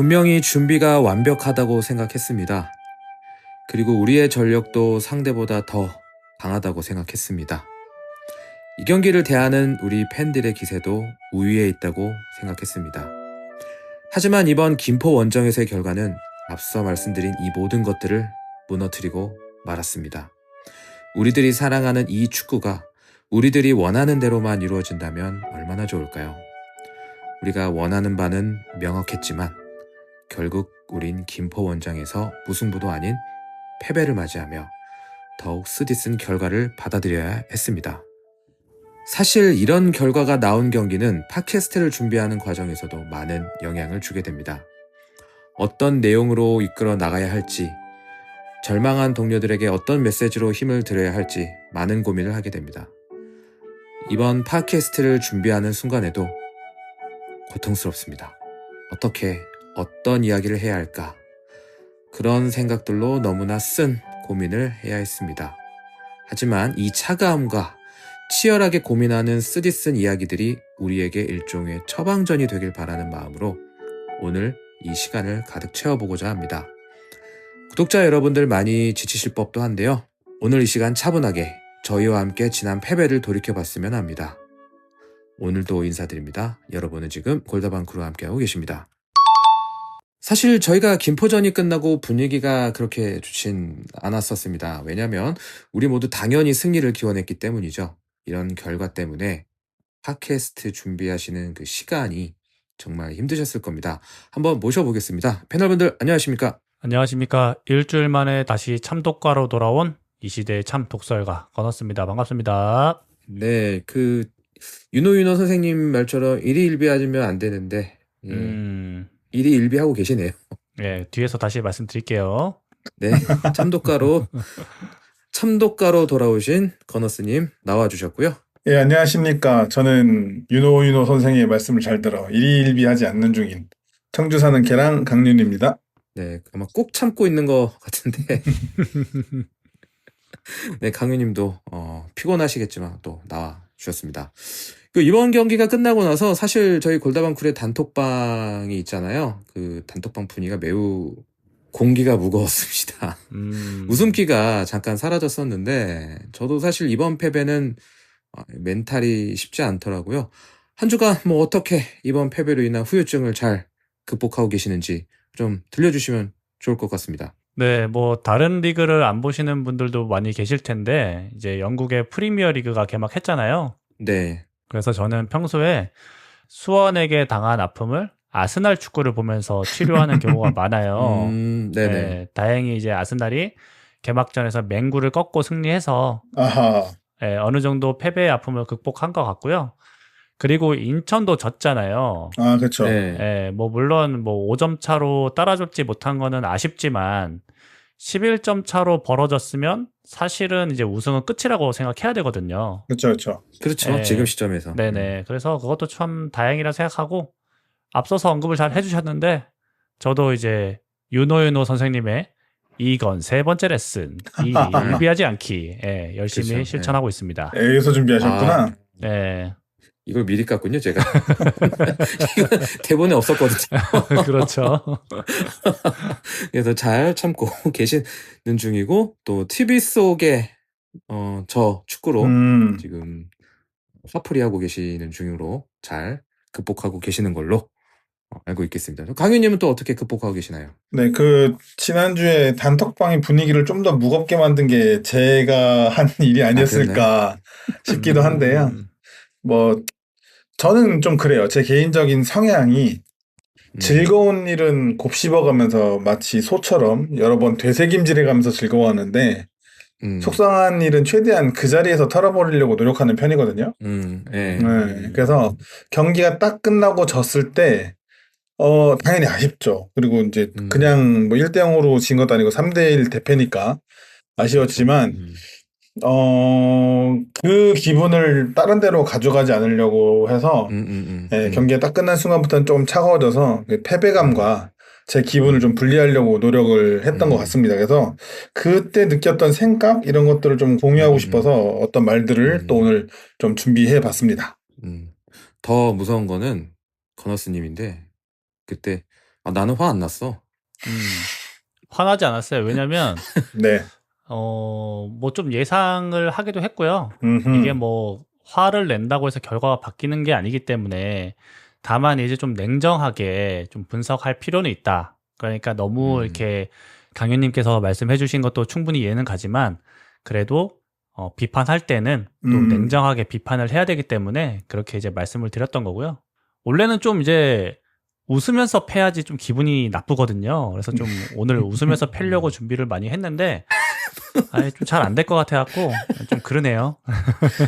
분명히 준비가 완벽하다고 생각했습니다. 그리고 우리의 전력도 상대보다 더 강하다고 생각했습니다. 이 경기를 대하는 우리 팬들의 기세도 우위에 있다고 생각했습니다. 하지만 이번 김포 원정에서의 결과는 앞서 말씀드린 이 모든 것들을 무너뜨리고 말았습니다. 우리들이 사랑하는 이 축구가 우리들이 원하는 대로만 이루어진다면 얼마나 좋을까요? 우리가 원하는 바는 명확했지만 결국 우린 김포 원정에서 무승부도 아닌 패배를 맞이하며 더욱 쓰디쓴 결과를 받아들여야 했습니다. 사실 이런 결과가 나온 경기는 팟캐스트를 준비하는 과정에서도 많은 영향을 주게 됩니다. 어떤 내용으로 이끌어 나가야 할지, 절망한 동료들에게 어떤 메시지로 힘을 드려야 할지 많은 고민을 하게 됩니다. 이번 팟캐스트를 준비하는 순간에도 고통스럽습니다. 어떤 이야기를 해야 할까? 그런 생각들로 너무나 쓴 고민을 해야 했습니다. 하지만 이 차가움과 치열하게 고민하는 쓰디쓴 이야기들이 우리에게 일종의 처방전이 되길 바라는 마음으로 오늘 이 시간을 가득 채워보고자 합니다. 구독자 여러분들 많이 지치실 법도 한데요. 오늘 이 시간 차분하게 저희와 함께 지난 패배를 돌이켜봤으면 합니다. 오늘도 인사드립니다. 여러분은 지금 골다방크루와 함께하고 계십니다. 사실 저희가 김포전이 끝나고 분위기가 그렇게 좋진 않았었습니다. 왜냐하면 우리 모두 당연히 승리를 기원했기 때문이죠. 이런 결과 때문에 팟캐스트 준비하시는 그 시간이 정말 힘드셨을 겁니다. 한번 모셔보겠습니다. 패널분들 안녕하십니까? 안녕하십니까. 일주일 만에 다시 참독가로 돌아온 이 시대의 참 독설가 건었습니다. 반갑습니다. 네, 윤호 선생님 말처럼 일희일비하면 안 되는데 일희일비하고 계시네요. 예, 뒤에서 다시 말씀드릴게요. 네, 참독가로 돌아오신 건어스님 나와주셨고요. 예, 안녕하십니까. 저는 윤호 선생의 말씀을 잘 들어 일희일비하지 않는 중인 청주 사는 개랑 강윤입니다. 네, 아마 꾹 참고 있는 것 같은데 네, 강윤님도 피곤하시겠지만 또 나와주셨습니다. 이번 경기가 끝나고 나서 사실 저희 골다방쿨의 단톡방이 있잖아요. 그 단톡방 분위기가 매우 공기가 무거웠습니다. 웃음기가 잠깐 사라졌었는데 저도 사실 이번 패배는 멘탈이 쉽지 않더라고요. 한 주간 어떻게 이번 패배로 인한 후유증을 잘 극복하고 계시는지 좀 들려주시면 좋을 것 같습니다. 네, 다른 리그를 안 보시는 분들도 많이 계실 텐데 이제 영국의 프리미어 리그가 개막했잖아요. 네. 그래서 저는 평소에 수원에게 당한 아픔을 아스날 축구를 보면서 치료하는 경우가 많아요. 네네. 네, 다행히 이제 아스날이 개막전에서 맹구를 꺾고 승리해서 아하. 네, 어느 정도 패배의 아픔을 극복한 것 같고요. 그리고 인천도 졌잖아요. 아, 그렇죠. 네. 네, 물론 5점 차로 따라잡지 못한 거는 아쉽지만 11점 차로 벌어졌으면 사실은 이제 우승은 끝이라고 생각해야 되거든요. 그렇죠. 그렇죠. 네. 지금 시점에서. 네네. 그래서 그것도 참 다행이라 생각하고 앞서서 언급을 잘 해주셨는데 저도 이제 윤호 선생님의 이건 세 번째 레슨 일비하지 않기 열심히 그렇죠. 실천하고 있습니다. 여기서 준비하셨구나. 네. 이걸 미리 깠군요, 제가. 이건 대본에 없었거든요. 그렇죠. 그래서 잘 참고 계시는 중이고, 또 TV 속에 저 축구로 지금 화풀이하고 계시는 중으로 잘 극복하고 계시는 걸로 알고 있겠습니다. 강윤님은 또 어떻게 극복하고 계시나요? 네, 지난주에 단톡방의 분위기를 좀 더 무겁게 만든 게 제가 한 일이 아니었을까 싶기도 한데요. 저는 좀 그래요. 제 개인적인 성향이 즐거운 일은 곱씹어가면서 마치 소처럼 여러 번 되새김질해가면서 즐거워하는데 속상한 일은 최대한 그 자리에서 털어버리려고 노력하는 편이거든요. 네. 그래서 경기가 딱 끝나고 졌을 때 당연히 아쉽죠. 그리고 이제 그냥 1대0으로 진 것도 아니고 3대1 대패니까 아쉬웠지만 그 기분을 다른 데로 가져가지 않으려고 해서 경기가 딱 끝난 순간부터는 좀 차가워져서 패배감과 제 기분을 좀 분리하려고 노력을 했던 것 같습니다. 그래서 그때 느꼈던 생각 이런 것들을 좀 공유하고 싶어서 어떤 말들을 또 오늘 좀 준비해 봤습니다. 더 무서운 거는 건어스님인데 그때 나는 화 안 났어. 화나지 않았어요. 왜냐면 네. 뭐 좀 예상을 하기도 했고요. 음흠. 이게 뭐 화를 낸다고 해서 결과가 바뀌는 게 아니기 때문에 다만 이제 좀 냉정하게 좀 분석할 필요는 있다. 그러니까 너무 이렇게 강윤님께서 말씀해 주신 것도 충분히 이해는 가지만 그래도 비판할 때는 또 냉정하게 비판을 해야 되기 때문에 그렇게 이제 말씀을 드렸던 거고요. 원래는 좀 이제 웃으면서 패야지 좀 기분이 나쁘거든요. 그래서 좀 오늘 웃으면서 패려고 준비를 많이 했는데 좀 잘 안 될 것 같아갖고 좀 그러네요.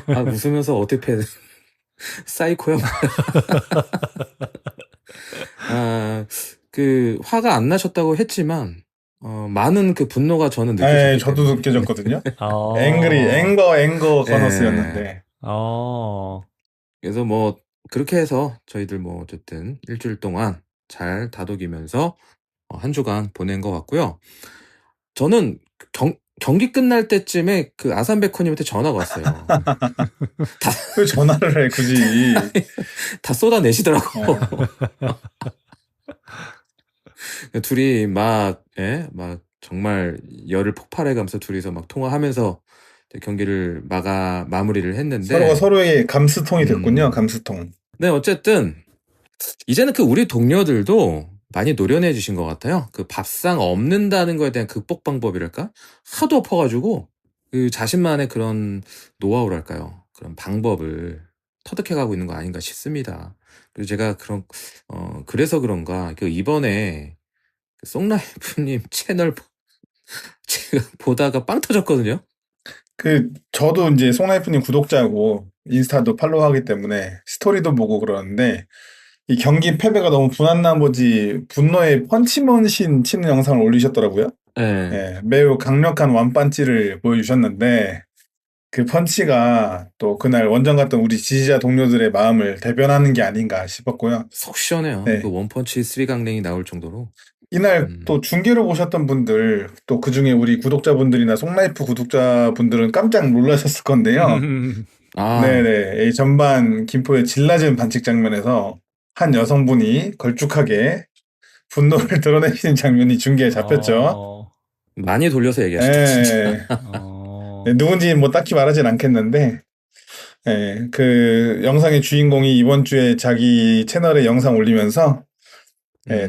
웃으면서 어떻게 패? 사이코야. 그 화가 안 나셨다고 했지만 많은 그 분노가 저는 느껴졌기 네, 저도 때문에. 느껴졌거든요. 앵거 건너스였는데. 그래서 뭐 그렇게 해서 저희들 뭐 어쨌든 일주일 동안 잘 다독이면서 한 주간 보낸 것 같고요. 저는 경기 끝날 때쯤에 그 아산베커님한테 전화가 왔어요. 왜 전화를 해 굳이. 다 쏟아내시더라고. 둘이 막 정말 열을 폭발해가면서 둘이서 막 통화하면서 경기를 마무리를 했는데 서로가 서로의 감수통이 됐군요. 감수통. 네, 어쨌든 이제는 그 우리 동료들도 많이 노련해 주신 것 같아요. 그 밥상 없는다는 거에 대한 극복 방법이랄까? 하도 엎어가지고 그 자신만의 그런 노하우랄까요? 그런 방법을 터득해 가고 있는 거 아닌가 싶습니다. 그리고 제가 그래서 그런가 그 이번에 그 송라이프님 채널 제가 보다가 빵 터졌거든요. 저도 이제 송라이프님 구독자고 인스타도 팔로우하기 때문에 스토리도 보고 그러는데 이 경기 패배가 너무 분한 나머지 분노의 펀치머신 치는 영상을 올리셨더라고요. 네, 매우 강력한 완판치를 보여주셨는데 그 펀치가 또 그날 원정 갔던 우리 지지자 동료들의 마음을 대변하는 게 아닌가 싶었고요. 속 시원해요. 네. 그 원펀치 3강냉이 나올 정도로. 이날 또 중계로 보셨던 분들, 또 그중에 우리 구독자분들이나 송라이프 구독자분들은 깜짝 놀라셨을 건데요. 네네. 이 전반 김포의 질낮은 반칙 장면에서 한 여성분이 걸쭉하게 분노를 드러내시는 장면이 중계에 잡혔죠. 많이 돌려서 얘기하시죠. 네, 누군지 뭐 딱히 말하진 않겠는데, 네, 그 영상의 주인공이 이번 주에 자기 채널에 영상 올리면서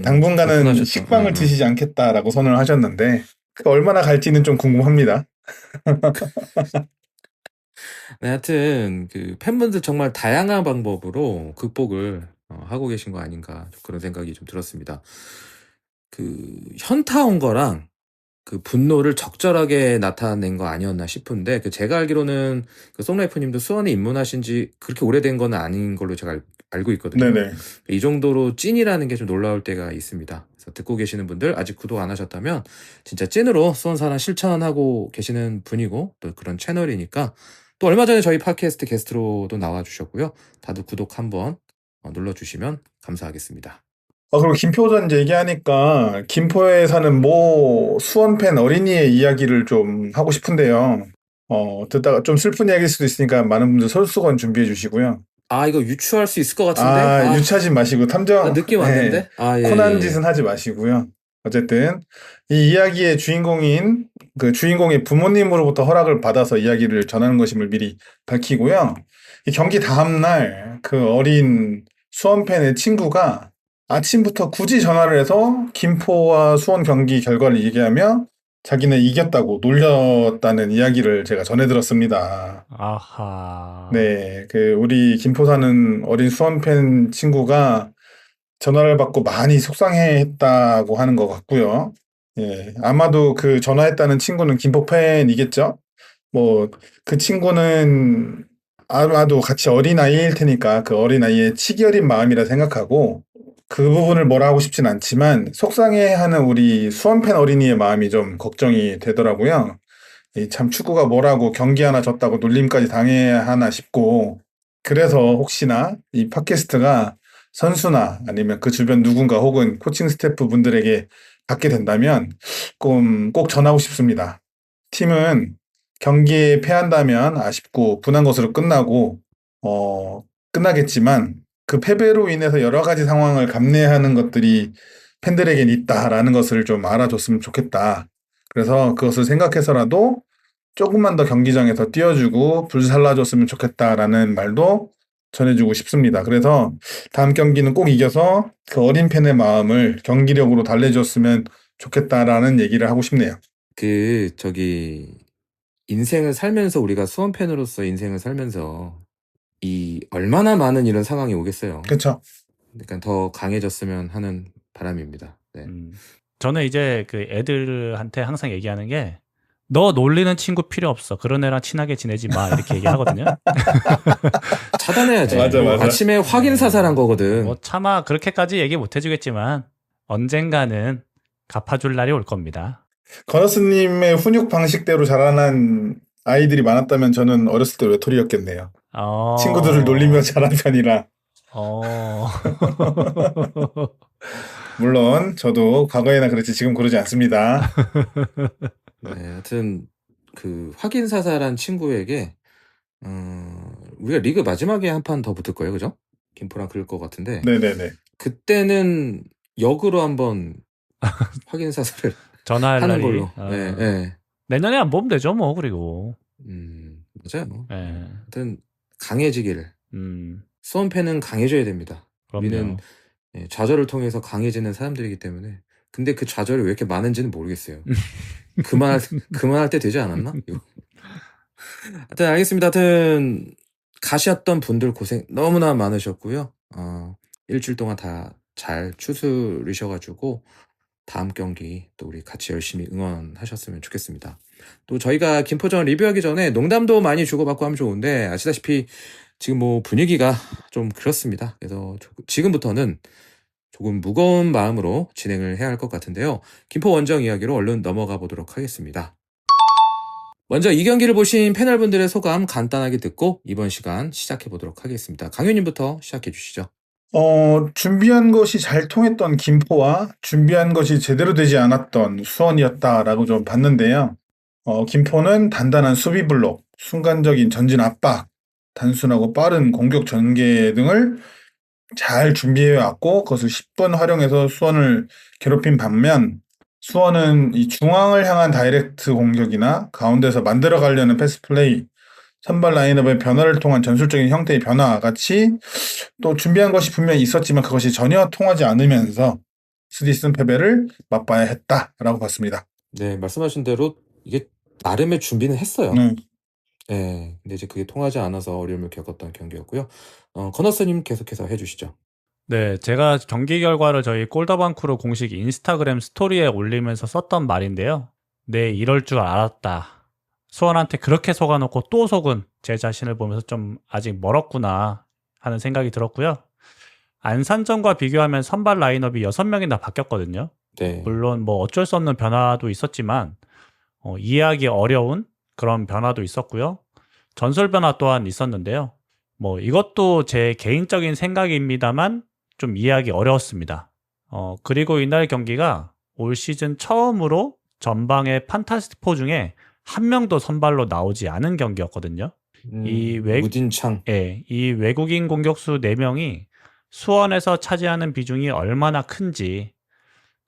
당분간은 식빵을 드시지 않겠다라고 선언을 하셨는데 얼마나 갈지는 좀 궁금합니다. 네, 하여튼 그 팬분들 정말 다양한 방법으로 극복을 하고 계신 거 아닌가 그런 생각이 좀 들었습니다. 그 현타 온 거랑 그 분노를 적절하게 나타낸 거 아니었나 싶은데 제가 알기로는 그 송라이프님도 수원에 입문하신 지 그렇게 오래된 건 아닌 걸로 제가 알고 있거든요. 네네. 이 정도로 찐이라는 게 좀 놀라울 때가 있습니다. 그래서 듣고 계시는 분들 아직 구독 안 하셨다면 진짜 찐으로 수원사랑 실천하고 계시는 분이고 또 그런 채널이니까 또 얼마 전에 저희 팟캐스트 게스트로도 나와주셨고요. 다들 구독 한번 눌러주시면 감사하겠습니다. 그리고 김포전 얘기하니까 김포에 사는 모 수원팬 어린이의 이야기를 좀 하고 싶은데요. 듣다가 좀 슬픈 이야기일 수도 있으니까 많은 분들 솔수건 준비해 주시고요. 이거 유추할 수 있을 것 같은데? 유추하지 마시고 느낌 왔는데? 코난 짓은 하지 마시고요. 어쨌든 이 이야기의 주인공인 그 주인공의 부모님으로부터 허락을 받아서 이야기를 전하는 것임을 미리 밝히고요. 이 경기 다음날 그 어린 수원팬의 친구가 아침부터 굳이 전화를 해서 김포와 수원 경기 결과를 얘기하며 자기는 이겼다고 놀렸다는 이야기를 제가 전해 들었습니다. 아하. 네, 우리 김포 사는 어린 수원 팬 친구가 전화를 받고 많이 속상해했다고 하는 것 같고요. 예, 아마도 그 전화했다는 친구는 김포 팬이겠죠? 뭐, 그 친구는 아마도 같이 어린아이일 테니까 그 어린아이의 치기 어린 마음이라 생각하고 그 부분을 뭐라 하고 싶진 않지만 속상해하는 우리 수원팬 어린이의 마음이 좀 걱정이 되더라고요. 참 축구가 뭐라고 경기 하나 졌다고 놀림까지 당해야 하나 싶고 그래서 혹시나 이 팟캐스트가 선수나 아니면 그 주변 누군가 혹은 코칭 스태프 분들에게 받게 된다면 꼭 전하고 싶습니다. 팀은 경기에 패한다면 아쉽고 분한 것으로 끝나겠지만 그 패배로 인해서 여러 가지 상황을 감내하는 것들이 팬들에겐 있다라는 것을 좀 알아줬으면 좋겠다. 그래서 그것을 생각해서라도 조금만 더 경기장에서 띄워주고 불살라줬으면 좋겠다라는 말도 전해주고 싶습니다. 그래서 다음 경기는 꼭 이겨서 그 어린 팬의 마음을 경기력으로 달래줬으면 좋겠다라는 얘기를 하고 싶네요. 인생을 살면서 우리가 수원 팬으로서 인생을 살면서 얼마나 많은 이런 상황이 오겠어요. 그렇죠. 그러니까 더 강해졌으면 하는 바람입니다. 네. 저는 이제 그 애들한테 항상 얘기하는 게 너 놀리는 친구 필요 없어. 그런 애랑 친하게 지내지 마. 이렇게 얘기하거든요. 차단해야지. 맞아. 아침에 확인 사살한 거거든. 뭐 차마 그렇게까지 얘기 못 해주겠지만 언젠가는 갚아줄 날이 올 겁니다. 건어스님의 훈육 방식대로 자라난 아이들이 많았다면 저는 어렸을 때 외톨이였겠네요. 친구들을 놀리며 자란 편이라. 물론 저도 과거에나 그랬지 지금 그러지 않습니다. 네, 하여튼 그 확인 사살한 친구에게 우리가 리그 마지막에 한 판 더 붙을 거예요, 그죠? 김포랑 그럴 것 같은데. 네네네. 그때는 역으로 한번 확인 사살을 전화할 하는 날이. 걸로. 네. 내년에 안 보면 되죠, 뭐. 그리고. 맞아요. 네. 하여튼 강해지기를. 수원 팬은 강해져야 됩니다. 그럼요. 우리는 좌절을 통해서 강해지는 사람들이기 때문에. 근데 그 좌절이 왜 이렇게 많은지는 모르겠어요. 그만할 때 되지 않았나? 하여튼 알겠습니다. 하여튼 가셨던 분들 고생 너무나 많으셨고요. 일주일 동안 다 잘 추스르셔가지고 다음 경기 또 우리 같이 열심히 응원하셨으면 좋겠습니다. 또 저희가 김포전 리뷰하기 전에 농담도 많이 주고받고 하면 좋은데 아시다시피 지금 뭐 분위기가 좀 그렇습니다. 그래서 지금부터는 조금 무거운 마음으로 진행을 해야 할 것 같은데요. 김포 원정 이야기로 얼른 넘어가 보도록 하겠습니다. 먼저 이 경기를 보신 패널분들의 소감 간단하게 듣고 이번 시간 시작해 보도록 하겠습니다. 강효님부터 시작해 주시죠. 준비한 것이 잘 통했던 김포와 준비한 것이 제대로 되지 않았던 수원이었다라고 좀 봤는데요. 김포는 단단한 수비 블록, 순간적인 전진 압박, 단순하고 빠른 공격 전개 등을 잘 준비해왔고 그것을 10분 활용해서 수원을 괴롭힌 반면 수원은 이 중앙을 향한 다이렉트 공격이나 가운데서 만들어가려는 패스 플레이, 선발 라인업의 변화를 통한 전술적인 형태의 변화 같이 또 준비한 것이 분명히 있었지만 그것이 전혀 통하지 않으면서 스디슨 패배를 맛봐야 했다라고 봤습니다. 네, 말씀하신 대로 이게 나름의 준비는 했어요. 네, 근데 이제 그게 통하지 않아서 어려움을 겪었던 경기였고요. 건너스님 계속해서 해주시죠. 네, 제가 경기 결과를 저희 꼴더방크루 공식 인스타그램 스토리에 올리면서 썼던 말인데요. 네, 이럴 줄 알았다. 수원한테 그렇게 속아놓고 또 속은 제 자신을 보면서 좀 아직 멀었구나 하는 생각이 들었고요. 안산전과 비교하면 선발 라인업이 6명이나 바뀌었거든요. 네. 물론 뭐 어쩔 수 없는 변화도 있었지만 이해하기 어려운 그런 변화도 있었고요. 전술 변화 또한 있었는데요. 뭐 이것도 제 개인적인 생각입니다만 좀 이해하기 어려웠습니다. 그리고 이날 경기가 올 시즌 처음으로 전방의 판타스틱4 중에 한 명도 선발로 나오지 않은 경기였거든요. 무진창. 예, 이 외국인 공격수 4명이 수원에서 차지하는 비중이 얼마나 큰지,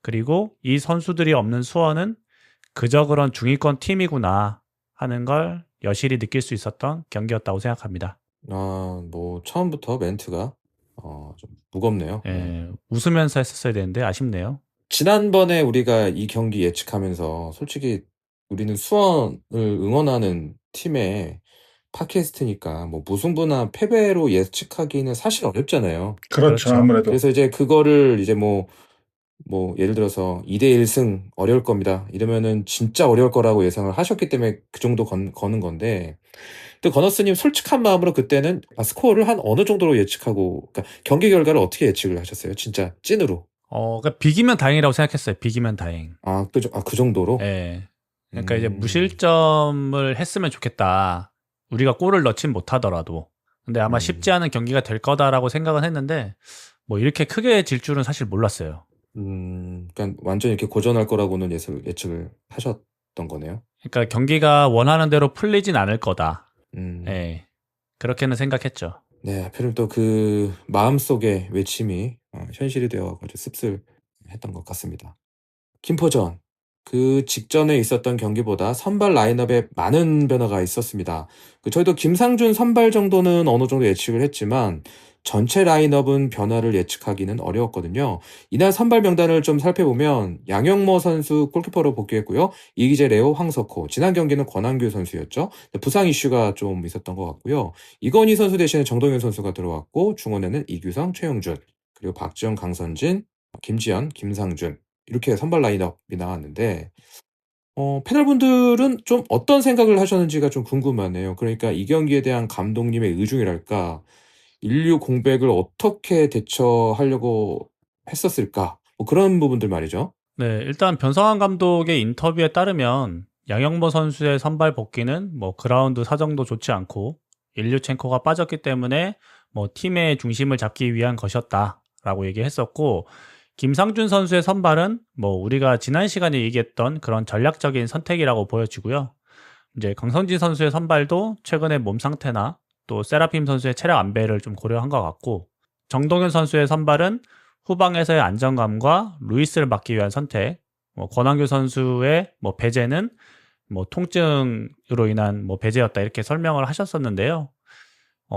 그리고 이 선수들이 없는 수원은 그저 그런 중위권 팀이구나 하는 걸 여실히 느낄 수 있었던 경기였다고 생각합니다. 뭐 처음부터 멘트가 좀 무겁네요. 예, 웃으면서 했었어야 되는데 아쉽네요. 지난번에 우리가 이 경기 예측하면서 솔직히 우리는 수원을 응원하는 팀의 팟캐스트니까 뭐 무승부나 패배로 예측하기는 사실 어렵잖아요. 그렇죠. 아무래도. 그래서 이제 그거를 이제 뭐 예를 들어서 2대1승 어려울 겁니다. 이러면은 진짜 어려울 거라고 예상을 하셨기 때문에 그 정도 거는 건데, 또 건어스님 솔직한 마음으로 그때는 스코어를 한 어느 정도로 예측하고, 그러니까 경기 결과를 어떻게 예측을 하셨어요? 진짜 찐으로. 그러니까 비기면 다행이라고 생각했어요. 비기면 다행. 그 정도로? 네. 그러니까 이제 무실점을 했으면 좋겠다. 우리가 골을 넣진 못하더라도. 근데 아마 쉽지 않은 경기가 될 거다라고 생각은 했는데, 뭐 이렇게 크게 질 줄은 사실 몰랐어요. 그러니까 완전 이렇게 고전할 거라고는 예측을 하셨던 거네요. 그러니까 경기가 원하는 대로 풀리진 않을 거다. 네. 그렇게는 생각했죠. 네, 하필 또 그 마음속의 외침이 현실이 되어가지고 씁쓸했던 했던 것 같습니다. 김포전, 그 직전에 있었던 경기보다 선발 라인업에 많은 변화가 있었습니다. 저희도 김상준 선발 정도는 어느 정도 예측을 했지만 전체 라인업은 변화를 예측하기는 어려웠거든요. 이날 선발 명단을 좀 살펴보면 양영모 선수 골키퍼로 복귀했고요. 이기재, 레오, 황석호, 지난 경기는 권한규 선수였죠. 부상 이슈가 좀 있었던 것 같고요. 이건희 선수 대신에 정동현 선수가 들어왔고 중원에는 이규성, 최영준, 그리고 박지영, 강선진, 김지현, 김상준 이렇게 선발 라인업이 나왔는데 패널분들은 좀 어떤 생각을 하셨는지가 좀 궁금하네요. 그러니까 이 경기에 대한 감독님의 의중이랄까, 인류 공백을 어떻게 대처하려고 했었을까, 뭐 그런 부분들 말이죠. 네, 일단 변성환 감독의 인터뷰에 따르면 양영모 선수의 선발 복귀는 뭐 그라운드 사정도 좋지 않고 일류첸코가 빠졌기 때문에 뭐 팀의 중심을 잡기 위한 것이었다라고 얘기했었고, 김상준 선수의 선발은 뭐 우리가 지난 시간에 얘기했던 그런 전략적인 선택이라고 보여지고요. 이제 강성진 선수의 선발도 최근에 몸 상태나 또 세라핌 선수의 체력 안배를 좀 고려한 것 같고, 정동현 선수의 선발은 후방에서의 안정감과 루이스를 막기 위한 선택, 뭐 권한규 선수의 뭐 배제는 뭐 통증으로 인한 뭐 배제였다 이렇게 설명을 하셨었는데요.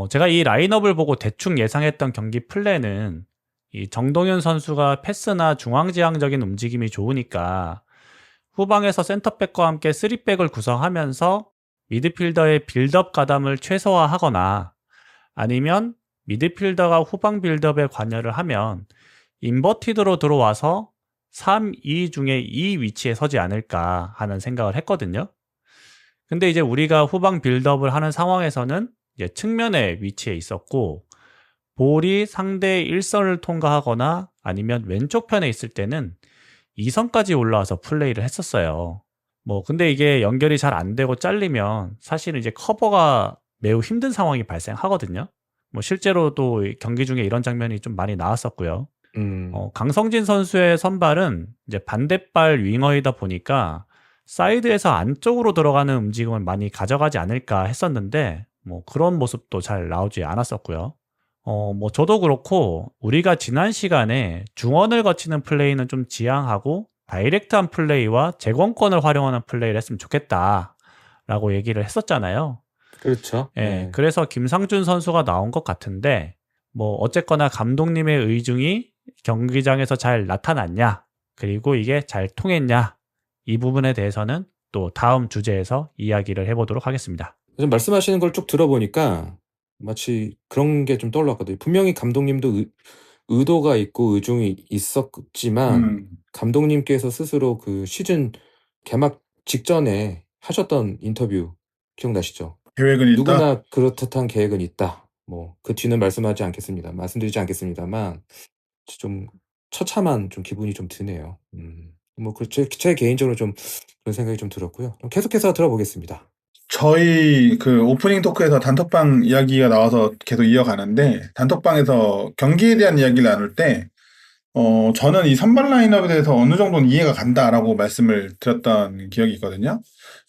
제가 이 라인업을 보고 대충 예상했던 경기 플랜은 이 정동현 선수가 패스나 중앙지향적인 움직임이 좋으니까 후방에서 센터백과 함께 3백을 구성하면서 미드필더의 빌드업 가담을 최소화하거나 아니면 미드필더가 후방 빌드업에 관여를 하면 인버티드로 들어와서 3-2 중에 2 위치에 서지 않을까 하는 생각을 했거든요. 근데 이제 우리가 후방 빌드업을 하는 상황에서는 이제 측면에 위치해 있었고, 볼이 상대의 1선을 통과하거나 아니면 왼쪽 편에 있을 때는 2선까지 올라와서 플레이를 했었어요. 뭐 근데 이게 연결이 잘 안 되고 잘리면 사실은 이제 커버가 매우 힘든 상황이 발생하거든요. 뭐 실제로도 경기 중에 이런 장면이 좀 많이 나왔었고요. 강성진 선수의 선발은 이제 반대발 윙어이다 보니까 사이드에서 안쪽으로 들어가는 움직임을 많이 가져가지 않을까 했었는데 뭐 그런 모습도 잘 나오지 않았었고요. 뭐 저도 그렇고 우리가 지난 시간에 중원을 거치는 플레이는 좀 지양하고 다이렉트한 플레이와 제공권을 활용하는 플레이를 했으면 좋겠다라고 얘기를 했었잖아요. 그렇죠. 예, 네. 그래서 김상준 선수가 나온 것 같은데 뭐 어쨌거나 감독님의 의중이 경기장에서 잘 나타났냐, 그리고 이게 잘 통했냐, 이 부분에 대해서는 또 다음 주제에서 이야기를 해보도록 하겠습니다. 지금 말씀하시는 걸 쭉 들어보니까 마치 그런 게 좀 떠올랐거든요. 분명히 감독님도 의도가 있고 의중이 있었지만 감독님께서 스스로 그 시즌 개막 직전에 하셨던 인터뷰 기억나시죠? 계획은 있다. 누구나 그렇듯한 계획은 있다. 뭐 그 뒤는 말씀드리지 않겠습니다만 좀 처참한 좀 기분이 좀 드네요. 뭐 제 개인적으로 좀 그런 생각이 좀 들었고요. 계속해서 들어보겠습니다. 저희 그 오프닝 토크에서 단톡방 이야기가 나와서 계속 이어가는데, 단톡방에서 경기에 대한 이야기를 나눌 때 저는 이 선발 라인업에 대해서 어느 정도는 이해가 간다라고 말씀을 드렸던 기억이 있거든요.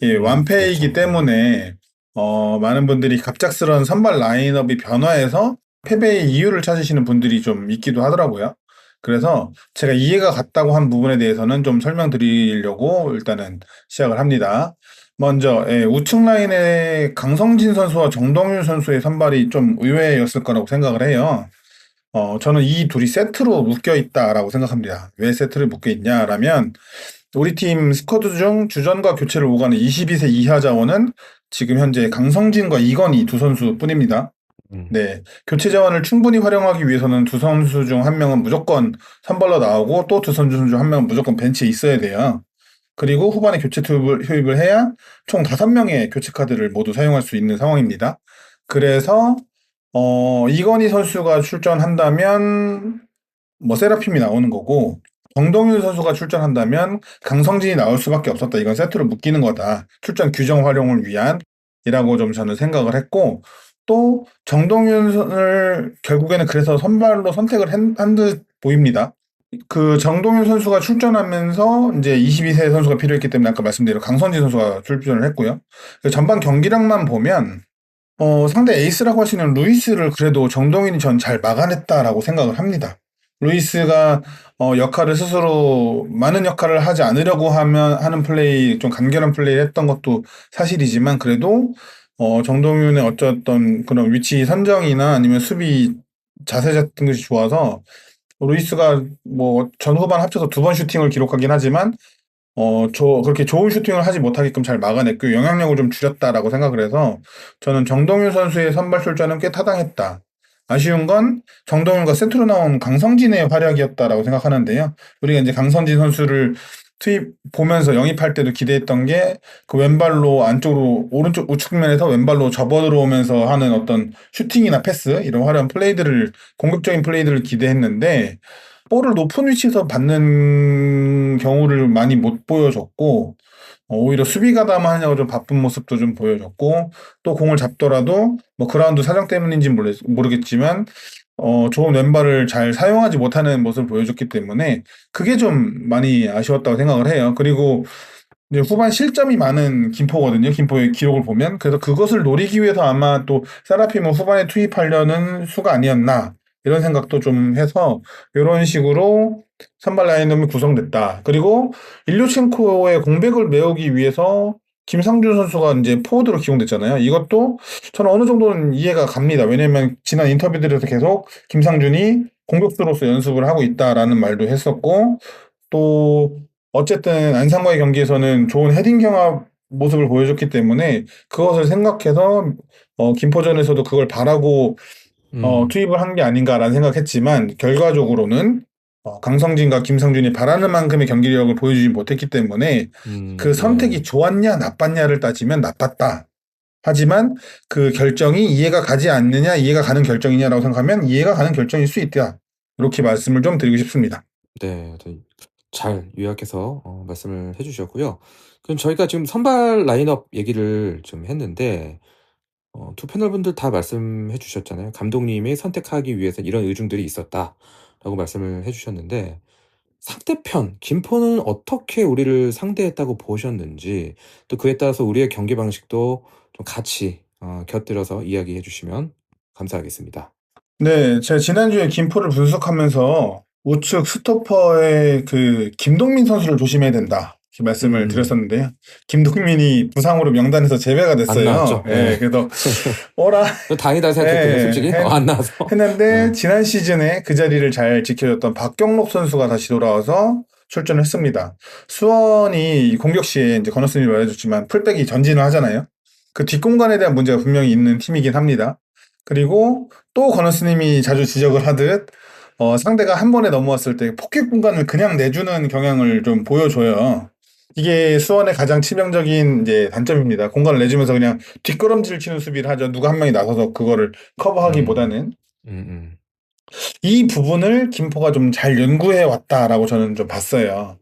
예, 완패이기 그렇죠. 때문에 많은 분들이 갑작스러운 선발 라인업이 변화해서 패배의 이유를 찾으시는 분들이 좀 있기도 하더라고요. 그래서 제가 이해가 갔다고 한 부분에 대해서는 좀 설명드리려고 일단은 시작을 합니다. 먼저 우측 라인에 강성진 선수와 정동윤 선수의 선발이 좀 의외였을 거라고 생각을 해요. 저는 이 둘이 세트로 묶여 있다라고 생각합니다. 왜 세트를 묶여 있냐라면, 우리 팀 스쿼드 중 주전과 교체를 오가는 22세 이하 자원은 지금 현재 강성진과 이건희 두 선수 뿐입니다. 네, 교체 자원을 충분히 활용하기 위해서는 두 선수 중 한 명은 무조건 선발로 나오고 또 두 선수 중 한 명은 무조건 벤치에 있어야 돼요. 그리고 후반에 교체 투입을 해야 총 5명의 교체 카드를 모두 사용할 수 있는 상황입니다. 그래서 이건희 선수가 출전한다면 뭐 세라핌이 나오는 거고, 정동윤 선수가 출전한다면 강성진이 나올 수밖에 없었다. 이건 세트로 묶이는 거다. 출전 규정 활용을 위한 이라고 좀 저는 생각을 했고, 또 정동윤을 결국에는 그래서 선발로 선택을 한 듯 보입니다. 그 정동윤 선수가 출전하면서 이제 22세 선수가 필요했기 때문에 아까 말씀드린 강성진 선수가 출전을 했고요. 전반 경기력만 보면 상대 에이스라고 하시는 루이스를 그래도 정동윤이 전 잘 막아냈다라고 생각을 합니다. 루이스가 역할을 스스로 많은 역할을 하지 않으려고 하는 플레이, 좀 간결한 플레이를 했던 것도 사실이지만 그래도 정동윤의 어쩌던 그런 위치 선정이나 아니면 수비 자세 같은 것이 좋아서 루이스가 뭐 전후반 합쳐서 2번 슈팅을 기록하긴 하지만 그렇게 좋은 슈팅을 하지 못하게끔 잘 막아냈고 영향력을 좀 줄였다라고 생각을 해서 저는 정동윤 선수의 선발 출전은 꽤 타당했다. 아쉬운 건 정동윤과 세트로 나온 강성진의 활약이었다라고 생각하는데요. 우리가 이제 강성진 선수를 보면서 영입할 때도 기대했던 게 그 왼발로 안쪽으로 오른쪽 우측면에서 왼발로 접어 들어오면서 하는 어떤 슈팅이나 패스 이런 화려한 플레이들을 공격적인 플레이들을 기대했는데 볼을 높은 위치에서 받는 경우를 많이 못 보여줬고 오히려 수비 가담 하냐고 좀 바쁜 모습도 좀 보여줬고 또 공을 잡더라도 뭐 그라운드 사정 때문인지 모르겠지만 좋은 왼발을 잘 사용하지 못하는 모습을 보여줬기 때문에 그게 좀 많이 아쉬웠다고 생각을 해요. 그리고 이제 후반 실점이 많은 김포거든요. 김포의 기록을 보면. 그래서 그것을 노리기 위해서 아마 또 세라핌을 후반에 투입하려는 수가 아니었나 이런 생각도 좀 해서 이런 식으로 선발 라인업이 구성됐다. 그리고 일류첸코의 공백을 메우기 위해서 김상준 선수가 이제 포워드로 기용됐잖아요. 이것도 저는 어느 정도는 이해가 갑니다. 왜냐면 지난 인터뷰들에서 계속 김상준이 공격수로서 연습을 하고 있다라는 말도 했었고 또 어쨌든 안산과의 경기에서는 좋은 헤딩 경합 모습을 보여줬기 때문에 그것을 생각해서 김포전에서도 그걸 바라고 투입을 한 게 아닌가라는 생각했지만 결과적으로는 강성진과 김상준이 바라는 만큼의 경기력을 보여주지 못했기 때문에 그 선택이 좋았냐 나빴냐를 따지면 나빴다. 하지만 그 결정이 이해가 가지 않느냐 이해가 가는 결정이냐라고 생각하면 이해가 가는 결정일 수 있다. 이렇게 말씀을 좀 드리고 싶습니다. 네, 잘 요약해서 말씀을 해주셨고요. 그럼 저희가 지금 선발 라인업 얘기를 좀 했는데 두 패널분들 다 말씀해 주셨잖아요. 감독님이 선택하기 위해서 이런 의중들이 있었다라고 말씀을 해주셨는데 상대편 김포는 어떻게 우리를 상대했다고 보셨는지 또 그에 따라서 우리의 경기 방식도 좀 같이 곁들여서 이야기해 주시면 감사하겠습니다. 네, 제가 지난주에 김포를 분석하면서 우측 스토퍼의 그 김동민 선수를 조심해야 된다. 이렇게 말씀을 드렸었는데요. 김동민이 부상으로 명단에서 제외가 됐어요. 안 나왔죠. 네, 그래서 오라 다행이다 생각했거든요. 솔직히 안 나와서 했는데 지난 시즌에 그 자리를 잘 지켜줬던 박경록 선수가 다시 돌아와서 출전했습니다. 수원이 공격 시에 이제 건너스님이 말해줬지만 풀백이 전진을 하잖아요. 그 뒷공간에 대한 문제가 분명히 있는 팀이긴 합니다. 그리고 또 건너스님이 자주 지적을 하듯 상대가 한 번에 넘어왔을 때 포켓 공간을 그냥 내주는 경향을 좀 보여줘요. 이게 수원의 가장 치명적인 이제 단점입니다. 공간을 내주면서 그냥 뒷걸음질 치는 수비를 하죠. 누가 한 명이 나서서 그거를 커버하기보다는. 이 부분을 김포가 좀 잘 연구해 왔다라고 저는 좀 봤어요.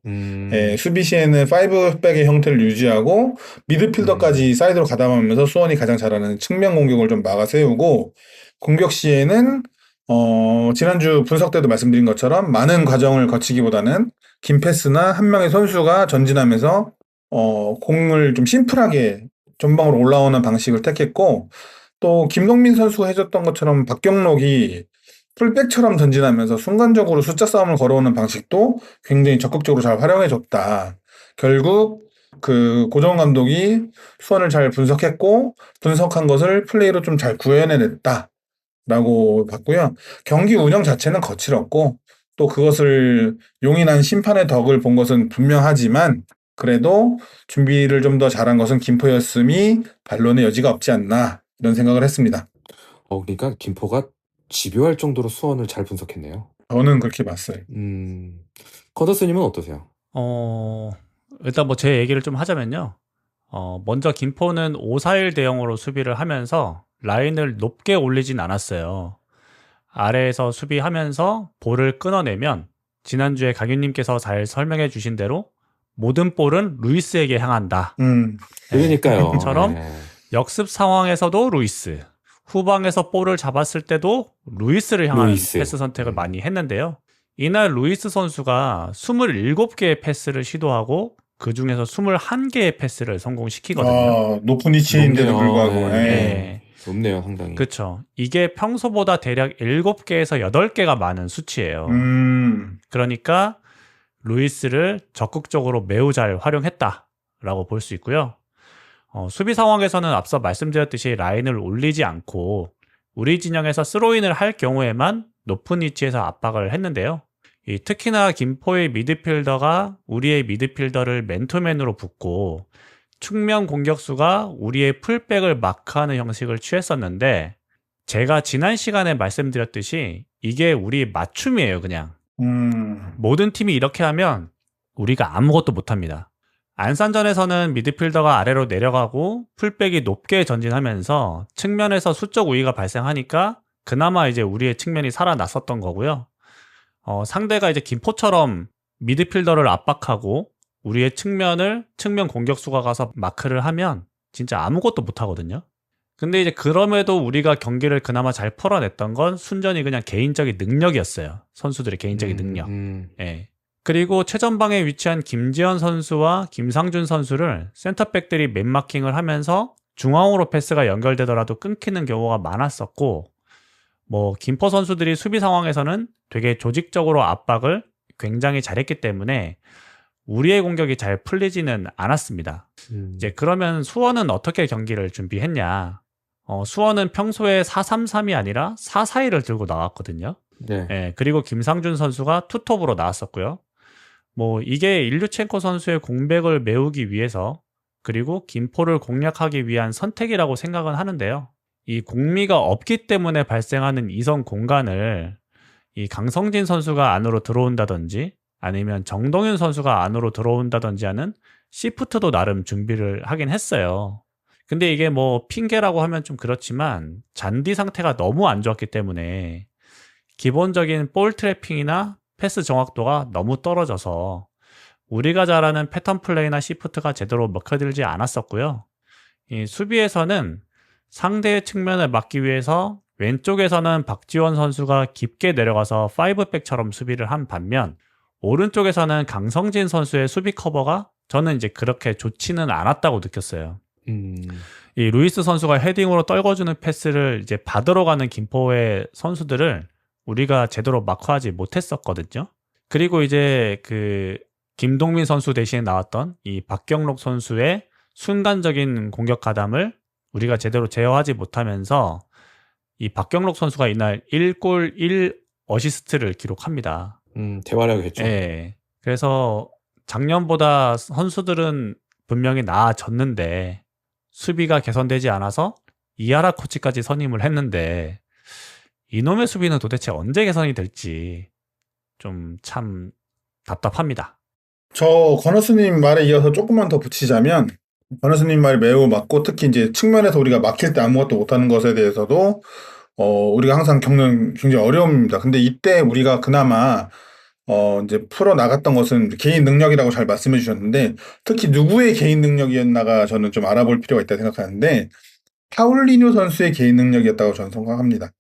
수비 시에는 5백의 형태를 유지하고 미드필더까지 사이드로 가담하면서 수원이 가장 잘하는 측면 공격을 좀 막아 세우고 공격 시에는 지난주 분석 때도 말씀드린 것처럼 많은 과정을 거치기보다는 긴 패스나 한 명의 선수가 전진하면서 공을 좀 심플하게 전방으로 올라오는 방식을 택했고 또 김동민 선수가 해줬던 것처럼 박경록이 풀백처럼 전진하면서 순간적으로 숫자 싸움을 걸어오는 방식도 굉장히 적극적으로 잘 활용해줬다. 결국 그 고정원 감독이 수원을 잘 분석했고 분석한 것을 플레이로 좀 잘 구현해냈다. 라고 봤고요. 경기 운영 자체는 거칠었고 또 그것을 용인한 심판의 덕을 본 것은 분명하지만 그래도 준비를 좀 더 잘한 것은 김포였음이 반론의 여지가 없지 않나 이런 생각을 했습니다. 그러니까 김포가 집요할 정도로 수원을 잘 분석했네요. 저는 그렇게 봤어요. 커더스님은 어떠세요? 일단 뭐 제 얘기를 좀 하자면요. 먼저 김포는 5-4-1 대형으로 수비를 하면서 라인을 높게 올리진 않았어요. 아래에서 수비하면서 볼을 끊어내면 지난주에 강윤님께서 잘 설명해 주신 대로 모든 볼은 루이스에게 향한다. 그러니까요. 처럼 역습 상황에서도 루이스, 후방에서 볼을 잡았을 때도 루이스를 향한 패스 선택을 많이 했는데요. 이날 루이스 선수가 27개의 패스를 시도하고 그 중에서 21개의 패스를 성공시키거든요. 높은 위치인데도 불구하고. 높네요, 상당히. 그렇죠. 이게 평소보다 대략 7개에서 8개가 많은 수치예요. 그러니까 루이스를 적극적으로 매우 잘 활용했다라고 볼 수 있고요. 수비 상황에서는 앞서 말씀드렸듯이 라인을 올리지 않고 우리 진영에서 스로인을 할 경우에만 높은 위치에서 압박을 했는데요. 특히나 김포의 미드필더가 우리의 미드필더를 맨투맨으로 붙고 측면 공격수가 우리의 풀백을 마크하는 형식을 취했었는데 제가 지난 시간에 말씀드렸듯이 이게 우리 맞춤이에요, 그냥. 모든 팀이 이렇게 하면 우리가 아무것도 못합니다. 안산전에서는 미드필더가 아래로 내려가고 풀백이 높게 전진하면서 측면에서 수적 우위가 발생하니까 그나마 이제 우리의 측면이 살아났었던 거고요. 상대가 이제 김포처럼 미드필더를 압박하고 우리의 측면 공격수가 가서 마크를 하면 진짜 아무것도 못하거든요. 근데 이제 그럼에도 우리가 경기를 그나마 잘 풀어냈던 건 순전히 그냥 개인적인 능력이었어요. 선수들의 개인적인 능력. 예. 그리고 최전방에 위치한 김지현 선수와 김상준 선수를 센터백들이 맨마킹을 하면서 중앙으로 패스가 연결되더라도 끊기는 경우가 많았었고, 김포 선수들이 수비 상황에서는 되게 조직적으로 압박을 굉장히 잘했기 때문에 우리의 공격이 잘 풀리지는 않았습니다. 이제 그러면 수원은 어떻게 경기를 준비했냐? 수원은 평소에 4-3-3이 아니라 4-4-2를 들고 나왔거든요. 네. 예, 그리고 김상준 선수가 투톱으로 나왔었고요. 이게 일류첸코 선수의 공백을 메우기 위해서 그리고 김포를 공략하기 위한 선택이라고 생각은 하는데요. 이 공미가 없기 때문에 발생하는 이선 공간을 이 강성진 선수가 안으로 들어온다든지 아니면 정동윤 선수가 안으로 들어온다든지 하는 시프트도 나름 준비를 하긴 했어요. 근데 이게 핑계라고 하면 좀 그렇지만 잔디 상태가 너무 안 좋았기 때문에 기본적인 볼 트래핑이나 패스 정확도가 너무 떨어져서 우리가 잘하는 패턴 플레이나 시프트가 제대로 먹혀들지 않았었고요. 이 수비에서는 상대의 측면을 막기 위해서 왼쪽에서는 박지원 선수가 깊게 내려가서 5백처럼 수비를 한 반면 오른쪽에서는 강성진 선수의 수비 커버가 저는 이제 그렇게 좋지는 않았다고 느꼈어요. 이 루이스 선수가 헤딩으로 떨궈주는 패스를 이제 받으러 가는 김포의 선수들을 우리가 제대로 마크하지 못했었거든요. 그리고 이제 김동민 선수 대신에 나왔던 이 박경록 선수의 순간적인 공격 가담을 우리가 제대로 제어하지 못하면서 이 박경록 선수가 이날 1골 1어시스트를 기록합니다. 대활약을 했죠. 네. 그래서 작년보다 선수들은 분명히 나아졌는데 수비가 개선되지 않아서 이하라 코치까지 선임을 했는데 이놈의 수비는 도대체 언제 개선이 될지 좀 참 답답합니다. 저 권호수님 말에 이어서 조금만 더 붙이자면 권호수님 말이 매우 맞고 특히 이제 측면에서 우리가 막힐 때 아무것도 못하는 것에 대해서도 우리가 항상 겪는 굉장히 어려움입니다. 근데 이때 우리가 그나마 이제 풀어 나갔던 것은 개인 능력이라고 잘 말씀해 주셨는데 특히 누구의 개인 능력이었나가 저는 좀 알아볼 필요가 있다고 생각하는데 파울리뉴 선수의 개인 능력이었다고 저는 생각합니다.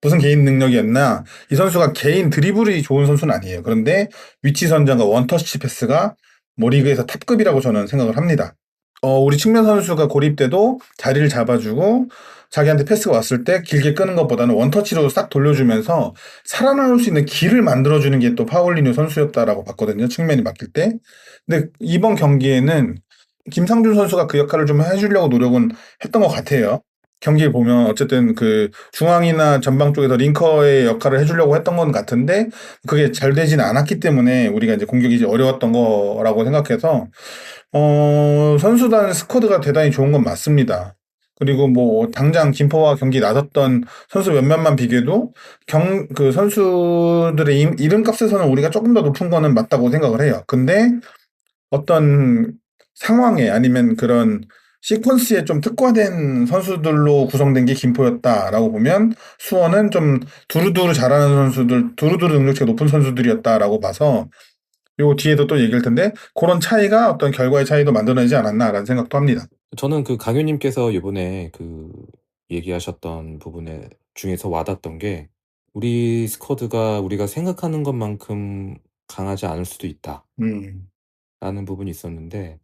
무슨 개인 능력이었나? 이 선수가 개인 드리블이 좋은 선수는 아니에요. 그런데 위치 선정과 원터치 패스가 리그에서 탑급이라고 저는 생각을 합니다. 우리 측면 선수가 고립 때도 자리를 잡아주고 자기한테 패스가 왔을 때 길게 끄는 것보다는 원터치로 싹 돌려주면서 살아나올 수 있는 길을 만들어주는 게 또 파울리뉴 선수였다라고 봤거든요. 측면이 막힐 때. 근데 이번 경기에는 김상준 선수가 그 역할을 좀 해주려고 노력은 했던 것 같아요. 경기에 보면 어쨌든 중앙이나 전방 쪽에서 링커의 역할을 해주려고 했던 건 같은데 그게 잘 되지는 않았기 때문에 우리가 이제 공격이 이제 어려웠던 거라고 생각해서 선수단 스쿼드가 대단히 좋은 건 맞습니다. 그리고 당장 김포와 경기 나섰던 선수 몇몇만 비교해도 선수들의 이름값에서는 우리가 조금 더 높은 거는 맞다고 생각을 해요. 근데 어떤 상황에 아니면 그런 시퀀스에 좀 특화된 선수들로 구성된 게 김포였다라고 보면 수원은 좀 두루두루 잘하는 선수들, 두루두루 능력치가 높은 선수들이었다라고 봐서 요 뒤에도 또 얘기할 텐데 그런 차이가 어떤 결과의 차이도 만들어내지 않았나라는 생각도 합니다. 저는 강유님께서 이번에 얘기하셨던 부분에 중에서 와닿았던 게 우리 스쿼드가 우리가 생각하는 것만큼 강하지 않을 수도 있다. 라는 부분이 있었는데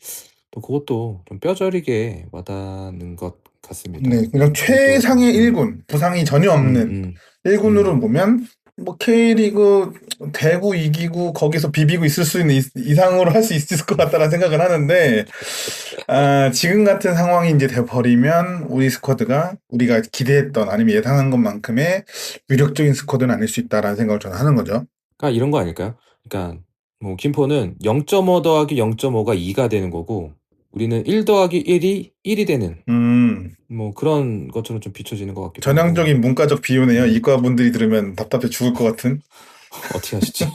또 그것도 좀 뼈저리게 와닿는 것 같습니다. 네, 그냥 최상의 1군, 부상이 전혀 없는 1군으로 보면 뭐 K리그 대구 이기고 거기서 비비고 있을 수 있는 이상으로 할 수 있을 것 같다는 생각을 하는데 지금 같은 상황이 이제 돼버리면 우리 스쿼드가 우리가 기대했던 아니면 예상한 것만큼의 위력적인 스쿼드는 아닐 수 있다라는 생각을 저는 하는 거죠. 그러니까 이런 거 아닐까요? 그러니까 뭐 김포는 0.5 더하기 0.5가 2가 되는 거고 우리는 1 더하기 1이 1이 되는 뭐 그런 것처럼 좀 비춰지는 것 같기도 하고. 전형적인 문과적 비유네요. 이과분들이 들으면 답답해 죽을 것 같은. 어떻게 하시지?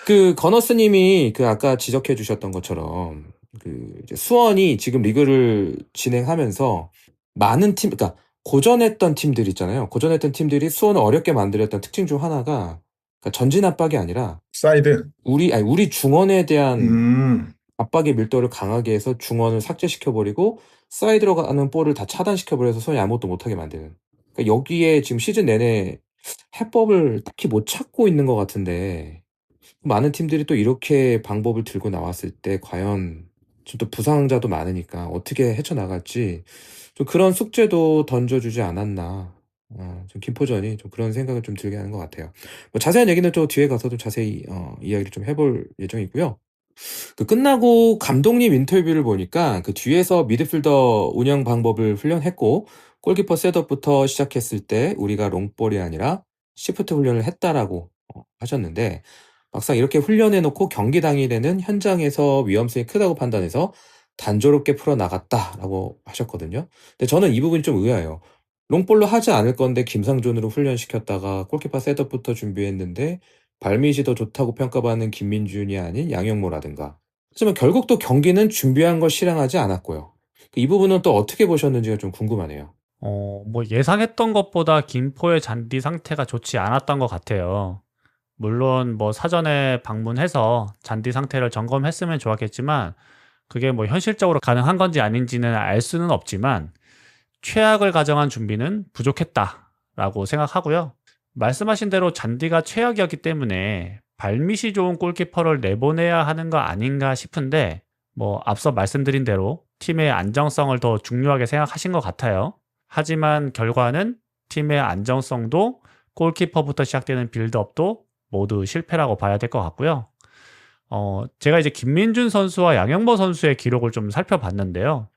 그 건어스님이 그 아까 지적해 주셨던 것처럼 그 이제 수원이 지금 리그를 진행하면서 많은 팀, 그러니까 고전했던 팀들 있잖아요. 고전했던 팀들이 수원을 어렵게 만들었던 특징 중 하나가 그러니까 전진 압박이 아니라 사이드. 우리 중원에 대한 압박의 밀도를 강하게 해서 중원을 삭제시켜버리고 사이드로 가는 볼을 다 차단시켜버려서 수원이 아무것도 못하게 만드는. 그러니까 여기에 지금 시즌 내내 해법을 딱히 못 찾고 있는 것 같은데 많은 팀들이 또 이렇게 방법을 들고 나왔을 때 과연 좀 또 부상자도 많으니까 어떻게 헤쳐나갈지 좀 그런 숙제도 던져주지 않았나. 좀 김포전이 좀 그런 생각을 좀 들게 하는 것 같아요. 뭐 자세한 얘기는 또 뒤에 가서도 자세히 이야기를 좀 해볼 예정이고요. 그 끝나고 감독님 인터뷰를 보니까 그 뒤에서 미드필더 운영 방법을 훈련했고 골키퍼 셋업부터 시작했을 때 우리가 롱볼이 아니라 시프트 훈련을 했다라고 하셨는데 막상 이렇게 훈련해놓고 경기 당일에는 현장에서 위험성이 크다고 판단해서 단조롭게 풀어나갔다라고 하셨거든요. 근데 저는 이 부분이 좀 의아해요. 롱볼로 하지 않을 건데 김상준으로 훈련시켰다가 골키퍼 셋업부터 준비했는데 발밑이 더 좋다고 평가받는 김민준이 아닌 양영모라든가. 하지만 결국 또 경기는 준비한 걸 실행하지 않았고요. 이 부분은 또 어떻게 보셨는지가 좀 궁금하네요. 뭐 예상했던 것보다 김포의 잔디 상태가 좋지 않았던 것 같아요. 물론 뭐 사전에 방문해서 잔디 상태를 점검했으면 좋았겠지만 그게 뭐 현실적으로 가능한 건지 아닌지는 알 수는 없지만 최악을 가정한 준비는 부족했다라고 생각하고요. 말씀하신 대로 잔디가 최악이었기 때문에 발밑이 좋은 골키퍼를 내보내야 하는 거 아닌가 싶은데 뭐 앞서 말씀드린 대로 팀의 안정성을 더 중요하게 생각하신 것 같아요. 하지만 결과는 팀의 안정성도 골키퍼부터 시작되는 빌드업도 모두 실패라고 봐야 될 것 같고요. 제가 이제 김민준 선수와 양영모 선수의 기록을 좀 살펴봤는데요.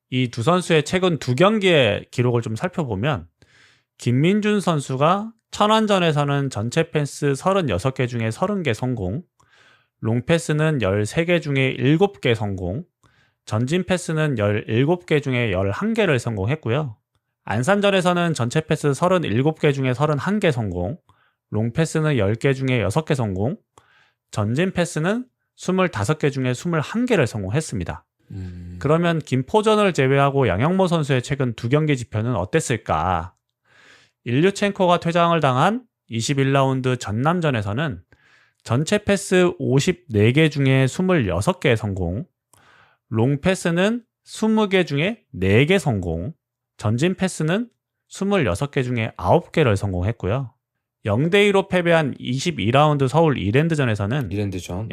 이 두 선수의 최근 2경기의 기록을 좀 살펴보면 김민준 선수가 천안전에서는 전체 패스 36개 중에 30개 성공, 롱패스는 13개 중에 7개 성공, 전진 패스는 17개 중에 11개를 성공했고요. 안산전에서는 전체 패스 37개 중에 31개 성공, 롱패스는 10개 중에 6개 성공, 전진 패스는 25개 중에 21개를 성공했습니다. 그러면 김포전을 제외하고 양영모 선수의 최근 2경기 지표는 어땠을까? 일류첸코가 퇴장을 당한 21라운드 전남전에서는 전체 패스 54개 중에 26개 성공, 롱패스는 20개 중에 4개 성공, 전진 패스는 26개 중에 9개를 성공했고요. 0대2로 패배한 22라운드 서울 이랜드전에서는 이랜드전.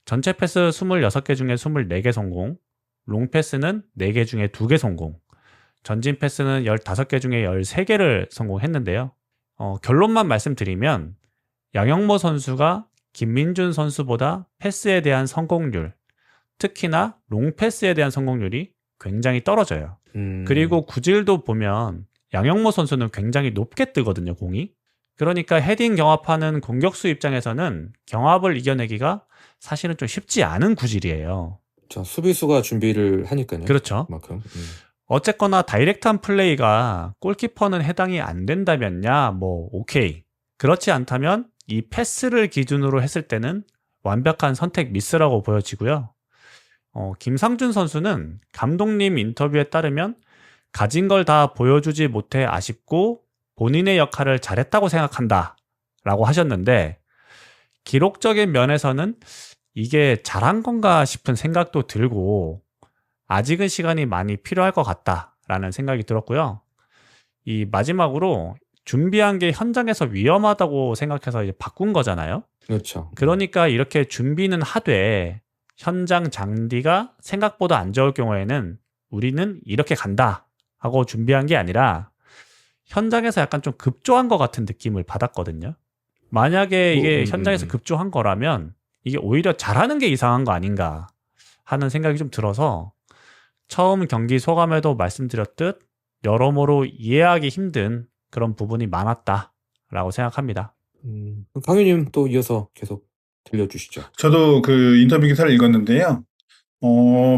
전체 패스 26개 중에 24개 성공, 롱패스는 4개 중에 2개 성공, 전진 패스는 15개 중에 13개를 성공했는데요. 결론만 말씀드리면 양영모 선수가 김민준 선수보다 패스에 대한 성공률, 특히나 롱패스에 대한 성공률이 굉장히 떨어져요. 그리고 구질도 보면 양영모 선수는 굉장히 높게 뜨거든요, 공이. 그러니까 헤딩 경합하는 공격수 입장에서는 경합을 이겨내기가 사실은 좀 쉽지 않은 구질이에요. 자, 수비수가 준비를 하니까요. 그렇죠. 그만큼. 어쨌거나 다이렉트한 플레이가 골키퍼는 해당이 안 된다면야 뭐 오케이. 그렇지 않다면 이 패스를 기준으로 했을 때는 완벽한 선택 미스라고 보여지고요. 김상준 선수는 감독님 인터뷰에 따르면 가진 걸 다 보여주지 못해 아쉽고 본인의 역할을 잘했다고 생각한다 라고 하셨는데 기록적인 면에서는 이게 잘한 건가 싶은 생각도 들고 아직은 시간이 많이 필요할 것 같다라는 생각이 들었고요. 이 마지막으로 준비한 게 현장에서 위험하다고 생각해서 이제 바꾼 거잖아요. 그렇죠. 그러니까 이렇게 준비는 하되 현장 장비가 생각보다 안 좋을 경우에는 우리는 이렇게 간다 하고 준비한 게 아니라 현장에서 약간 좀 급조한 것 같은 느낌을 받았거든요. 만약에 이게 현장에서 급조한 거라면 이게 오히려 잘하는 게 이상한 거 아닌가 하는 생각이 좀 들어서 처음 경기 소감에도 말씀드렸듯 여러모로 이해하기 힘든 그런 부분이 많았다라고 생각합니다. 강유님 또 이어서 계속 들려주시죠. 저도 그 인터뷰 기사를 읽었는데요.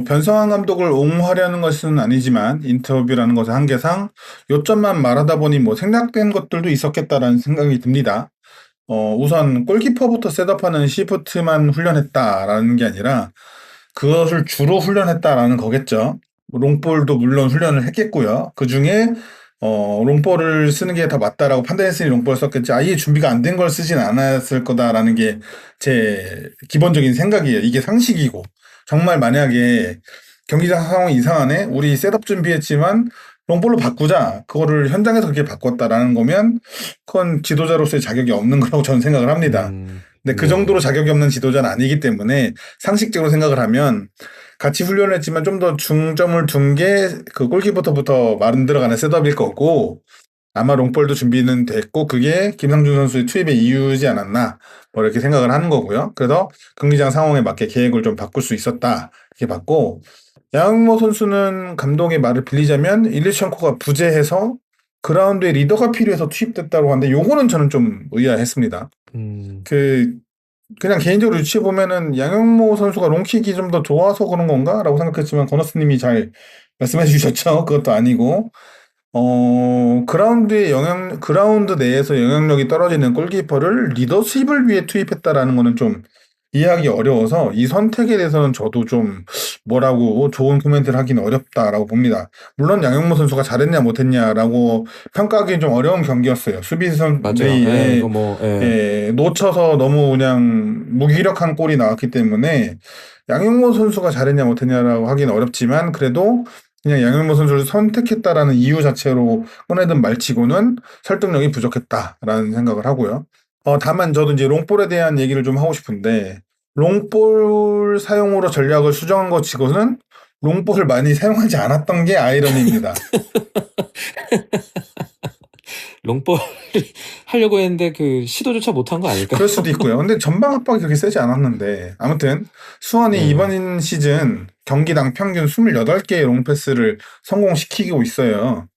변성환 감독을 옹호하려는 것은 아니지만 인터뷰라는 것의 한계상 요점만 말하다 보니 뭐 생략된 것들도 있었겠다라는 생각이 듭니다. 우선 골키퍼부터 셋업하는 시프트만 훈련했다라는 게 아니라 그것을 주로 훈련했다라는 거겠죠. 롱볼도 물론 훈련을 했겠고요. 그 중에 롱볼을 쓰는 게 더 맞다라고 판단했으니 롱볼을 썼겠지. 아예 준비가 안 된 걸 쓰진 않았을 거다라는 게 제 기본적인 생각이에요. 이게 상식이고. 정말 만약에 경기장 상황이 이상하네? 우리 셋업 준비했지만 롱볼로 바꾸자. 그거를 현장에서 그렇게 바꿨다라는 거면 그건 지도자로서의 자격이 없는 거라고 저는 생각을 합니다. 근데 그 정도로 자격이 없는 지도자는 아니기 때문에 상식적으로 생각을 하면 같이 훈련을 했지만 좀 더 중점을 둔 게 그 골키퍼부터 마른 들어가는 셋업일 거고 아마 롱볼도 준비는 됐고 그게 김상준 선수의 투입의 이유지 않았나 뭐 이렇게 생각을 하는 거고요. 그래서 경기장 상황에 맞게 계획을 좀 바꿀 수 있었다 이렇게 봤고 양홍모 선수는 감독의 말을 빌리자면 일리첸코가 부재해서 그라운드에 리더가 필요해서 투입됐다고 하는데 요거는 저는 좀 의아했습니다. 그냥 개인적으로 유추해 보면은 양용모 선수가 롱킥이 좀 더 좋아서 그런 건가라고 생각했지만 건너스님이 잘 말씀해 주셨죠. 그것도 아니고 그라운드 내에서 영향력이 떨어지는 골키퍼를 리더십을 위해 투입했다라는 거는 좀 이해하기 어려워서 이 선택에 대해서는 저도 좀 뭐라고 좋은 코멘트를 하기는 어렵다라고 봅니다. 물론 양용모 선수가 잘했냐 못했냐라고 평가하기는 좀 어려운 경기였어요. 수비선들이 놓쳐서 너무 그냥 무기력한 골이 나왔기 때문에 양용모 선수가 잘했냐 못했냐라고 하기는 어렵지만 그래도 그냥 양용모 선수를 선택했다라는 이유 자체로 꺼내든 말치고는 설득력이 부족했다라는 생각을 하고요. 다만 저도 이제 롱볼에 대한 얘기를 좀 하고 싶은데 롱볼 사용으로 전략을 수정한 것 치고는 롱볼을 많이 사용하지 않았던 게 아이러니입니다. 롱볼 하려고 했는데 그 시도조차 못한 거 아닐까요? 그럴 수도 있고요. 근데 전방 압박이 그렇게 세지 않았는데 아무튼 수원이 이번 시즌 경기당 평균 28개의 롱패스를 성공시키고 있어요.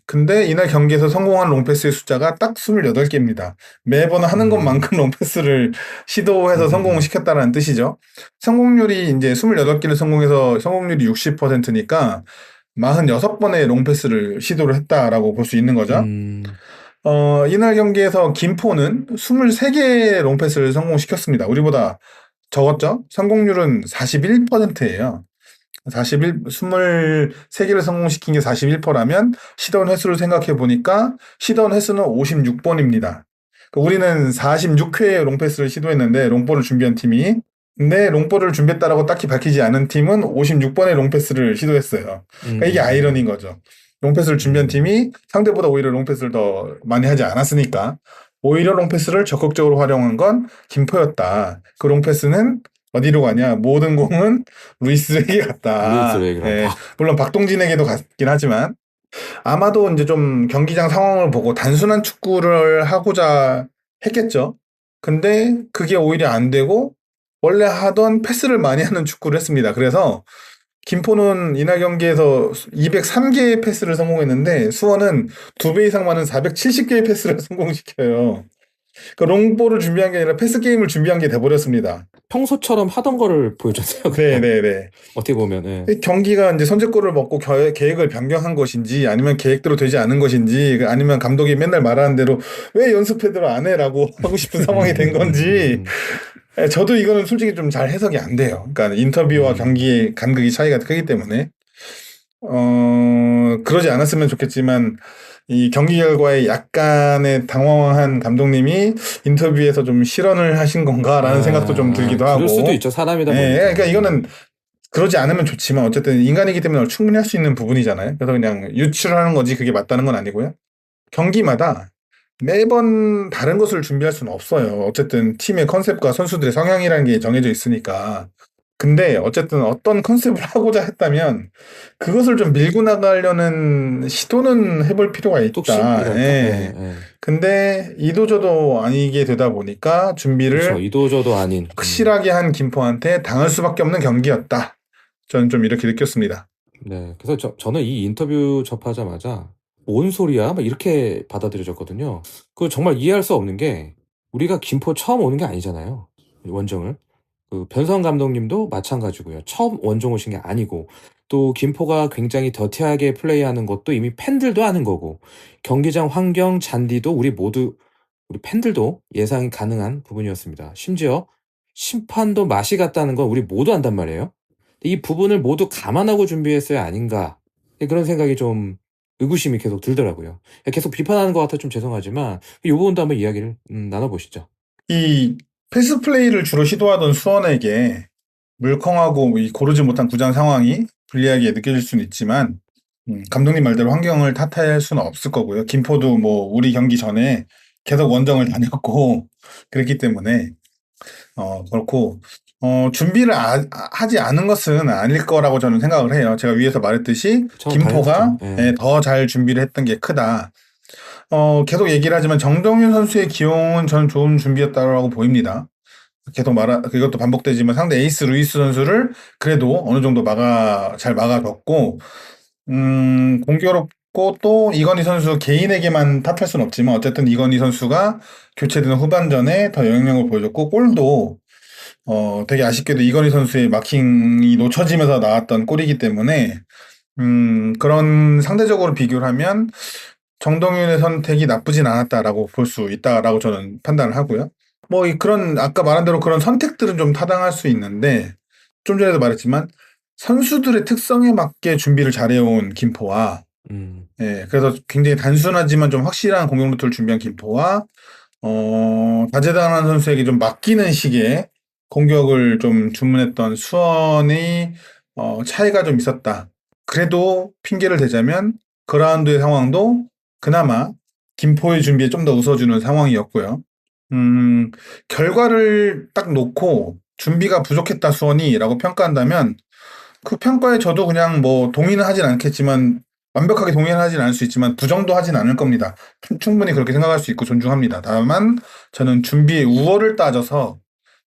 근데 이날 경기에서 성공한 롱패스의 숫자가 딱 28개입니다. 매번 하는 것만큼 롱패스를 시도해서 성공을 시켰다는 뜻이죠. 성공률이 이제 28개를 성공해서 성공률이 60%니까 46번의 롱패스를 시도를 했다라고 볼 수 있는 거죠. 이날 경기에서 김포는 23개의 롱패스를 성공시켰습니다. 우리보다 적었죠? 성공률은 41%예요. 23개를 성공시킨 게 41%라면 시도원 횟수를 생각해 보니까 시도원 횟수는 56번입니다. 우리는 46회의 롱패스를 시도했는데 롱볼을 준비한 팀이 근데 롱볼을 준비했다라고 딱히 밝히지 않은 팀은 56번의 롱패스를 시도했어요. 그러니까 이게 아이러니인 거죠. 롱패스를 준비한 팀이 상대보다 오히려 롱패스를 더 많이 하지 않았으니까 오히려 롱패스를 적극적으로 활용한 건 김포였다. 그 롱패스는 어디로 가냐? 모든 공은 루이스에게 갔다. 물론 박동진에게도 갔긴 하지만 아마도 이제 좀 경기장 상황을 보고 단순한 축구를 하고자 했겠죠. 근데 그게 오히려 안 되고 원래 하던 패스를 많이 하는 축구를 했습니다. 그래서 김포는 이날 경기에서 203개의 패스를 성공했는데 수원은 2배 이상 많은 470개의 패스를 성공시켜요. 그 롱볼을 준비한 게 아니라 패스 게임을 준비한 게 돼버렸습니다. 평소처럼 하던 거를 보여줬어요. 네네네. 어떻게 보면 경기가 이제 선제골을 먹고 계획을 변경한 것인지 아니면 계획대로 되지 않은 것인지 아니면 감독이 맨날 말하는 대로 왜 연습해대로 안 해라고 하고 싶은 상황이 된 건지 저도 이거는 솔직히 좀 잘 해석이 안 돼요. 그러니까 인터뷰와 경기의 간극이 차이가 크기 때문에 그러지 않았으면 좋겠지만 이 경기 결과에 약간의 당황한 감독님이 인터뷰에서 좀 실언을 하신 건가라는 생각도 좀 들기도 하고. 그럴 수도 있죠. 사람이다 보니까. 그러니까 이거는 그러지 않으면 좋지만 어쨌든 인간이기 때문에 충분히 할 수 있는 부분이잖아요. 그래서 그냥 유출하는 거지 그게 맞다는 건 아니고요. 경기마다 매번 다른 것을 준비할 수는 없어요. 어쨌든 팀의 컨셉과 선수들의 성향이라는 게 정해져 있으니까 근데 어쨌든 어떤 컨셉을 하고자 했다면 그것을 좀 밀고 나가려는 시도는 해볼 필요가 있다. 뚝심이랄까? 예. 근데 이도저도 아니게 되다 보니까 준비를 그렇죠. 이도저도 아닌. 확실하게 한 김포한테 당할 수밖에 없는 경기였다. 저는 좀 이렇게 느꼈습니다. 네. 그래서 저는 이 인터뷰 접하자마자 뭔 소리야? 막 이렇게 받아들여졌거든요. 그 정말 이해할 수 없는 게 우리가 김포 처음 오는 게 아니잖아요. 원정을. 그 변성 감독님도 마찬가지고요. 처음 원정 오신 게 아니고 또 김포가 굉장히 더티하게 플레이하는 것도 이미 팬들도 아는 거고 경기장 환경, 잔디도 우리 팬들도 예상이 가능한 부분이었습니다. 심지어 심판도 맛이 갔다는 건 우리 모두 안단 말이에요. 이 부분을 모두 감안하고 준비했어야 아닌가 그런 생각이 좀 의구심이 계속 들더라고요. 계속 비판하는 것 같아 좀 죄송하지만 이 부분도 한번 이야기를 나눠보시죠. 이 패스 플레이를 주로 시도하던 수원에게 물컹하고 이 고르지 못한 구장 상황이 불리하게 느껴질 수는 있지만 감독님 말대로 환경을 탓할 수는 없을 거고요. 김포도 뭐 우리 경기 전에 계속 원정을 다녔고 그랬기 때문에 그렇고 준비를 하지 않은 것은 아닐 거라고 저는 생각을 해요. 제가 위에서 말했듯이 김포가 더 잘 준비를 했던 게 크다. 계속 얘기를 하지만 정동윤 선수의 기용은 저는 좋은 준비였다고 보입니다. 계속 그것도 반복되지만 상대 에이스 루이스 선수를 그래도 어느 정도 잘 막아줬고, 공교롭고 또 이건희 선수 개인에게만 탓할 수는 없지만 어쨌든 이건희 선수가 교체되는 후반전에 더 영향력을 보여줬고, 골도 되게 아쉽게도 이건희 선수의 마킹이 놓쳐지면서 나왔던 골이기 때문에, 그런 상대적으로 비교를 하면 정동윤의 선택이 나쁘진 않았다라고 볼 수 있다라고 저는 판단을 하고요. 뭐 그런 아까 말한 대로 그런 선택들은 좀 타당할 수 있는데 좀 전에도 말했지만 선수들의 특성에 맞게 준비를 잘해온 김포와 그래서 굉장히 단순하지만 좀 확실한 공격 루트를 준비한 김포와 다재다능한 선수에게 좀 맡기는 식의 공격을 좀 주문했던 수원의 차이가 좀 있었다. 그래도 핑계를 대자면 그라운드의 상황도 그나마 김포의 준비에 좀 더 웃어주는 상황이었고요. 결과를 딱 놓고 준비가 부족했다 수원이라고 평가한다면 그 평가에 저도 그냥 뭐 동의는 하진 않겠지만 완벽하게 동의는 하진 않을 수 있지만 부정도 하진 않을 겁니다. 충분히 그렇게 생각할 수 있고 존중합니다. 다만 저는 준비의 우월을 따져서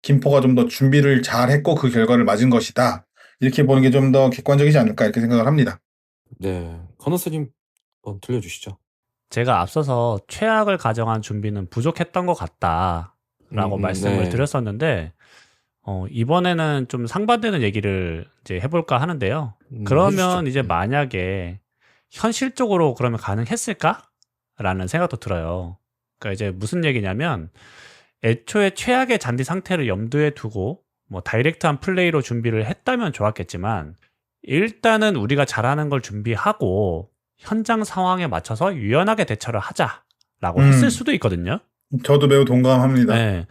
김포가 좀 더 준비를 잘했고 그 결과를 맞은 것이다. 이렇게 보는 게 좀 더 객관적이지 않을까 이렇게 생각을 합니다. 네, 건너스님 한번 들려주시죠. 제가 앞서서 최악을 가정한 준비는 부족했던 것 같다라고 말씀을 드렸었는데 이번에는 좀 상반되는 얘기를 이제 해볼까 하는데요. 그러면 해주시죠. 이제 만약에 현실적으로 그러면 가능했을까라는 생각도 들어요. 그러니까 이제 무슨 얘기냐면 애초에 최악의 잔디 상태를 염두에 두고 뭐 다이렉트한 플레이로 준비를 했다면 좋았겠지만 일단은 우리가 잘하는 걸 준비하고 현장 상황에 맞춰서 유연하게 대처를 하자라고 했을 수도 있거든요. 저도 매우 동감합니다. 네.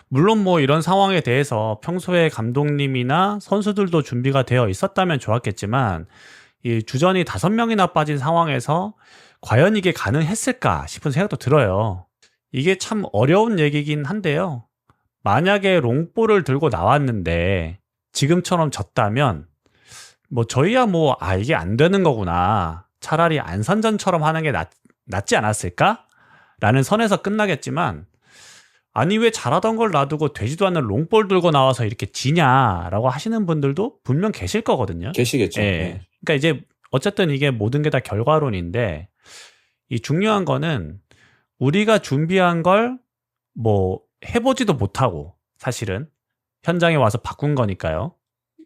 물론 뭐 이런 상황에 대해서 평소에 감독님이나 선수들도 준비가 되어 있었다면 좋았겠지만 이 주전이 5명이나 빠진 상황에서 과연 이게 가능했을까 싶은 생각도 들어요. 이게 참 어려운 얘기긴 한데요. 만약에 롱볼을 들고 나왔는데 지금처럼 졌다면 뭐 저희야 뭐 이게 안 되는 거구나. 차라리 안산전처럼 하는 게 낫지 않았을까? 라는 선에서 끝나겠지만 아니 왜 잘하던 걸 놔두고 되지도 않는 롱볼 들고 나와서 이렇게 지냐라고 하시는 분들도 분명 계실 거거든요. 계시겠죠. 네. 그러니까 이제 어쨌든 이게 모든 게 다 결과론인데 이 중요한 거는 우리가 준비한 걸 뭐 해보지도 못하고 사실은 현장에 와서 바꾼 거니까요.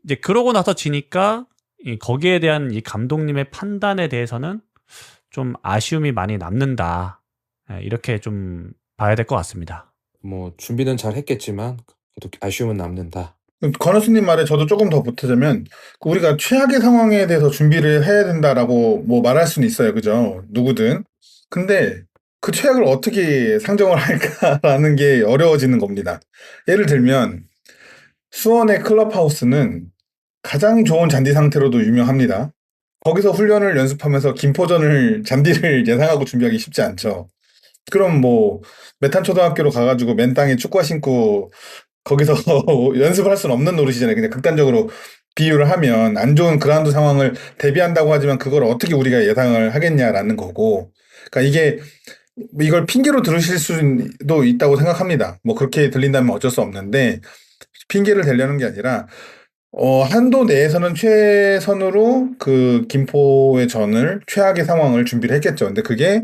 이제 그러고 나서 지니까 거기에 대한 이 감독님의 판단에 대해서는 좀 아쉬움이 많이 남는다. 이렇게 좀 봐야 될 것 같습니다. 뭐 준비는 잘 했겠지만 그래도 아쉬움은 남는다. 권호수님 말에 저도 조금 더 보태자면 우리가 최악의 상황에 대해서 준비를 해야 된다라고 뭐 말할 수는 있어요. 그죠? 누구든. 근데 그 최악을 어떻게 상정을 할까라는 게 어려워지는 겁니다. 예를 들면 수원의 클럽하우스는 가장 좋은 잔디 상태로도 유명합니다. 거기서 훈련을 연습하면서 김포전을 잔디를 예상하고 준비하기 쉽지 않죠. 그럼 뭐 메탄초등학교로 가가지고 맨 땅에 축구화 신고 거기서 연습을 할 수는 없는 노릇이잖아요. 그냥 극단적으로 비유를 하면 안 좋은 그라운드 상황을 대비한다고 하지만 그걸 어떻게 우리가 예상을 하겠냐라는 거고. 그러니까 이걸 핑계로 들으실 수도 있다고 생각합니다. 뭐 그렇게 들린다면 어쩔 수 없는데 핑계를 대려는 게 아니라 한도 내에서는 최선으로 그 김포의 전을 최악의 상황을 준비를 했겠죠. 근데 그게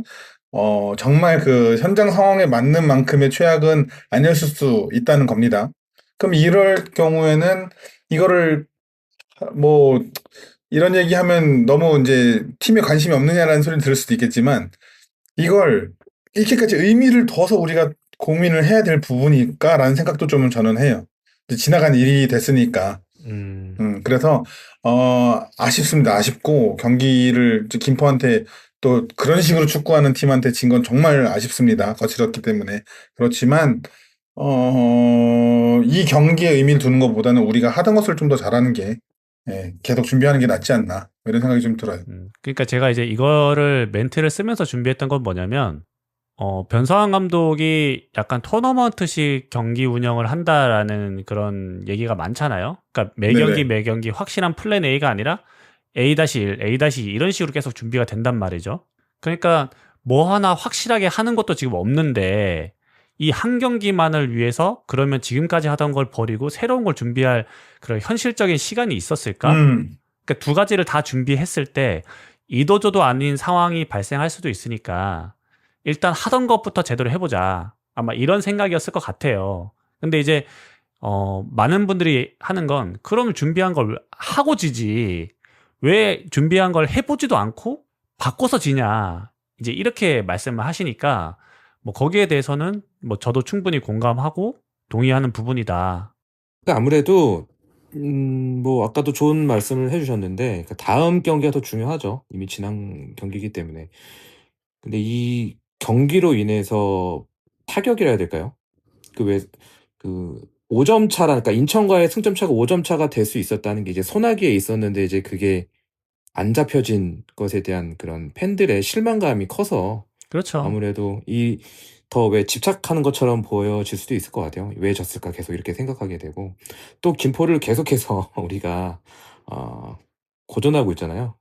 정말 그 현장 상황에 맞는 만큼의 최악은 아니었을 수 있다는 겁니다. 그럼 이럴 경우에는 이거를 뭐 이런 얘기하면 너무 이제 팀에 관심이 없느냐라는 소리를 들을 수도 있겠지만 이걸 이렇게까지 의미를 둬서 우리가 고민을 해야 될 부분일까라는 생각도 좀 저는 해요. 이제 지나간 일이 됐으니까. 그래서 아쉽습니다. 아쉽고 경기를 이제 김포한테 또 그런 식으로 축구하는 팀한테 진 건 정말 아쉽습니다. 거칠었기 때문에. 그렇지만 이 경기에 의미를 두는 것보다는 우리가 하던 것을 좀 더 잘하는 게 계속 준비하는 게 낫지 않나 이런 생각이 좀 들어요. 그러니까 제가 이제 이거를 멘트를 쓰면서 준비했던 건 뭐냐면 변성환 감독이 약간 토너먼트식 경기 운영을 한다라는 그런 얘기가 많잖아요. 그러니까 매 경기 네네. 매 경기 확실한 플랜 A가 아니라 A-1, A-2 이런 식으로 계속 준비가 된단 말이죠. 그러니까 뭐 하나 확실하게 하는 것도 지금 없는데 이 한 경기만을 위해서 그러면 지금까지 하던 걸 버리고 새로운 걸 준비할 그런 현실적인 시간이 있었을까? 그러니까 두 가지를 다 준비했을 때 이도저도 아닌 상황이 발생할 수도 있으니까 일단 하던 것부터 제대로 해보자. 아마 이런 생각이었을 것 같아요. 근데 이제 많은 분들이 하는 건 그럼 준비한 걸 하고 지지 왜 준비한 걸 해보지도 않고 바꿔서 지냐 이제 이렇게 말씀을 하시니까 뭐 거기에 대해서는 뭐 저도 충분히 공감하고 동의하는 부분이다. 그러니까 아무래도 뭐 아까도 좋은 말씀을 해주셨는데 그 다음 경기가 더 중요하죠. 이미 지난 경기이기 때문에. 근데 이 경기로 인해서 타격이라 해야 될까요? 그 5점 차라, 그러니까 인천과의 승점 차가 5점 차가 될 수 있었다는 게 이제 소나기에 있었는데 이제 그게 안 잡혀진 것에 대한 그런 팬들의 실망감이 커서 그렇죠. 아무래도 더 왜 집착하는 것처럼 보여질 수도 있을 것 같아요. 왜 졌을까 계속 이렇게 생각하게 되고 또 김포를 계속해서 우리가 고전하고 있잖아요.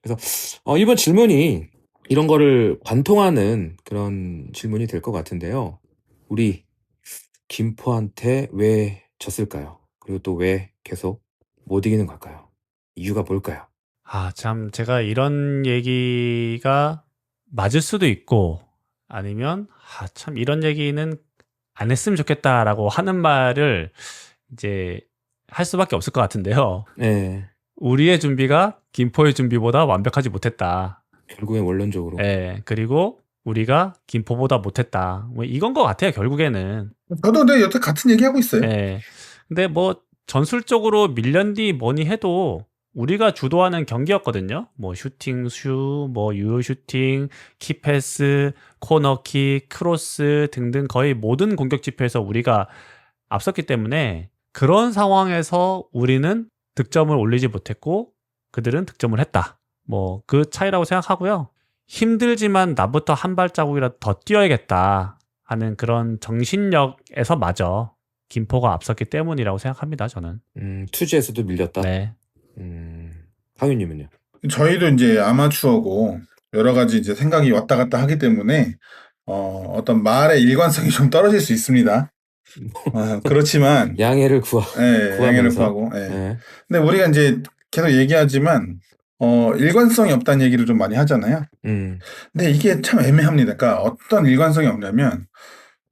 그래서 이번 질문이 이런 거를 관통하는 그런 질문이 될 것 같은데요. 우리 김포한테 왜 졌을까요? 그리고 또 왜 계속 못 이기는 걸까요? 이유가 뭘까요? 참 제가 이런 얘기가 맞을 수도 있고 아니면 참 이런 얘기는 안 했으면 좋겠다라고 하는 말을 이제 할 수밖에 없을 것 같은데요. 네. 우리의 준비가 김포의 준비보다 완벽하지 못했다. 결국엔 원론적으로. 그리고 우리가 김포보다 못했다. 뭐 이건 것 같아요, 결국에는. 저도 근데 여태 같은 얘기 하고 있어요. 근데 뭐 전술적으로 밀렸니 뭐니 해도 우리가 주도하는 경기였거든요. 뭐 슈팅 뭐 유효 슈팅, 키패스, 코너킥, 크로스 등등 거의 모든 공격 지표에서 우리가 앞섰기 때문에 그런 상황에서 우리는 득점을 올리지 못했고 그들은 득점을 했다. 뭐 그 차이라고 생각하고요. 힘들지만 나부터 한 발자국이라도 더 뛰어야겠다 하는 그런 정신력에서 마저 김포가 앞섰기 때문이라고 생각합니다. 저는. 투지에서도 밀렸다. 네. 상윤님은요? 저희도 이제 아마추어고 여러 가지 이제 생각이 왔다 갔다 하기 때문에 어떤 말의 일관성이 좀 떨어질 수 있습니다. 그렇지만 양해를 양해를 구하고. 근데 우리가 이제 계속 얘기하지만 일관성이 없다는 얘기를 좀 많이 하잖아요. 근데 이게 참 애매합니다. 그러니까 어떤 일관성이 없냐면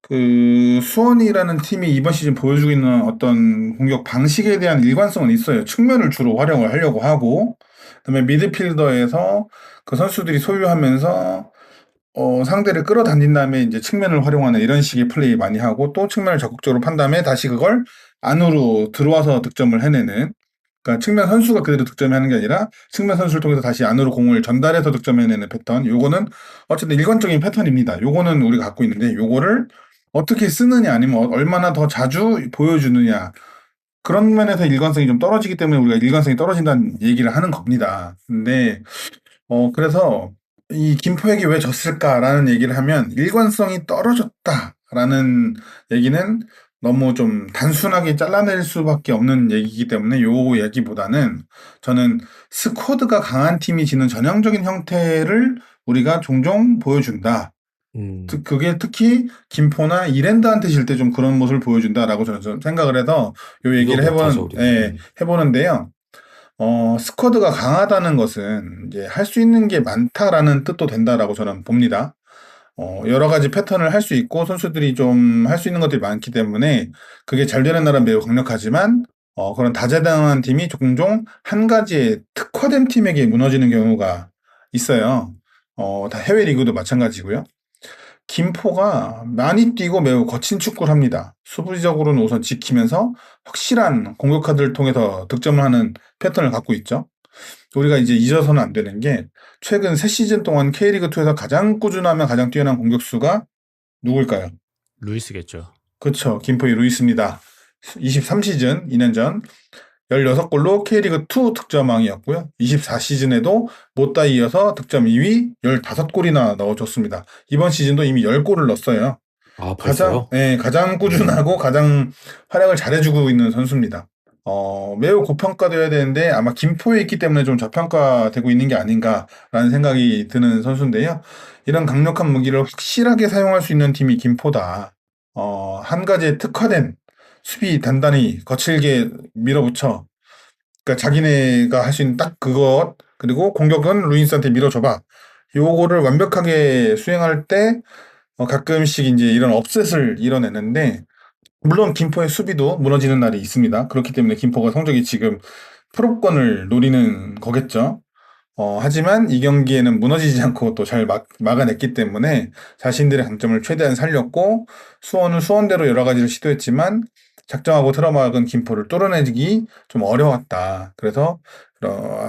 그 수원이라는 팀이 이번 시즌 보여주고 있는 어떤 공격 방식에 대한 일관성은 있어요. 측면을 주로 활용을 하려고 하고 그다음에 미드필더에서 그 선수들이 소유하면서 상대를 끌어당긴 다음에 이제 측면을 활용하는 이런 식의 플레이 많이 하고 또 측면을 적극적으로 판 다음에 다시 그걸 안으로 들어와서 득점을 해내는 그러니까 측면 선수가 그대로 득점하는 게 아니라 측면 선수를 통해서 다시 안으로 공을 전달해서 득점해내는 패턴. 요거는 어쨌든 일관적인 패턴입니다. 요거는 우리가 갖고 있는데 요거를 어떻게 쓰느냐 아니면 얼마나 더 자주 보여주느냐 그런 면에서 일관성이 좀 떨어지기 때문에 우리가 일관성이 떨어진다는 얘기를 하는 겁니다. 근데 그래서 이 김포에게 왜 졌을까라는 얘기를 하면 일관성이 떨어졌다라는 얘기는 너무 좀 단순하게 잘라낼 수밖에 없는 얘기이기 때문에 요 얘기보다는 저는 스쿼드가 강한 팀이 지는 전형적인 형태를 우리가 종종 보여준다. 그게 특히 김포나 이랜드한테 질 때 좀 그런 모습을 보여준다라고 저는 좀 생각을 해서 요 얘기를 해보는데요. 스쿼드가 강하다는 것은 이제 할 수 있는 게 많다라는 뜻도 된다라고 저는 봅니다. 여러 가지 패턴을 할 수 있고 선수들이 좀 할 수 있는 것들이 많기 때문에 그게 잘 되는 나라는 매우 강력하지만 그런 다재다능한 팀이 종종 한 가지에 특화된 팀에게 무너지는 경우가 있어요. 다 해외 리그도 마찬가지고요. 김포가 많이 뛰고 매우 거친 축구를 합니다. 수비적으로는 우선 지키면서 확실한 공격 카드를 통해서 득점을 하는 패턴을 갖고 있죠. 우리가 이제 잊어서는 안 되는 게 최근 3시즌 동안 K리그2에서 가장 꾸준하며 가장 뛰어난 공격수가 누굴까요? 루이스겠죠. 그렇죠. 김포의 루이스입니다. 23시즌 2년 전 16골로 K리그2 득점왕이었고요. 24시즌에도 못다 이어서 득점 2위 15골이나 넣어줬습니다. 이번 시즌도 이미 10골을 넣었어요. 아, 벌써요? 가장 꾸준하고 가장 활약을 잘해주고 있는 선수입니다. 매우 고평가되어야 되는데 아마 김포에 있기 때문에 좀 저평가되고 있는 게 아닌가라는 생각이 드는 선수인데요. 이런 강력한 무기를 확실하게 사용할 수 있는 팀이 김포다. 한 가지에 특화된 수비 단단히 거칠게 밀어붙여. 그러니까 자기네가 할 수 있는 딱 그것, 그리고 공격은 루인스한테 밀어줘봐. 요거를 완벽하게 수행할 때 가끔씩 이제 이런 업셋을 이뤄내는데, 물론 김포의 수비도 무너지는 날이 있습니다. 그렇기 때문에 김포가 성적이 지금 프로권을 노리는 거겠죠. 하지만 이 경기에는 무너지지 않고 또 잘 막아냈기 때문에 자신들의 강점을 최대한 살렸고, 수원은 수원대로 여러 가지를 시도했지만 작정하고 틀어막은 김포를 뚫어내기 좀 어려웠다. 그래서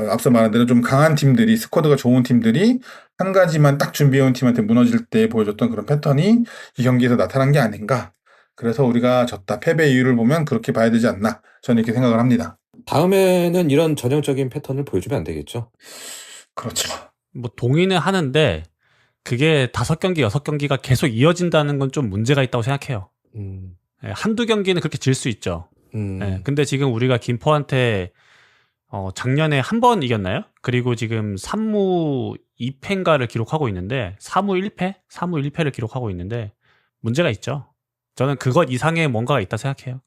앞서 말한 대로 좀 강한 팀들이, 스쿼드가 좋은 팀들이 한 가지만 딱 준비해온 팀한테 무너질 때 보여줬던 그런 패턴이 이 경기에서 나타난 게 아닌가. 그래서 우리가 졌다. 패배 이유를 보면 그렇게 봐야 되지 않나. 저는 이렇게 생각을 합니다. 다음에는 이런 전형적인 패턴을 보여주면 안 되겠죠? 그렇죠. 뭐 동의는 하는데 그게 5경기, 6경기가 계속 이어진다는 건 좀 문제가 있다고 생각해요. 한두 경기는 그렇게 질 수 있죠. 근데 지금 우리가 김포한테 작년에 한 번 이겼나요? 그리고 지금 3무 2패인가를 기록하고 있는데 3무 1패? 3무 1패를 기록하고 있는데 문제가 있죠. 저는 그것 이상의 뭔가가 있다 생각해요.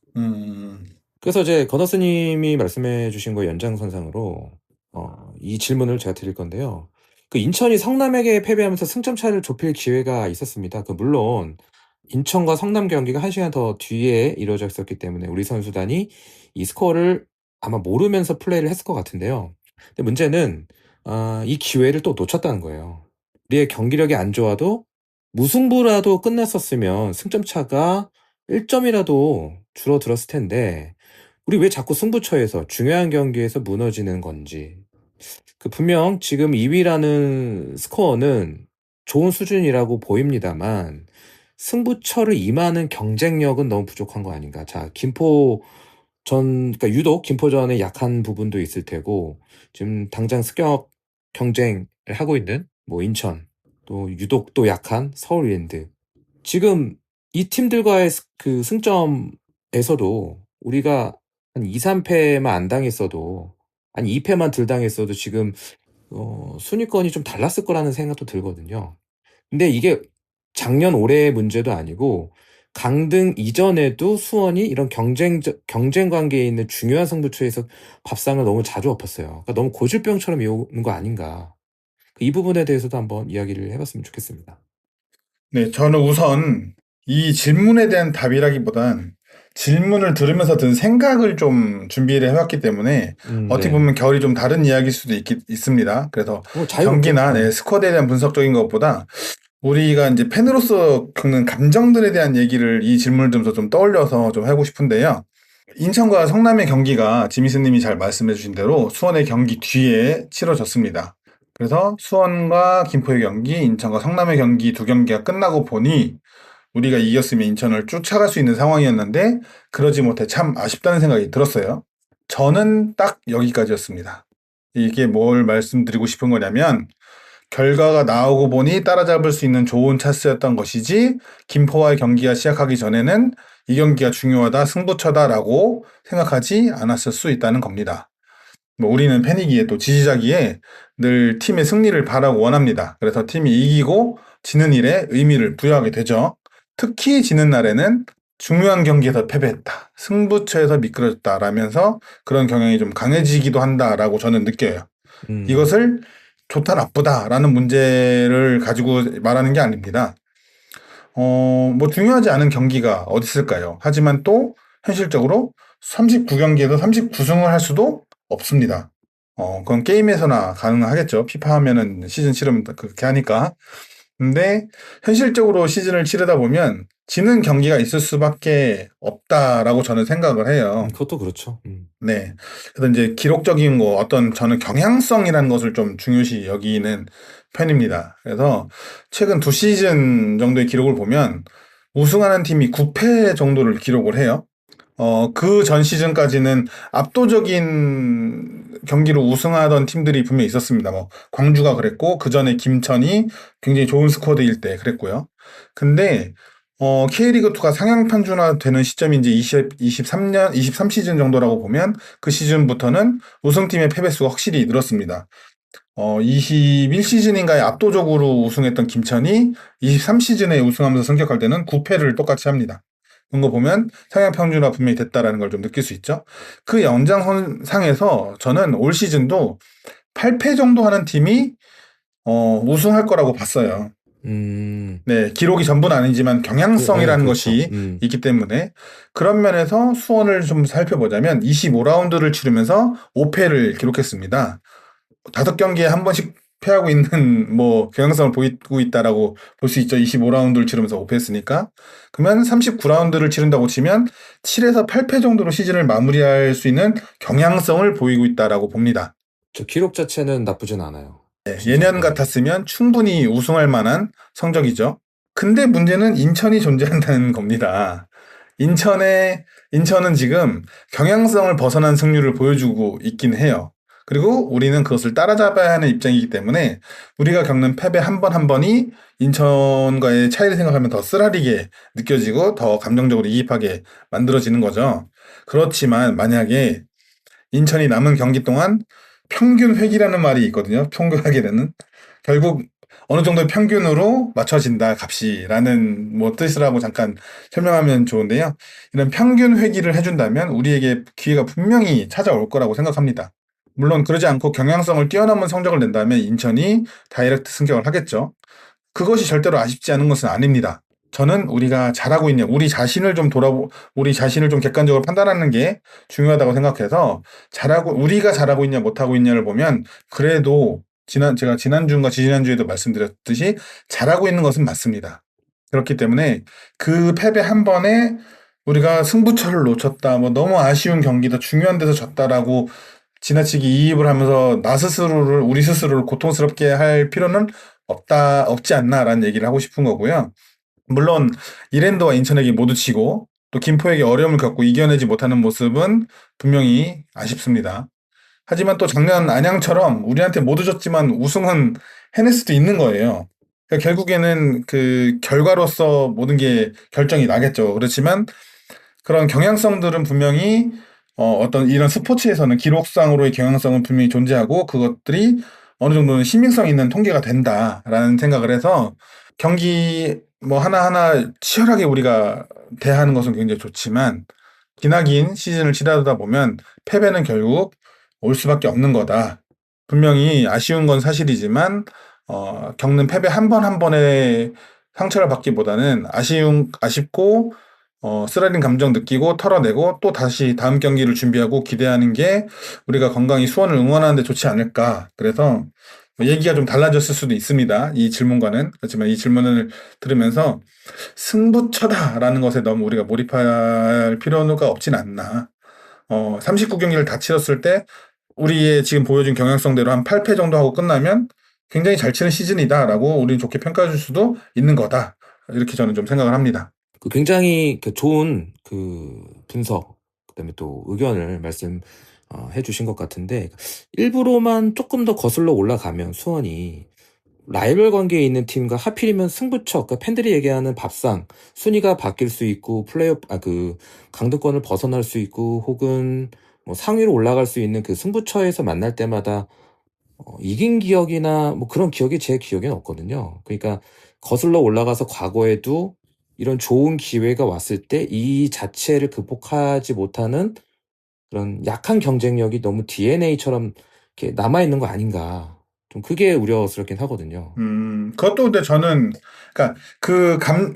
그래서 이제 건너스님이 말씀해 주신 거 연장선상으로 이 질문을 제가 드릴 건데요. 그 인천이 성남에게 패배하면서 승점 차를 좁힐 기회가 있었습니다. 물론 인천과 성남 경기가 1시간 더 뒤에 이루어져 있었기 때문에 우리 선수단이 이 스코어를 아마 모르면서 플레이를 했을 것 같은데요. 근데 문제는 이 기회를 또 놓쳤다는 거예요. 우리의 경기력이 안 좋아도 무승부라도 끝났었으면 승점 차가 1점이라도 줄어들었을 텐데 우리 왜 자꾸 승부처에서 중요한 경기에서 무너지는 건지. 분명 지금 2위라는 스코어는 좋은 수준이라고 보입니다만 승부처를 임하는 경쟁력은 너무 부족한 거 아닌가. 자, 그러니까 유독 김포전에 약한 부분도 있을 테고 지금 당장 습격 경쟁을 하고 있는 뭐 인천, 또 유독 또 약한 서울 이랜드. 지금 이 팀들과의 그 승점에서도 우리가 한 2, 3패만 안 당했어도 아니 2패만 덜 당했어도 지금 순위권이 좀 달랐을 거라는 생각도 들거든요. 근데 이게 작년 올해의 문제도 아니고 강등 이전에도 수원이 이런 경쟁 관계에 있는 중요한 승부처에서 밥상을 너무 자주 엎었어요. 그러니까 너무 고질병처럼 이오는 거 아닌가. 이 부분에 대해서도 한번 이야기를 해봤으면 좋겠습니다. 네, 저는 우선 이 질문에 대한 답이라기보단 질문을 들으면서 든 생각을 좀 준비를 해왔기 때문에 어떻게 보면 결이 좀 다른 이야기일 수도 있습니다. 그래서 경기나 스쿼드에 대한 분석적인 것보다 우리가 이제 팬으로서 겪는 감정들에 대한 얘기를 이 질문을 들으면서 좀 떠올려서 좀 하고 싶은데요. 인천과 성남의 경기가 지미스님이 잘 말씀해 주신 대로 수원의 경기 뒤에 치러졌습니다. 그래서 수원과 김포의 경기, 인천과 성남의 경기 두 경기가 끝나고 보니 우리가 이겼으면 인천을 쫓아갈 수 있는 상황이었는데 그러지 못해 참 아쉽다는 생각이 들었어요. 저는 딱 여기까지였습니다. 이게 뭘 말씀드리고 싶은 거냐면 결과가 나오고 보니 따라잡을 수 있는 좋은 찬스였던 것이지 김포와의 경기가 시작하기 전에는 이 경기가 중요하다, 승부처다라고 생각하지 않았을 수 있다는 겁니다. 뭐 우리는 팬이기에 또 지지자기에 늘 팀의 승리를 바라고 원합니다. 그래서 팀이 이기고 지는 일에 의미를 부여하게 되죠. 특히 지는 날에는 중요한 경기에서 패배했다, 승부처에서 미끄러졌다라면서 그런 경향이 좀 강해지기도 한다라고 저는 느껴요. 이것을 좋다 나쁘다라는 문제를 가지고 말하는 게 아닙니다. 뭐 중요하지 않은 경기가 어디 있을까요? 하지만 또 현실적으로 39경기에서 39승을 할 수도 없습니다. 그건 게임에서나 가능하겠죠. 피파 하면은 시즌 치르면 그렇게 하니까. 근데 현실적으로 시즌을 치르다 보면 지는 경기가 있을 수밖에 없다라고 저는 생각을 해요. 그것도 그렇죠. 네. 그래서 이제 기록적인 거 어떤 저는 경향성이라는 것을 좀 중요시 여기는 편입니다. 그래서 최근 2시즌 정도의 기록을 보면 우승하는 팀이 9패 정도를 기록을 해요. 그 전 시즌까지는 압도적인 경기로 우승하던 팀들이 분명히 있었습니다. 뭐 광주가 그랬고 그 전에 김천이 굉장히 좋은 스쿼드일 때 그랬고요. 근데 K리그2가 상향 편준화되는 시점이 이제 23시즌 정도라고 보면 그 시즌부터는 우승팀의 패배수가 확실히 늘었습니다. 21시즌인가에 압도적으로 우승했던 김천이 23시즌에 우승하면서 승격할 때는 9패를 똑같이 합니다. 그런 거 보면 상향 평준화 분명히 됐다라는 걸 좀 느낄 수 있죠. 그 연장선상에서 저는 올 시즌도 8패 정도 하는 팀이 우승할 거라고 봤어요. 네, 기록이 전부는 아니지만 경향성이라는 그렇죠. 것이 있기 때문에 그런 면에서 수원을 좀 살펴보자면 25라운드를 치르면서 5패를 기록했습니다. 5경기에 한 번씩 패하고 있는 뭐 경향성을 보이고 있다라고 볼 수 있죠. 25라운드를 치르면서 5패했으니까. 그러면 39라운드를 치른다고 치면 7에서 8패 정도로 시즌을 마무리할 수 있는 경향성을 보이고 있다라고 봅니다. 저 기록 자체는 나쁘진 않아요. 네, 예년 같았으면 충분히 우승할 만한 성적이죠. 근데 문제는 인천이 존재한다는 겁니다. 인천은 지금 경향성을 벗어난 승률을 보여주고 있긴 해요. 그리고 우리는 그것을 따라잡아야 하는 입장이기 때문에 우리가 겪는 패배 한 번 한 번이 인천과의 차이를 생각하면 더 쓰라리게 느껴지고 더 감정적으로 이입하게 만들어지는 거죠. 그렇지만 만약에 인천이 남은 경기 동안 평균 획이라는 말이 있거든요. 평균하게 되는. 결국 어느 정도의 평균으로 맞춰진다 값이라는 뭐 뜻이라고 잠깐 설명하면 좋은데요. 이런 평균 회귀를 해준다면 우리에게 기회가 분명히 찾아올 거라고 생각합니다. 물론 그러지 않고 경향성을 뛰어넘은 성적을 낸다면 인천이 다이렉트 승격을 하겠죠. 그것이 절대로 아쉽지 않은 것은 아닙니다. 저는 우리가 잘하고 있냐, 우리 자신을 좀 객관적으로 판단하는 게 중요하다고 생각해서 우리가 잘하고 있냐, 못하고 있냐를 보면 그래도 제가 지난주인가 지지난주에도 말씀드렸듯이 잘하고 있는 것은 맞습니다. 그렇기 때문에 그 패배 한 번에 우리가 승부처를 놓쳤다, 뭐 너무 아쉬운 경기다, 중요한 데서 졌다라고 지나치게 이입을 하면서 우리 스스로를 고통스럽게 할 필요는 없지 않나라는 얘기를 하고 싶은 거고요. 물론 이랜드와 인천에게 모두 치고 또 김포에게 어려움을 겪고 이겨내지 못하는 모습은 분명히 아쉽습니다. 하지만 또 작년 안양처럼 우리한테 모두 졌지만 우승은 해낼 수도 있는 거예요. 그러니까 결국에는 그 결과로서 모든 게 결정이 나겠죠. 그렇지만 그런 경향성들은 분명히 어떤 이런 스포츠에서는 기록상으로의 경향성은 분명히 존재하고 그것들이 어느 정도는 신빙성 있는 통계가 된다라는 생각을 해서 경기 뭐 하나하나 치열하게 우리가 대하는 것은 굉장히 좋지만 기나긴 시즌을 치르다 보면 패배는 결국 올 수밖에 없는 거다. 분명히 아쉬운 건 사실이지만 겪는 패배 한 번 한 번의 상처를 받기보다는 아쉽고 쓰라린 감정 느끼고 털어내고 또 다시 다음 경기를 준비하고 기대하는 게 우리가 건강히 수원을 응원하는 데 좋지 않을까. 그래서 얘기가 좀 달라졌을 수도 있습니다. 이 질문과는. 그렇지만 이 질문을 들으면서 승부처다라는 것에 너무 우리가 몰입할 필요가 없진 않나. 39경기를 다 치렀을 때 우리의 지금 보여준 경향성대로 한 8패 정도 하고 끝나면 굉장히 잘 치는 시즌이다라고 우리는 좋게 평가해 줄 수도 있는 거다. 이렇게 저는 좀 생각을 합니다. 굉장히 좋은 분석, 그다음에 또 의견을 말씀해 주신 것 같은데 일부로만 조금 더 거슬러 올라가면 수원이 라이벌 관계에 있는 팀과 하필이면 승부처, 그러니까 팬들이 얘기하는 밥상, 순위가 바뀔 수 있고, 강등권을 벗어날 수 있고, 혹은 뭐 상위로 올라갈 수 있는 그 승부처에서 만날 때마다 이긴 기억이나 뭐 그런 기억이 제 기억에는 없거든요. 그러니까 거슬러 올라가서 과거에도 이런 좋은 기회가 왔을 때 이 자체를 극복하지 못하는 그런 약한 경쟁력이 너무 DNA처럼 이렇게 남아있는 거 아닌가. 좀 그게 우려스럽긴 하거든요. 그것도 근데 저는, 그러니까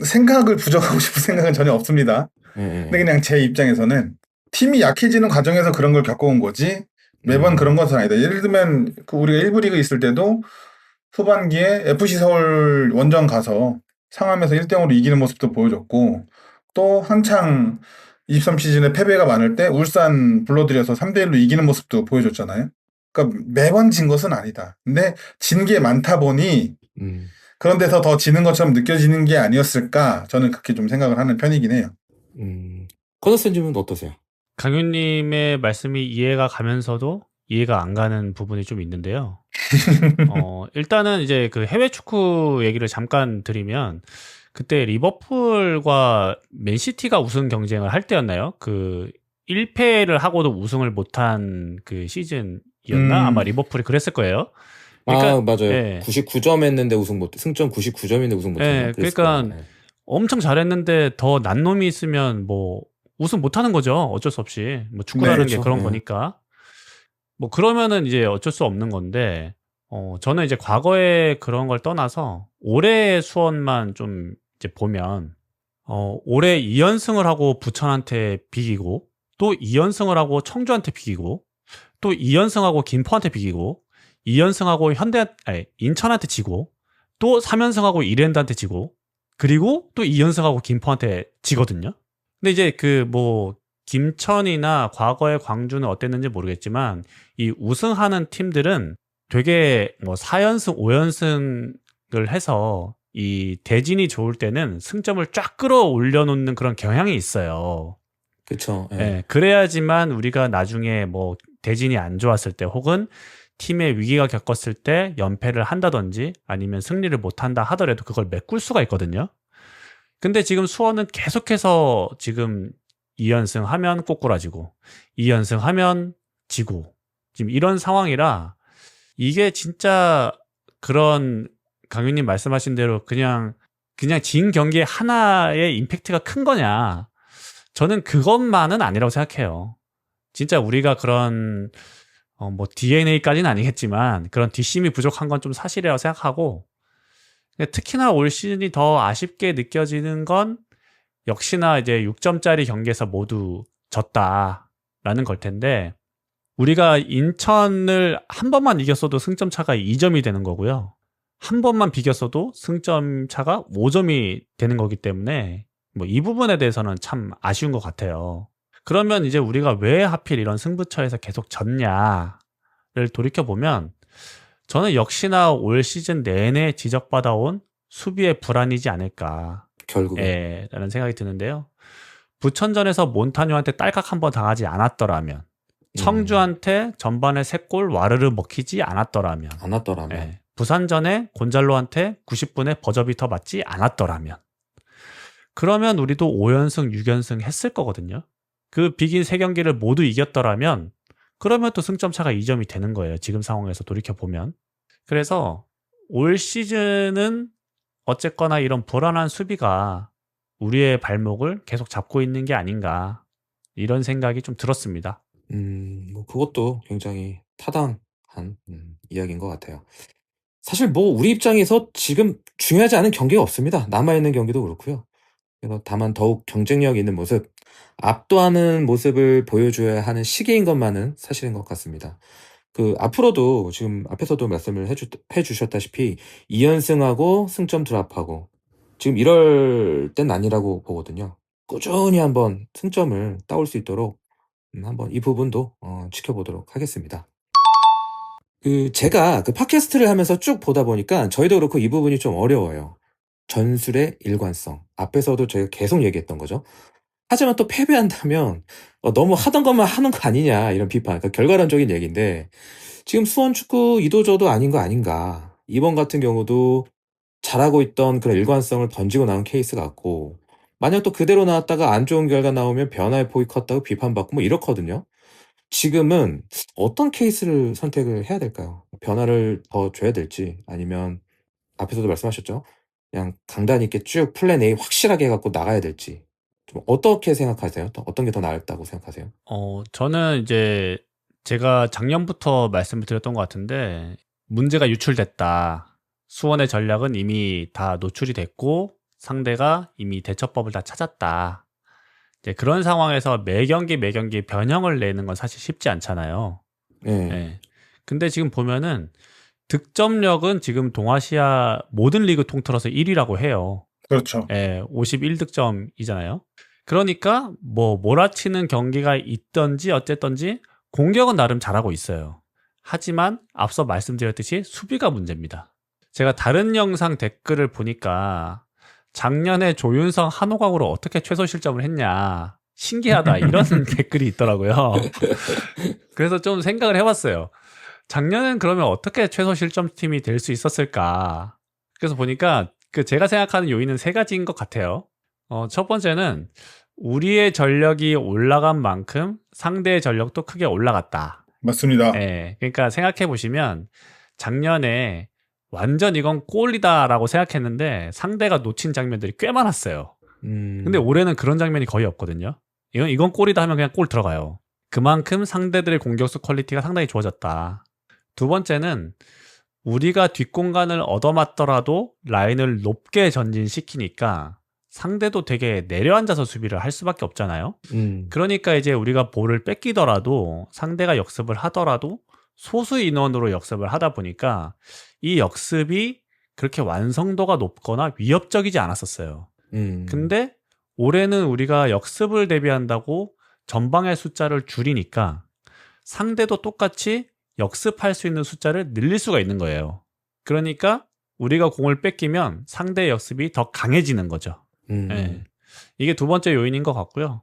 생각을 부정하고 싶은 생각은 전혀 없습니다. 근데 그냥 제 입장에서는 팀이 약해지는 과정에서 그런 걸 겪어온 거지, 매번 그런 것은 아니다. 예를 들면, 우리가 1부 리그 있을 때도 후반기에 FC 서울 원정 가서 상암에서 1대0으로 이기는 모습도 보여줬고, 또 한창 23시즌에 패배가 많을 때 울산 불러들여서 3대1로 이기는 모습도 보여줬잖아요. 그러니까 매번 진 것은 아니다. 근데 진 게 많다 보니 그런 데서 더 지는 것처럼 느껴지는 게 아니었을까, 저는 그렇게 좀 생각을 하는 편이긴 해요. 커더슨님은 어떠세요? 강윤님의 말씀이 이해가 가면서도 이해가 안 가는 부분이 좀 있는데요. 일단은 이제 그 해외 축구 얘기를 잠깐 드리면, 그때 리버풀과 맨시티가 우승 경쟁을 할 때였나요? 그 1패를 하고도 우승을 못한 그 시즌이었나? 아마 리버풀이 그랬을 거예요. 그러니까, 맞아요. 예. 99점 했는데 승점 99점인데 우승 못했나? 예, 그러니까 엄청 잘했는데 더 난 놈이 있으면 뭐 우승 못하는 거죠. 어쩔 수 없이. 뭐 축구라는 게 그런 거니까. 뭐 그러면은 이제 어쩔 수 없는 건데, 저는 이제 과거에 그런 걸 떠나서 올해의 수원만 좀 이제 보면, 올해 2연승을 하고 부천한테 비기고, 또 2연승을 하고 청주한테 비기고, 또 2연승하고 김포한테 비기고, 2연승하고 인천한테 지고, 또 3연승하고 이랜드한테 지고, 그리고 또 2연승하고 김포한테 지거든요. 근데 이제 김천이나 과거의 광주는 어땠는지 모르겠지만, 이 우승하는 팀들은 되게 4연승, 5연승을 해서 이 대진이 좋을 때는 승점을 쫙 끌어올려 놓는 그런 경향이 있어요. 그렇죠. 네, 그래야지만 우리가 나중에 대진이 안 좋았을 때, 혹은 팀의 위기가 겪었을 때 연패를 한다든지 아니면 승리를 못 한다 하더라도 그걸 메꿀 수가 있거든요. 근데 지금 수원은 계속해서 지금 2연승 하면 꼬꾸라지고 2연승 하면 지고 지금 이런 상황이라, 이게 진짜 그런 강윤님 말씀하신 대로 그냥 진 경기 하나의 임팩트가 큰 거냐, 저는 그것만은 아니라고 생각해요. 진짜 우리가 그런 DNA까지는 아니겠지만 그런 뒷심이 부족한 건 좀 사실이라고 생각하고, 특히나 올 시즌이 더 아쉽게 느껴지는 건 역시나 이제 6점짜리 경기에서 모두 졌다라는 걸 텐데, 우리가 인천을 한 번만 이겼어도 승점 차가 2점이 되는 거고요. 한 번만 비겼어도 승점 차가 5점이 되는 거기 때문에 이 부분에 대해서는 참 아쉬운 것 같아요. 그러면 이제 우리가 왜 하필 이런 승부처에서 계속 졌냐를 돌이켜보면, 저는 역시나 올 시즌 내내 지적받아온 수비의 불안이지 않을까, 결국에 라는 생각이 드는데요. 부천전에서 몬타뉴한테 딸깍 한번 당하지 않았더라면, 청주한테 전반에 3골 와르르 먹히지 않았더라면, 부산전에 곤잘로한테 90분에 버저비터 맞지 않았더라면, 그러면 우리도 5연승, 6연승 했을 거거든요. 그 비긴 3경기를 모두 이겼더라면 그러면 또 승점 차가 2점이 되는 거예요. 지금 상황에서 돌이켜보면. 그래서 올 시즌은 어쨌거나 이런 불안한 수비가 우리의 발목을 계속 잡고 있는 게 아닌가, 이런 생각이 좀 들었습니다. 그것도 굉장히 타당한 이야기인 것 같아요. 사실 우리 입장에서 지금 중요하지 않은 경기가 없습니다. 남아있는 경기도 그렇고요. 다만 더욱 경쟁력 있는 모습, 압도하는 모습을 보여줘야 하는 시기인 것만은 사실인 것 같습니다. 앞으로도 지금 앞에서도 말씀을 해주셨다시피 2연승하고 승점 드랍하고 지금 이럴 땐 아니라고 보거든요. 꾸준히 한번 승점을 따올 수 있도록 한번 이 부분도 지켜보도록 하겠습니다. 제가 팟캐스트를 하면서 쭉 보다 보니까 저희도 그렇고 이 부분이 좀 어려워요. 전술의 일관성. 앞에서도 저희가 계속 얘기했던 거죠. 하지만 또 패배한다면 너무 하던 것만 하는 거 아니냐, 이런 비판. 결과론적인 얘기인데, 지금 수원 축구 이도저도 아닌 거 아닌가. 이번 같은 경우도 잘하고 있던 그런 일관성을 던지고 나온 케이스 같고, 만약 또 그대로 나왔다가 안 좋은 결과 나오면 변화의 폭이 컸다고 비판받고 뭐 이렇거든요. 지금은 어떤 케이스를 선택을 해야 될까요? 변화를 더 줘야 될지, 아니면 앞에서도 말씀하셨죠? 그냥 강단 있게 쭉 플랜 A 확실하게 해갖고 나가야 될지, 좀 어떻게 생각하세요? 어떤 게 더 나을다고 생각하세요? 저는 이제 제가 작년부터 말씀을 드렸던 것 같은데, 문제가 유출됐다. 수원의 전략은 이미 다 노출이 됐고 상대가 이미 대처법을 다 찾았다. 이제 그런 상황에서 매 경기 변형을 내는 건 사실 쉽지 않잖아요. 네. 예. 근데 지금 보면은 득점력은 지금 동아시아 모든 리그 통틀어서 1위라고 해요. 그렇죠. 51득점이잖아요. 그러니까 뭐 몰아치는 경기가 있던지 어쨌든지 공격은 나름 잘하고 있어요. 하지만 앞서 말씀드렸듯이 수비가 문제입니다. 제가 다른 영상 댓글을 보니까 작년에 조윤성 한호각으로 어떻게 최소 실점을 했냐, 신기하다, 이런 댓글이 있더라고요. 그래서 좀 생각을 해봤어요. 작년엔 그러면 어떻게 최소 실점 팀이 될 수 있었을까? 그래서 보니까 제가 생각하는 요인은 세 가지인 것 같아요. 첫 번째는 우리의 전력이 올라간 만큼 상대의 전력도 크게 올라갔다. 맞습니다. 네, 그러니까 생각해 보시면 작년에 완전 이건 골이다라고 생각했는데 상대가 놓친 장면들이 꽤 많았어요. 근데 올해는 그런 장면이 거의 없거든요. 이건 골이다 하면 그냥 골 들어가요. 그만큼 상대들의 공격수 퀄리티가 상당히 좋아졌다. 두 번째는 우리가 뒷공간을 얻어맞더라도 라인을 높게 전진시키니까 상대도 되게 내려앉아서 수비를 할 수밖에 없잖아요. 그러니까 이제 우리가 볼을 뺏기더라도 상대가 역습을 하더라도 소수 인원으로 역습을 하다 보니까 이 역습이 그렇게 완성도가 높거나 위협적이지 않았었어요. 근데 올해는 우리가 역습을 대비한다고 전방의 숫자를 줄이니까 상대도 똑같이 역습할 수 있는 숫자를 늘릴 수가 있는 거예요. 그러니까 우리가 공을 뺏기면 상대의 역습이 더 강해지는 거죠. 네. 이게 두 번째 요인인 것 같고요.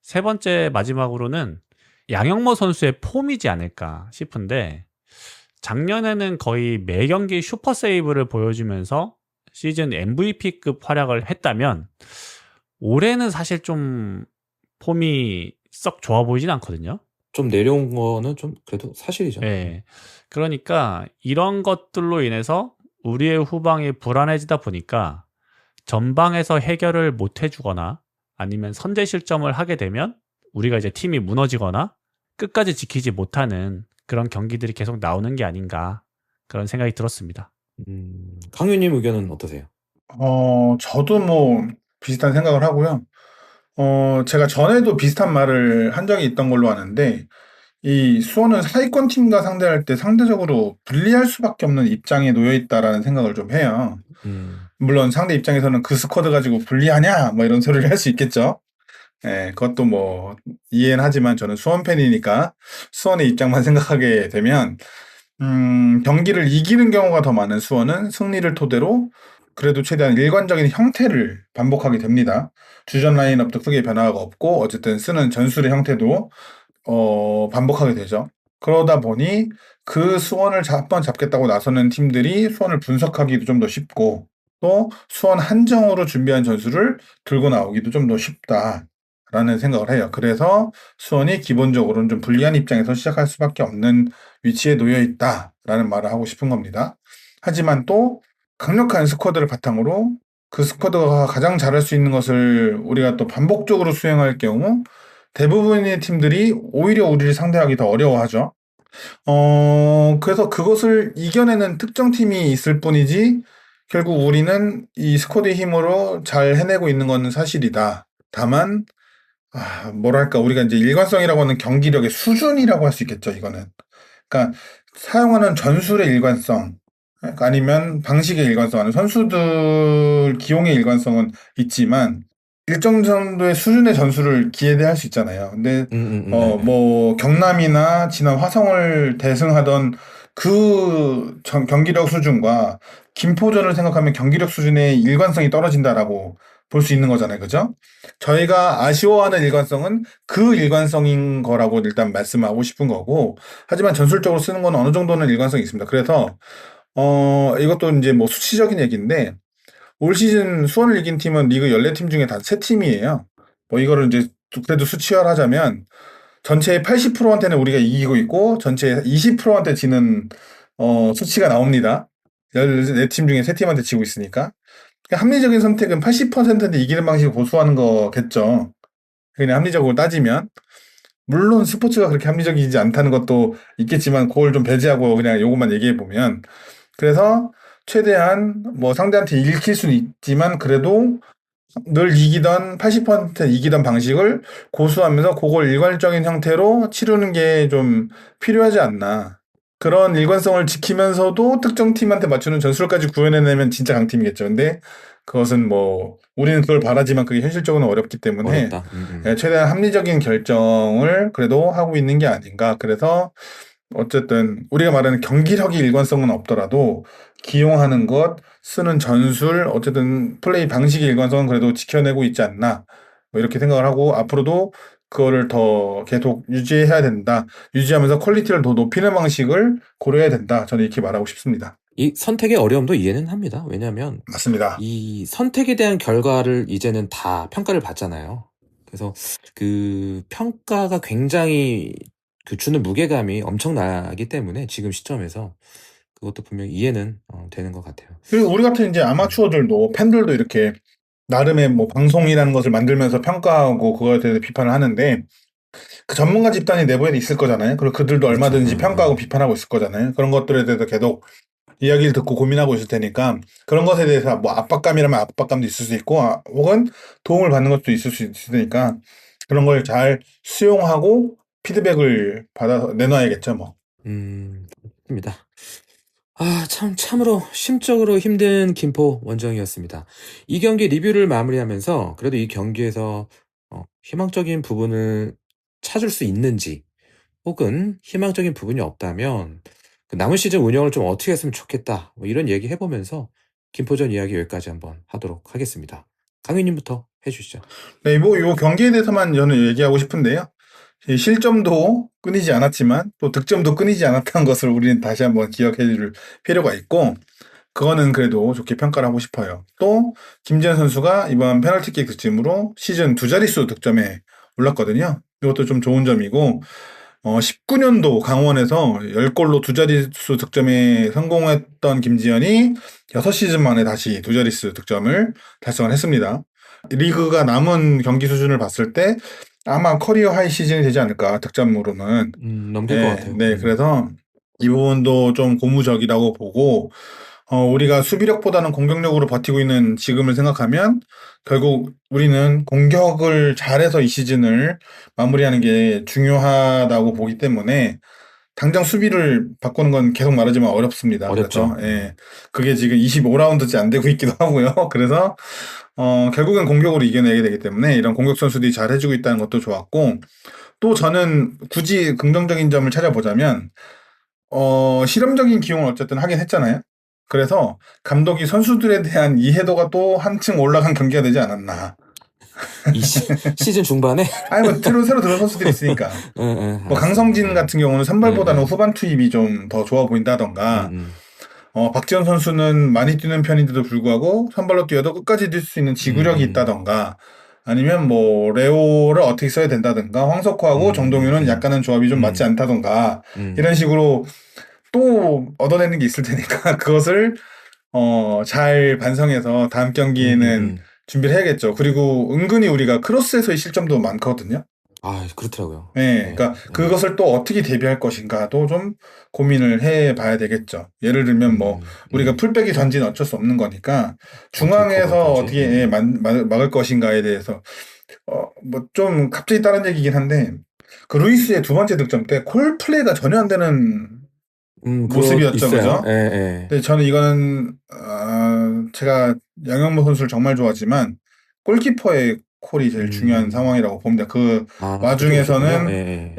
세 번째 마지막으로는 양영모 선수의 폼이지 않을까 싶은데, 작년에는 거의 매 경기 슈퍼 세이브를 보여주면서 시즌 MVP급 활약을 했다면 올해는 사실 좀 폼이 썩 좋아 보이진 않거든요. 좀 내려온 거는 좀 그래도 사실이죠. 네. 그러니까 이런 것들로 인해서 우리의 후방이 불안해지다 보니까 전방에서 해결을 못 해주거나 아니면 선제 실점을 하게 되면 우리가 이제 팀이 무너지거나 끝까지 지키지 못하는 그런 경기들이 계속 나오는 게 아닌가, 그런 생각이 들었습니다. 강유님 의견은 어떠세요? 저도 뭐 비슷한 생각을 하고요. 제가 전에도 비슷한 말을 한 적이 있던 걸로 아는데, 이 수원은 하위권 팀과 상대할 때 상대적으로 불리할 수밖에 없는 입장에 놓여 있다라는 생각을 좀 해요. 물론 상대 입장에서는 그 스쿼드 가지고 불리하냐 뭐 이런 소리를 할 수 있겠죠. 예, 그것도 뭐 이해는 하지만 저는 수원 팬이니까 수원의 입장만 생각하게 되면, 경기를 이기는 경우가 더 많은 수원은 승리를 토대로 그래도 최대한 일관적인 형태를 반복하게 됩니다. 주전 라인업도 크게 변화가 없고 어쨌든 쓰는 전술의 형태도 반복하게 되죠. 그러다 보니 그 수원을 한번 잡겠다고 나서는 팀들이 수원을 분석하기도 좀 더 쉽고, 또 수원 한정으로 준비한 전술을 들고 나오기도 좀 더 쉽다라는 생각을 해요. 그래서 수원이 기본적으로는 좀 불리한 입장에서 시작할 수밖에 없는 위치에 놓여 있다라는 말을 하고 싶은 겁니다. 하지만 또 강력한 스쿼드를 바탕으로 그 스쿼드가 가장 잘할 수 있는 것을 우리가 또 반복적으로 수행할 경우 대부분의 팀들이 오히려 우리를 상대하기 더 어려워하죠. 그래서 그것을 이겨내는 특정 팀이 있을 뿐이지 결국 우리는 이 스쿼드의 힘으로 잘 해내고 있는 건 사실이다. 다만 뭐랄까, 우리가 이제 일관성이라고 하는 경기력의 수준이라고 할 수 있겠죠, 이거는. 그러니까 사용하는 전술의 일관성, 아니면 방식의 일관성, 아니면 선수들 기용의 일관성은 있지만 일정 정도의 수준의 전술을 기대할 수 있잖아요. 근데 뭐 경남이나 지난 화성을 대승하던 그 경기력 수준과 김포전을 생각하면 경기력 수준의 일관성이 떨어진다라고 볼 수 있는 거잖아요. 그죠? 저희가 아쉬워하는 일관성은 그 일관성인 거라고 일단 말씀하고 싶은 거고, 하지만 전술적으로 쓰는 건 어느 정도는 일관성이 있습니다. 그래서 이것도 이제 뭐 수치적인 얘기인데, 올 시즌 수원을 이긴 팀은 리그 14팀 중에 단 3팀이에요. 뭐 이거를 이제 그래도 수치화하자면 전체의 80%한테는 우리가 이기고 있고 전체의 20%한테 지는 수치가 나옵니다. 14팀 중에 3팀한테 지고 있으니까. 그러니까 합리적인 선택은 80%한테 이기는 방식을 고수하는 거겠죠. 그냥 합리적으로 따지면. 물론 스포츠가 그렇게 합리적이지 않다는 것도 있겠지만 그걸 좀 배제하고 그냥 요것만 얘기해 보면, 그래서 최대한 뭐 상대한테 읽힐 수는 있지만 그래도 늘 이기던 80% 이기던 방식을 고수하면서 그걸 일관적인 형태로 치르는 게 좀 필요하지 않나. 그런 일관성을 지키면서도 특정 팀한테 맞추는 전술까지 구현해내면 진짜 강팀이겠죠. 근데 그것은 뭐 우리는 그걸 바라지만 그게 현실적으로는 어렵기 때문에 어렵다. 최대한 합리적인 결정을 그래도 하고 있는 게 아닌가. 그래서 어쨌든 우리가 말하는 경기력의 일관성은 없더라도 기용하는 것, 쓰는 전술, 어쨌든 플레이 방식의 일관성은 그래도 지켜내고 있지 않나. 뭐 이렇게 생각을 하고 앞으로도 그거를 더 계속 유지해야 된다. 유지하면서 퀄리티를 더 높이는 방식을 고려해야 된다. 저는 이렇게 말하고 싶습니다. 이 선택의 어려움도 이해는 합니다. 왜냐하면 맞습니다. 이 선택에 대한 결과를 이제는 다 평가를 받잖아요. 그래서 그 평가가 굉장히 그 주는 무게감이 엄청나기 때문에 지금 시점에서 그것도 분명히 이해는 되는 것 같아요. 그리고 우리 같은 이제 아마추어들도 팬들도 이렇게 나름의 뭐 방송이라는 것을 만들면서 평가하고 그거에 대해서 비판을 하는데 그 전문가 집단이 내부에 있을 거잖아요. 그리고 그들도 얼마든지 평가하고 비판하고 있을 거잖아요. 그런 것들에 대해서 계속 이야기를 듣고 고민하고 있을 테니까 그런 것에 대해서 뭐 압박감이라면 압박감도 있을 수 있고 혹은 도움을 받는 것도 있을 수 있으니까 그런 걸 잘 수용하고 피드백을 받아서 내놔야겠죠, 뭐. 입니다. 참으로 심적으로 힘든 김포 원정이었습니다. 이 경기 리뷰를 마무리하면서 그래도 이 경기에서 희망적인 부분을 찾을 수 있는지 혹은 희망적인 부분이 없다면 그 남은 시즌 운영을 좀 어떻게 했으면 좋겠다 뭐 이런 얘기 해보면서 김포전 이야기 여기까지 한번 하도록 하겠습니다. 강윤님부터 해주시죠. 네, 뭐 이 경기에 대해서만 저는 얘기하고 싶은데요. 실점도 끊이지 않았지만 또 득점도 끊이지 않았다는 것을 우리는 다시 한번 기억해 줄 필요가 있고 그거는 그래도 좋게 평가를 하고 싶어요. 또 김지현 선수가 이번 페널티킥 득점으로 시즌 2자릿수 득점에 올랐거든요. 이것도 좀 좋은 점이고 19년도 강원에서 10골로 2자릿수 득점에 성공했던 김지현이 6시즌 만에 다시 2자릿수 득점을 달성을 했습니다. 리그가 남은 경기 수준을 봤을 때 아마 커리어 하이 시즌이 되지 않을까, 득점으로는. 넘길 것 같아요. 네, 그래서 이 부분도 좀 고무적이라고 보고, 우리가 수비력보다는 공격력으로 버티고 있는 지금을 생각하면 결국 우리는 공격을 잘해서 이 시즌을 마무리하는 게 중요하다고 보기 때문에 당장 수비를 바꾸는 건 계속 말하지만 어렵습니다. 어렵죠. 그래서 그게 지금 25라운드째 안 되고 있기도 하고요. 그래서 결국엔 공격으로 이겨내게 되기 때문에 이런 공격 선수들이 잘 해주고 있다는 것도 좋았고, 또 저는 굳이 긍정적인 점을 찾아보자면 실험적인 기용을 어쨌든 하긴 했잖아요. 그래서 감독이 선수들에 대한 이해도가 또 한층 올라간 경기가 되지 않았나. 이 시즌 중반에? 아니 뭐 새로 들어온 선수들이 있으니까. 뭐 강성진 같은 경우는 선발보다는 후반 투입이 좀 더 좋아 보인다던가. 박지원 선수는 많이 뛰는 편인데도 불구하고 선발로 뛰어도 끝까지 뛸 수 있는 지구력이 있다던가, 아니면 뭐 레오를 어떻게 써야 된다던가, 황석호하고 정동윤은 약간은 조합이 좀 맞지 않다던가, 이런 식으로 또 얻어내는 게 있을 테니까 그것을 잘 반성해서 다음 경기에는 준비를 해야겠죠. 그리고 은근히 우리가 크로스에서의 실점도 많거든요. 그렇더라고요. 네, 그러니까 그것을 또 어떻게 대비할 것인가도 좀 고민을 해봐야 되겠죠. 예를 들면 뭐 우리가 풀백이 던지는 어쩔 수 없는 거니까 중앙에서 어떻게 막을 것인가에 대해서 뭐 좀 갑자기 다른 얘기긴 한데, 그 루이스의 두 번째 득점 때 콜 플레이가 전혀 안 되는 모습이었죠, 그죠? 근데 저는 이거는 제가 양현모 선수를 정말 좋아하지만 골키퍼의 콜이 제일 중요한 상황이라고 봅니다. 그 와중에서는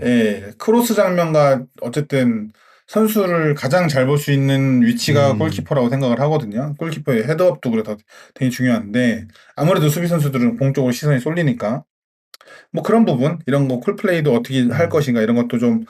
크로스 장면과 어쨌든 선수를 가장 잘 볼 수 있는 위치가 골키퍼라고 생각을 하거든요. 골키퍼의 헤드업도 그래서 되게 중요한데 아무래도 수비 선수들은 공 쪽으로 시선이 쏠리니까 뭐 그런 부분, 이런 거 콜플레이도 어떻게 할 것인가 이런 것도 좀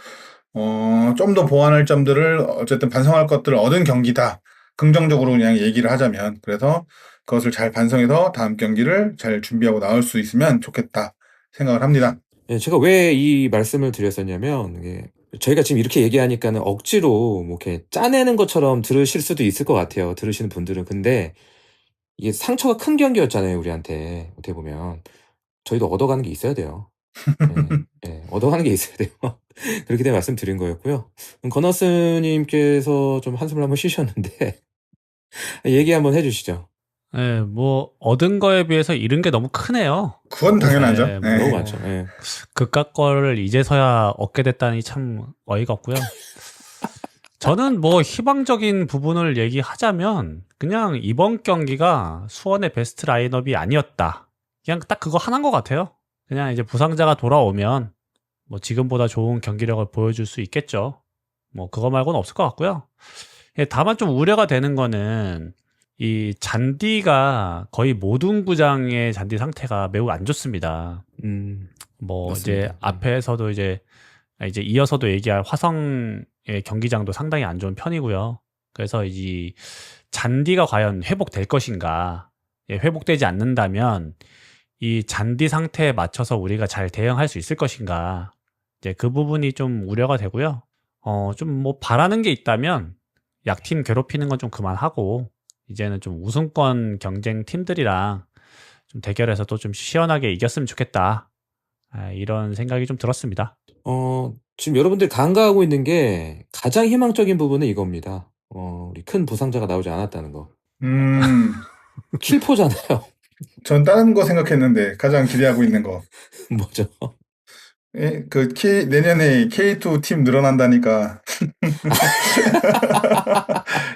더 보완할 점들을 어쨌든 반성할 것들을 얻은 경기다 긍정적으로 그냥 얘기를 하자면. 그래서 그것을 잘 반성해서 다음 경기를 잘 준비하고 나올 수 있으면 좋겠다 생각을 합니다. 예, 제가 왜 이 말씀을 드렸었냐면, 저희가 지금 이렇게 얘기하니까는 억지로 뭐 이렇게 짜내는 것처럼 들으실 수도 있을 것 같아요. 들으시는 분들은. 근데 이게 상처가 큰 경기였잖아요, 우리한테. 어떻게 보면. 저희도 얻어가는 게 있어야 돼요. 얻어가는 게 있어야 돼요. 그렇게 된 말씀 드린 거였고요. 건너스님께서 좀 한숨을 한번 쉬셨는데, 얘기 한번 해주시죠. 예, 뭐 얻은 거에 비해서 잃은 게 너무 크네요. 그건 당연하죠. 네, 네. 너무 많죠. 그깟 거를 이제서야 얻게 됐다니 참 어이가 없고요. 저는 뭐 희망적인 부분을 얘기하자면 그냥 이번 경기가 수원의 베스트 라인업이 아니었다. 그냥 딱 그거 하나인 것 같아요. 그냥 이제 부상자가 돌아오면 뭐 지금보다 좋은 경기력을 보여줄 수 있겠죠. 뭐 그거 말고는 없을 것 같고요. 다만 좀 우려가 되는 거는 이 잔디가 거의 모든 구장의 잔디 상태가 매우 안 좋습니다. 뭐 맞습니다. 이제 앞에서도 이제 이어서도 얘기할 화성의 경기장도 상당히 안 좋은 편이고요. 그래서 이 잔디가 과연 회복될 것인가? 회복되지 않는다면 이 잔디 상태에 맞춰서 우리가 잘 대응할 수 있을 것인가? 이제 그 부분이 좀 우려가 되고요. 좀 뭐 바라는 게 있다면 약팀 괴롭히는 건 좀 그만하고 이제는 좀 우승권 경쟁 팀들이랑 좀 대결해서 또 좀 시원하게 이겼으면 좋겠다. 이런 생각이 좀 들었습니다. 지금 여러분들 간과하고 있는 게 가장 희망적인 부분은 이겁니다. 우리 큰 부상자가 나오지 않았다는 거. 킬포잖아요. 전 다른 거 생각했는데 가장 기대하고 있는 거. 뭐죠? 내년에 K2 팀 늘어난다니까.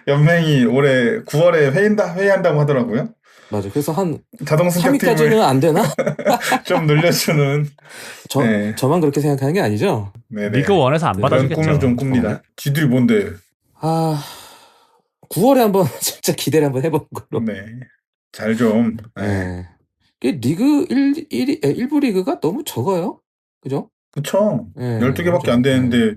연맹이 올해 9월에 회의한다고 하더라고요. 맞아. 그래서 한 자동 승격 3위까지는 안 되나? 좀 늘려주는. 저만 그렇게 생각하는 게 아니죠? 네네. 리그 1에서 안 받아주겠죠. 그런 꿈을 좀 꿉니다. 지들이 뭔데? 9월에 한번 진짜 기대를 한번 해보는 걸로. 네. 잘 좀. 네. 리그 1부 리그가 너무 적어요. 그죠? 그쵸. 12개밖에 안 되는데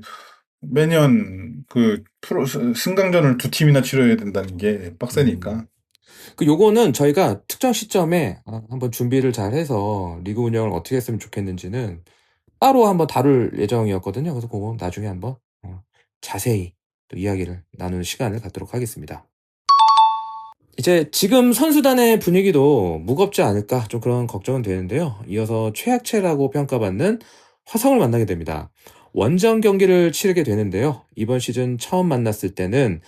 매년 그 프로 승강전을 2팀이나 치러야 된다는 게 빡세니까. 요거는 저희가 특정 시점에 한번 준비를 잘 해서 리그 운영을 어떻게 했으면 좋겠는지는 따로 한번 다룰 예정이었거든요. 그래서 그거 나중에 한번 자세히 또 이야기를 나누는 시간을 갖도록 하겠습니다. 이제 지금 선수단의 분위기도 무겁지 않을까 좀 그런 걱정은 되는데요. 이어서 최약체라고 평가받는 화성을 만나게 됩니다. 원정 경기를 치르게 되는데요. 이번 시즌 처음 만났을 때는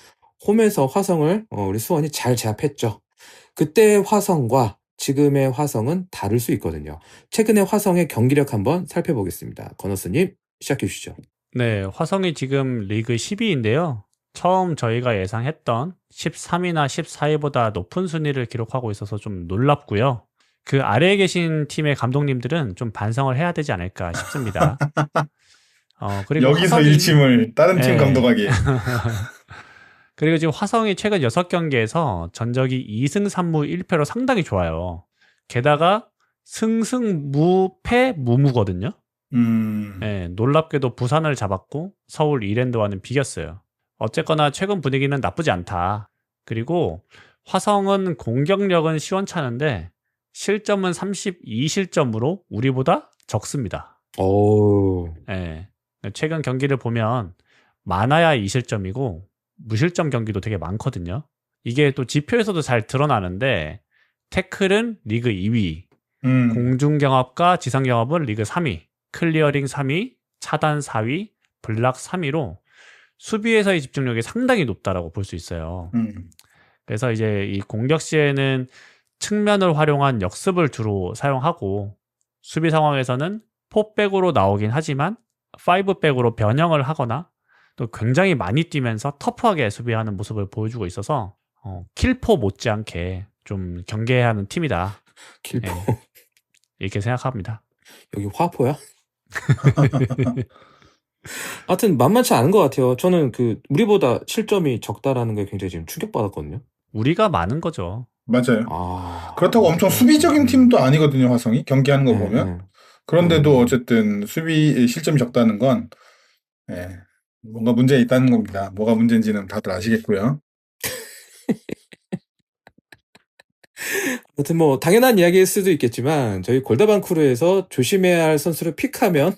홈에서 화성을 우리 수원이 잘 제압했죠. 그때의 화성과 지금의 화성은 다를 수 있거든요. 최근의 화성의 경기력 한번 살펴보겠습니다. 건너스님 시작해 주시죠. 네, 화성이 지금 리그 10위인데요. 처음 저희가 예상했던 13위나 14위보다 높은 순위를 기록하고 있어서 좀 놀랍고요. 그 아래에 계신 팀의 감독님들은 좀 반성을 해야 되지 않을까 싶습니다. 그리고 여기서 일침을 다른 팀 감독하기에. 그리고 지금 화성이 최근 6경기에서 전적이 2승 3무 1패로 상당히 좋아요. 게다가 승승무패 무무거든요. 네, 놀랍게도 부산을 잡았고 서울 이랜드와는 비겼어요. 어쨌거나 최근 분위기는 나쁘지 않다. 그리고 화성은 공격력은 시원찮은데 실점은 32실점으로 우리보다 적습니다. 네, 최근 경기를 보면 많아야 2실점이고 무실점 경기도 되게 많거든요. 이게 또 지표에서도 잘 드러나는데 태클은 리그 2위, 공중경합과 지상경합은 리그 3위, 클리어링 3위, 차단 4위, 블락 3위로 수비에서의 집중력이 상당히 높다라고 볼 수 있어요. 그래서 이제 이 공격 시에는 측면을 활용한 역습을 주로 사용하고 수비 상황에서는 4백으로 나오긴 하지만 5백으로 변형을 하거나 또 굉장히 많이 뛰면서 터프하게 수비하는 모습을 보여주고 있어서 킬포 못지않게 좀 경계해야 하는 팀이다. 킬포. 이렇게 생각합니다. 여기 화포야? 하여튼 만만치 않은 것 같아요. 저는 우리보다 실점이 적다라는 게 굉장히 지금 충격받았거든요. 우리가 많은 거죠. 맞아요. 그렇다고 엄청 수비적인 팀도 아니거든요, 화성이. 경기하는 거 보면. 그런데도 어쨌든 수비 실점이 적다는 건 뭔가 문제가 있다는 겁니다. 뭐가 문제인지는 다들 아시겠고요. 아무튼 뭐 당연한 이야기일 수도 있겠지만 저희 골다방크루에서 조심해야 할 선수를 픽하면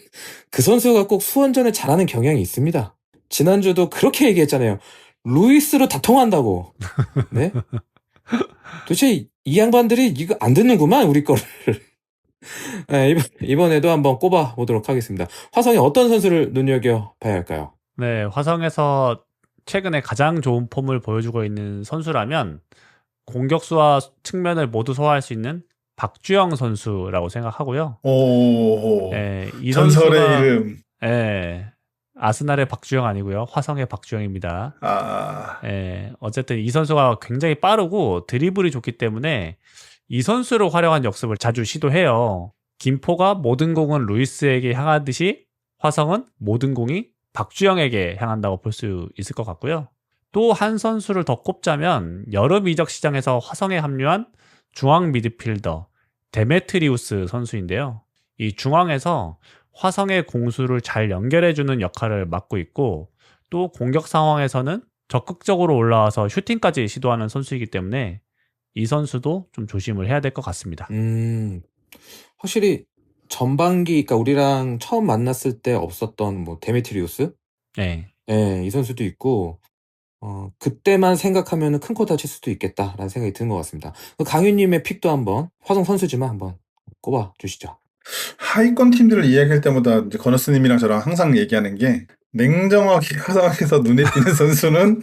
그 선수가 꼭 수원전을 잘하는 경향이 있습니다. 지난주도 그렇게 얘기했잖아요. 루이스로 다 통한다고. 네? 도대체 이 양반들이 이거 안 듣는구만 우리 거를. 네, 이번에도 한번 꼽아 보도록 하겠습니다. 화성에 어떤 선수를 눈여겨봐야 할까요? 네, 화성에서 최근에 가장 좋은 폼을 보여주고 있는 선수라면 공격수와 측면을 모두 소화할 수 있는 박주영 선수라고 생각하고요. 오, 이 전설의 선수가 이름. 아스날의 박주영 아니고요. 화성의 박주영입니다. 아, 어쨌든 이 선수가 굉장히 빠르고 드리블이 좋기 때문에 이 선수를 활용한 역습을 자주 시도해요. 김포가 모든 공은 루이스에게 향하듯이 화성은 모든 공이 박주영에게 향한다고 볼 수 있을 것 같고요. 또 한 선수를 더 꼽자면 여름 이적 시장에서 화성에 합류한 중앙 미드필더 데메트리우스 선수인데요. 이 중앙에서 화성의 공수를 잘 연결해주는 역할을 맡고 있고 또 공격 상황에서는 적극적으로 올라와서 슈팅까지 시도하는 선수이기 때문에 이 선수도 좀 조심을 해야 될 것 같습니다. 확실히 전반기, 그러니까 우리랑 처음 만났을 때 없었던 뭐 데메트리우스? 네. 이 선수도 있고 그때만 생각하면 큰 코 다칠 수도 있겠다라는 생각이 드는 것 같습니다. 강윤님의 픽도 한번 화성 선수지만 한번 꼽아 주시죠. 하위권 팀들을 이야기할 때마다 이제 건너스님이랑 저랑 항상 얘기하는 게 냉정하게 화성에서 눈에 띄는 선수는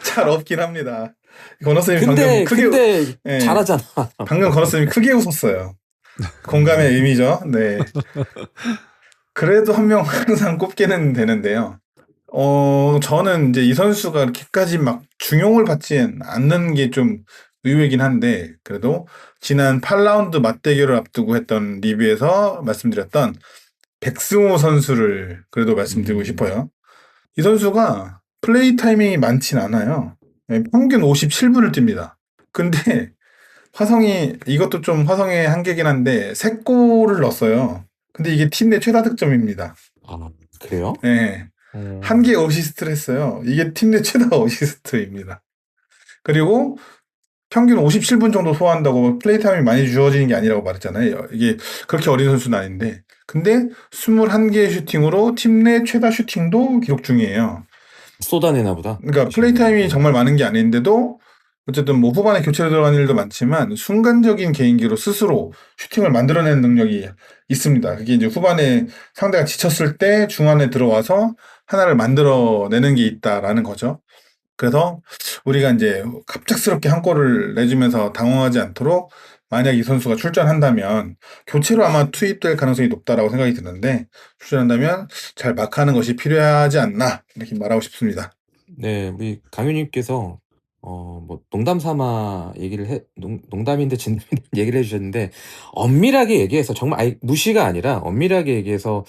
잘 없긴 합니다. 건너스님이 방금 크게 잘하잖아. 방금 건너스님이 크게 웃었어요. 공감의 의미죠. 네. 그래도 한 명 항상 꼽기는 되는데요. 저는 이제 이 선수가 이렇게까지 막 중용을 받지 않는 게 좀 의외이긴 한데, 그래도 지난 8라운드 맞대결을 앞두고 했던 리뷰에서 말씀드렸던 백승호 선수를 그래도 말씀드리고 싶어요. 이 선수가 플레이 타이밍이 많진 않아요. 평균 57분을 뜁니다. 근데 화성이, 이것도 좀 화성의 한계긴 한데, 3골을 넣었어요. 근데 이게 팀 내 최다 득점입니다. 아, 그래요? 네. 1개 어시스트를 했어요. 이게 팀 내 최다 어시스트입니다. 그리고 평균 57분 정도 소화한다고 플레이 타임이 많이 주어지는 게 아니라고 말했잖아요. 이게 그렇게 어린 선수는 아닌데. 근데 21개의 슈팅으로 팀 내 최다 슈팅도 기록 중이에요. 쏟아내나 보다. 그러니까 플레이 타임이 정말 많은 게 아닌데도 어쨌든 뭐 후반에 교체로 들어가는 일도 많지만 순간적인 개인기로 스스로 슈팅을 만들어내는 능력이 있습니다. 그게 이제 후반에 상대가 지쳤을 때 중안에 들어와서 하나를 만들어내는 게 있다라는 거죠. 그래서 우리가 이제 갑작스럽게 한 골을 내주면서 당황하지 않도록 만약 이 선수가 출전한다면 교체로 아마 투입될 가능성이 높다라고 생각이 드는데 출전한다면 잘 마크하는 것이 필요하지 않나 이렇게 말하고 싶습니다. 네, 우리 강윤님께서 뭐 농담 삼아 농담인데 진담인데 얘기를 해주셨는데 엄밀하게 얘기해서 정말 무시가 아니라 엄밀하게 얘기해서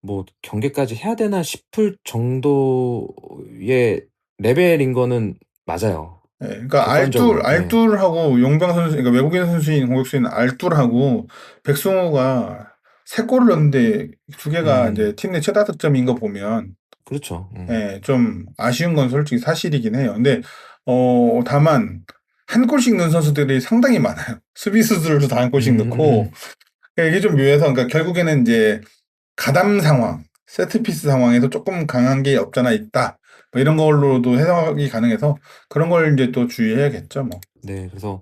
뭐 경기까지 해야 되나 싶을 정도의 레벨인 거는 맞아요. 네, 그러니까 알둘하고 용병 선수, 그러니까 외국인 선수인 공격수인 알둘하고 백승호가 3골을 넣었는데 2개가 이제 팀 내 최다 득점인 거 보면 그렇죠. 네, 좀 아쉬운 건 솔직히 사실이긴 해요. 근데 다만 한 골씩 넣은 선수들이 상당히 많아요. 수비수들도 다 한 골씩 넣고 이게 좀 묘해서 그러니까 결국에는 이제 가담 상황, 세트피스 상황에서 조금 강한 게 없잖아 있다. 뭐 이런 걸로도 해석이 가능해서 그런 걸 이제 또 주의해야겠죠, 뭐. 네, 그래서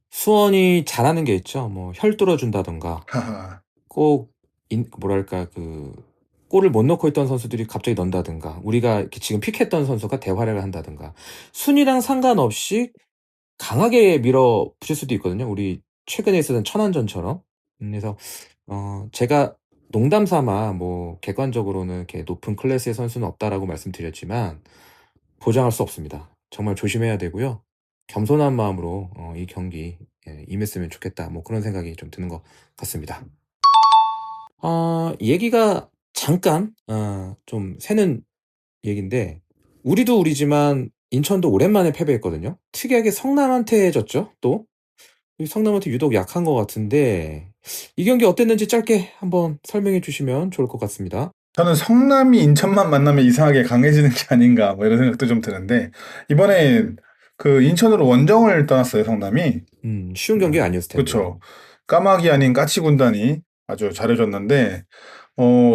수원이 잘하는 게 있죠. 뭐 혈 뚫어준다던가, 꼭 뭐랄까 골을 못 넣고 있던 선수들이 갑자기 넣는다든가, 우리가 지금 픽했던 선수가 대활약을 한다든가, 순위랑 상관없이 강하게 밀어붙일 수도 있거든요. 우리 최근에 있었던 천안전처럼. 그래서 제가 농담 삼아 뭐 객관적으로는 이렇게 높은 클래스의 선수는 없다라고 말씀드렸지만 보장할 수 없습니다. 정말 조심해야 되고요. 겸손한 마음으로 이 경기 임했으면 좋겠다. 뭐 그런 생각이 좀 드는 것 같습니다. 얘기가 잠깐 좀 새는 얘기인데 우리도 우리지만 인천도 오랜만에 패배했거든요. 특이하게 성남한테 졌죠. 또 성남한테 유독 약한 것 같은데 이 경기 어땠는지 짧게 한번 설명해 주시면 좋을 것 같습니다. 저는 성남이 인천만 만나면 이상하게 강해지는 게 아닌가 뭐 이런 생각도 좀 드는데 이번에 그 인천으로 원정을 떠났어요 성남이. 쉬운 경기가 아니었을 텐데. 그렇죠. 까마귀 아닌 까치 군단이 아주 잘해줬는데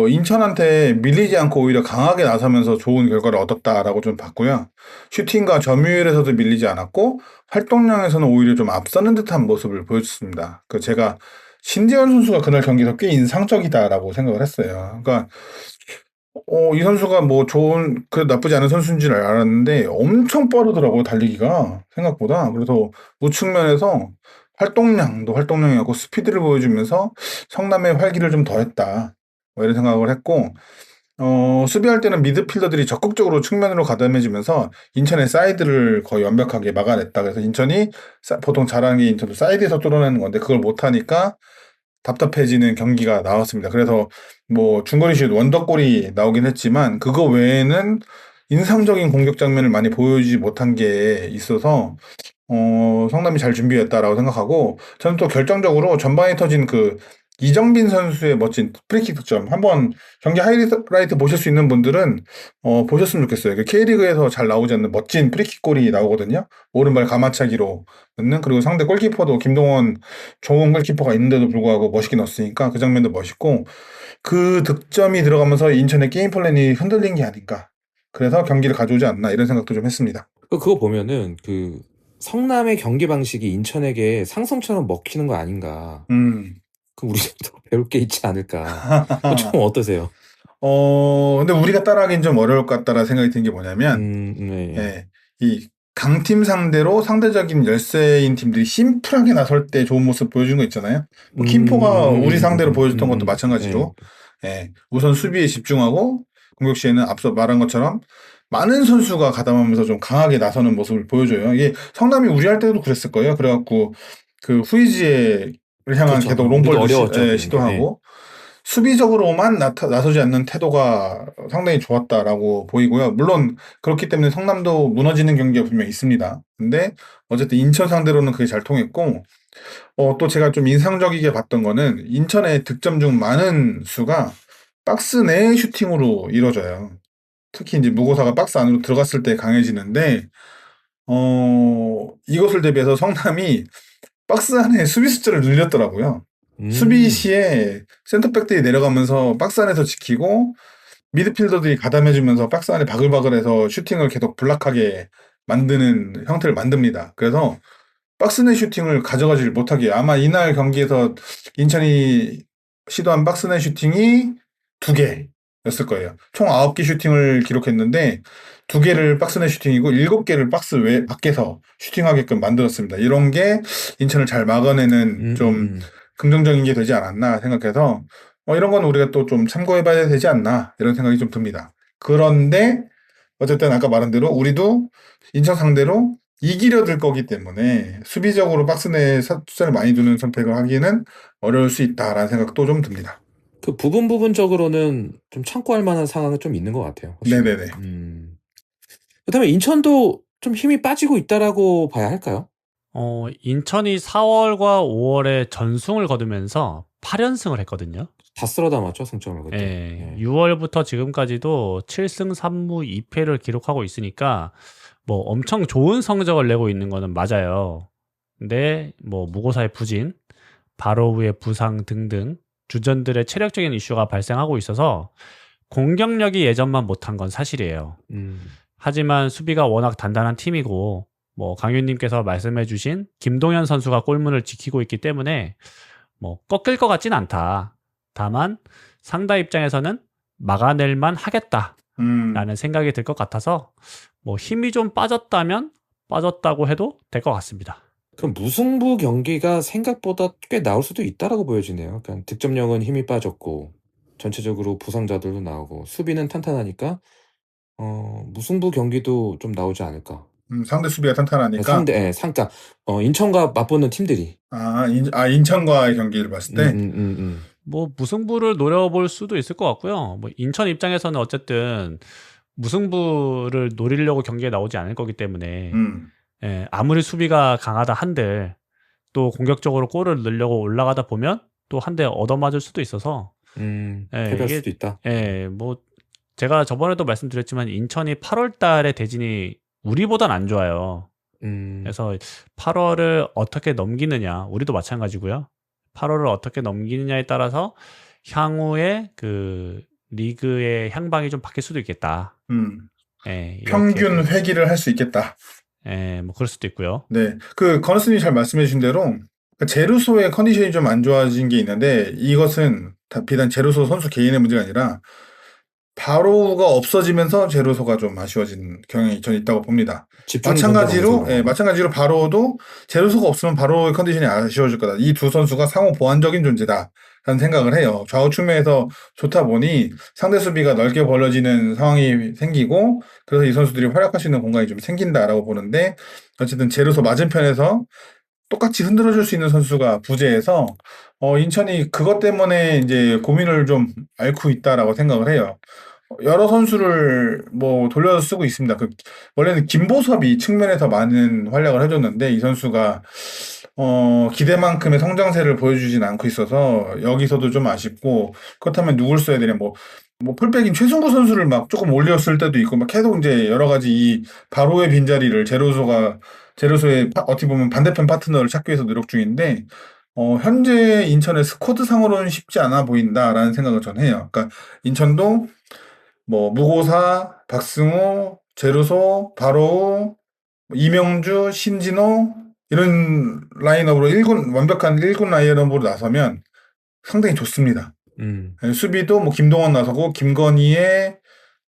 인천한테 밀리지 않고 오히려 강하게 나서면서 좋은 결과를 얻었다라고 좀 봤고요. 슈팅과 점유율에서도 밀리지 않았고 활동량에서는 오히려 좀 앞서는 듯한 모습을 보여줬습니다. 그 제가 신재원 선수가 그날 경기에서 꽤 인상적이다라고 생각을 했어요. 그러니까 이 선수가 뭐 그 나쁘지 않은 선수인 줄 알았는데 엄청 빠르더라고요, 달리기가. 생각보다. 그래서 우측면에서 활동량도 활동량이었고 스피드를 보여주면서 성남의 활기를 좀 더했다. 뭐 이런 생각을 했고, 수비할 때는 미드필더들이 적극적으로 측면으로 가담해주면서 인천의 사이드를 거의 완벽하게 막아냈다. 그래서 인천이 보통 잘하는 게 인천도 사이드에서 뚫어내는 건데 그걸 못하니까 답답해지는 경기가 나왔습니다. 그래서 뭐 중거리 슛 원더골이 나오긴 했지만 그거 외에는 인상적인 공격 장면을 많이 보여주지 못한 게 있어서 성남이 잘 준비했다라고 생각하고 저는 또 결정적으로 전반에 터진 그 이정빈 선수의 멋진 프리킥 득점 한번 경기 하이라이트 보실 수 있는 분들은 보셨으면 좋겠어요. 그 K리그에서 잘 나오지 않는 멋진 프리킥 골이 나오거든요. 오른발 가마차기로 넣는 그리고 상대 골키퍼도 김동원 좋은 골키퍼가 있는데도 불구하고 멋있게 넣었으니까 그 장면도 멋있고 그 득점이 들어가면서 인천의 게임 플랜이 흔들린 게 아닌가. 그래서 경기를 가져오지 않나 이런 생각도 좀 했습니다. 그거 보면은 그 성남의 경기 방식이 인천에게 상성처럼 먹히는 거 아닌가. 그럼 우리도 배울 게 있지 않을까. 좀 어떠세요? 근데 우리가 따라하기는 좀 어려울 것 같다라는 생각이 든 게 뭐냐면, 네. 예, 이 강팀 상대로 상대적인 열세인 팀들이 심플하게 나설 때 좋은 모습 보여준 거 있잖아요. 뭐 김포가 우리 상대로 보여줬던 것도 마찬가지로, 예, 우선 수비에 집중하고 공격 시에는 앞서 말한 것처럼 많은 선수가 가담하면서 좀 강하게 나서는 모습을 보여줘요. 이게 성남이 우리 할 때도 그랬을 거예요. 그래갖고 그 후이지에 향한 그렇죠. 계속 롱볼 어려웠죠. 시도하고 수비적으로만 나서지 않는 태도가 상당히 좋았다라고 보이고요. 물론 그렇기 때문에 성남도 무너지는 경기가 분명히 있습니다. 근데 어쨌든 인천 상대로는 그게 잘 통했고 또 제가 좀 인상적이게 봤던 거는 인천의 득점 중 많은 수가 박스 내 슈팅으로 이루어져요. 특히 이제 무고사가 박스 안으로 들어갔을 때 강해지는데 이것을 대비해서 성남이 박스 안에 수비 숫자를 늘렸더라고요. 수비 시에 센터백들이 내려가면서 박스 안에서 지키고 미드필더들이 가담해주면서 박스 안에 바글바글해서 슈팅을 계속 블락하게 만드는 형태를 만듭니다. 그래서 박스 내 슈팅을 가져가질 못하게 아마 이날 경기에서 인천이 시도한 박스 내 슈팅이 2개였을 거예요. 총 9개 슈팅을 기록했는데 2개를 박스 내 슈팅이고 7개를 박스 밖에서 슈팅하게끔 만들었습니다. 이런 게 인천을 잘 막아내는 좀 긍정적인 게 되지 않았나 생각해서 이런 건 우리가 또 좀 참고해봐야 되지 않나 이런 생각이 좀 듭니다. 그런데 어쨌든 아까 말한 대로 우리도 인천 상대로 이기려 들 거기 때문에 수비적으로 박스 내에 숫자를 많이 두는 선택을 하기는 어려울 수 있다라는 생각도 좀 듭니다. 그 부분적으로는 좀 참고할 만한 상황은 좀 있는 것 같아요. 확실히. 네네네. 그렇다면 인천도 좀 힘이 빠지고 있다라고 봐야 할까요? 인천이 4월과 5월에 전승을 거두면서 8연승을 했거든요. 다 쓸어 담았죠, 승점을 그때. 네. 6월부터 지금까지도 7승 3무 2패를 기록하고 있으니까 뭐 엄청 좋은 성적을 내고 있는 거는 맞아요. 근데 뭐 무고사의 부진, 바로 후에 부상 등등 주전들의 체력적인 이슈가 발생하고 있어서 공격력이 예전만 못한 건 사실이에요. 하지만 수비가 워낙 단단한 팀이고 뭐 강윤님께서 말씀해주신 김동현 선수가 골문을 지키고 있기 때문에 뭐 꺾일 것 같진 않다. 다만 상대 입장에서는 막아낼만 하겠다라는 생각이 들 것 같아서 뭐 힘이 좀 빠졌다면 빠졌다고 해도 될 것 같습니다. 그럼 무승부 경기가 생각보다 꽤 나올 수도 있다라고 보여지네요. 그러니까 득점력은 힘이 빠졌고 전체적으로 부상자들도 나오고 수비는 탄탄하니까 무승부 경기도 좀 나오지 않을까. 상대 수비가 탄탄하니까. 상대 인천과 맞붙는 팀들이. 인천과의 경기를 봤을 때. 뭐 무승부를 노려볼 수도 있을 것 같고요. 뭐 인천 입장에서는 어쨌든 무승부를 노리려고 경기에 나오지 않을 거기 때문에 아무리 수비가 강하다 한들 또 공격적으로 골을 넣으려고 올라가다 보면 또 한 대 얻어맞을 수도 있어서 패배할 이게 수도 있다. 뭐 제가 저번에도 말씀드렸지만 인천이 8월 달에 대진이 우리보단 안 좋아요. 그래서 8월을 어떻게 넘기느냐, 우리도 마찬가지고요. 8월을 어떻게 넘기느냐에 따라서 향후에 그 리그의 향방이 좀 바뀔 수도 있겠다. 평균 회귀를 할 수 있겠다. 뭐 그럴 수도 있고요. 네, 그 건스님이 잘 말씀해 주신 대로 제루소의 컨디션이 좀 안 좋아진 게 있는데 이것은 비단 제루소 선수 개인의 문제가 아니라 바로우가 없어지면서 제루소가 좀 아쉬워진 경향이 저는 있다고 봅니다. 마찬가지로 바로우도 제루소가 없으면 바로우의 컨디션이 아쉬워질 거다. 이 두 선수가 상호 보완적인 존재다. 라는 생각을 해요. 좌우 측면에서 좋다 보니 상대 수비가 넓게 벌어지는 상황이 생기고 그래서 이 선수들이 활약할 수 있는 공간이 좀 생긴다라고 보는데 어쨌든 제루소 맞은편에서 똑같이 흔들어줄 수 있는 선수가 부재해서 인천이 그것 때문에 이제 고민을 좀 앓고 있다라고 생각을 해요. 여러 선수를 뭐 돌려서 쓰고 있습니다. 원래는 김보섭이 측면에서 많은 활약을 해줬는데 이 선수가 기대만큼의 성장세를 보여주진 않고 있어서 여기서도 좀 아쉽고 그렇다면 누굴 써야 되냐 뭐 풀백인 최승구 선수를 막 조금 올렸을 때도 있고 막 계속 이제 여러 가지 이 바로의 빈자리를 제로소의 어떻게 보면 반대편 파트너를 찾기 위해서 노력 중인데 현재 인천의 스쿼드 상으로는 쉽지 않아 보인다라는 생각을 전 해요. 그러니까 인천도 뭐 무고사, 박승호, 제루소, 바로우, 이명주, 신진호 이런 라인업으로 완벽한 1군 라인업으로 나서면 상당히 좋습니다. 수비도 뭐 김동원 나서고 김건희의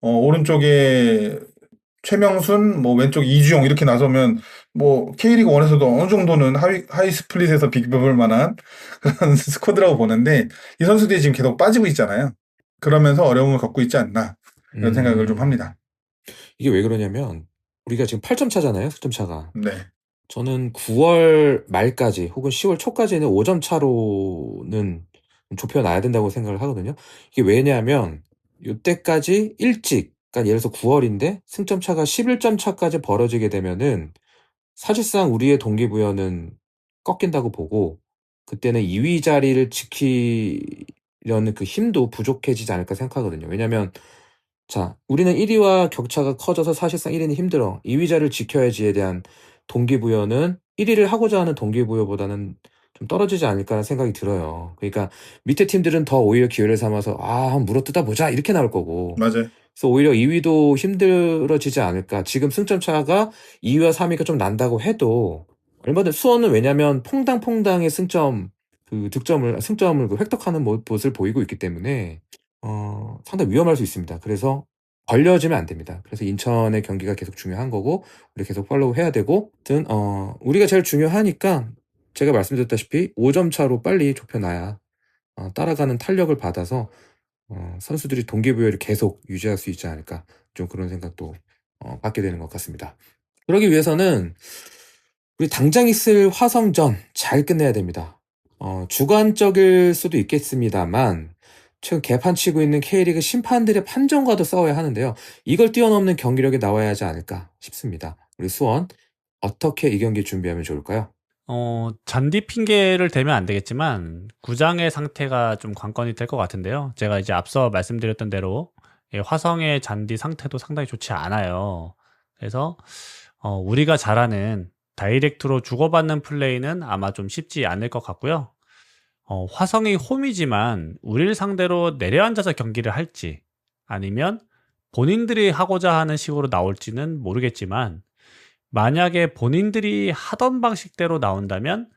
오른쪽에 최명순, 뭐 왼쪽 이주영 이렇게 나서면 뭐 K리그 1에서도 어느 정도는 하이 스플릿에서 비벼볼 만한 그런 스쿼드라고 보는데 이 선수들이 지금 계속 빠지고 있잖아요. 그러면서 어려움을 겪고 있지 않나 이런 생각을 좀 합니다. 이게 왜 그러냐면 우리가 지금 8점 차잖아요. 승점 차가. 네. 저는 9월 말까지 혹은 10월 초까지는 5점 차로는 좁혀놔야 된다고 생각을 하거든요. 이게 왜냐하면 이때까지 일찍 그러니까 예를 들어서 9월인데 승점 차가 11점 차까지 벌어지게 되면은 사실상 우리의 동기부여는 꺾인다고 보고 그때는 2위 자리를 지키려는 그 힘도 부족해지지 않을까 생각하거든요. 왜냐면 자, 우리는 1위와 격차가 커져서 사실상 1위는 힘들어. 2위 자리를 지켜야지에 대한 동기부여는 1위를 하고자 하는 동기부여보다는 좀 떨어지지 않을까라는 생각이 들어요. 그러니까 밑에 팀들은 더 오히려 기회를 삼아서 한번 물어뜯어 보자 이렇게 나올 거고. 맞아요. 그래서 오히려 2위도 힘들어지지 않을까. 지금 승점 차가 2위와 3위가 좀 난다고 해도 얼마든 수원은 왜냐면 퐁당퐁당의 승점을 획득하는 모습을 보이고 있기 때문에 상당히 위험할 수 있습니다. 그래서 걸려지면 안 됩니다. 그래서 인천의 경기가 계속 중요한 거고 우리 계속 팔로우 해야 되고 하여튼 우리가 제일 중요하니까 제가 말씀드렸다시피 5점 차로 빨리 좁혀놔야 따라가는 탄력을 받아서 선수들이 동기부여를 계속 유지할 수 있지 않을까 좀 그런 생각도 갖게 되는 것 같습니다. 그러기 위해서는 우리 당장 있을 화성전 잘 끝내야 됩니다. 주관적일 수도 있겠습니다만 최근 개판 치고 있는 K리그 심판들의 판정과도 싸워야 하는데요. 이걸 뛰어넘는 경기력이 나와야 하지 않을까 싶습니다. 우리 수원 어떻게 이 경기 준비하면 좋을까요? 잔디 핑계를 대면 안 되겠지만 구장의 상태가 좀 관건이 될 것 같은데요. 제가 이제 앞서 말씀드렸던 대로 화성의 잔디 상태도 상당히 좋지 않아요. 그래서 우리가 잘하는 다이렉트로 주고받는 플레이는 아마 좀 쉽지 않을 것 같고요. 화성이 홈이지만 우리를 상대로 내려앉아서 경기를 할지 아니면 본인들이 하고자 하는 식으로 나올지는 모르겠지만 만약에 본인들이 하던 방식대로 나온다면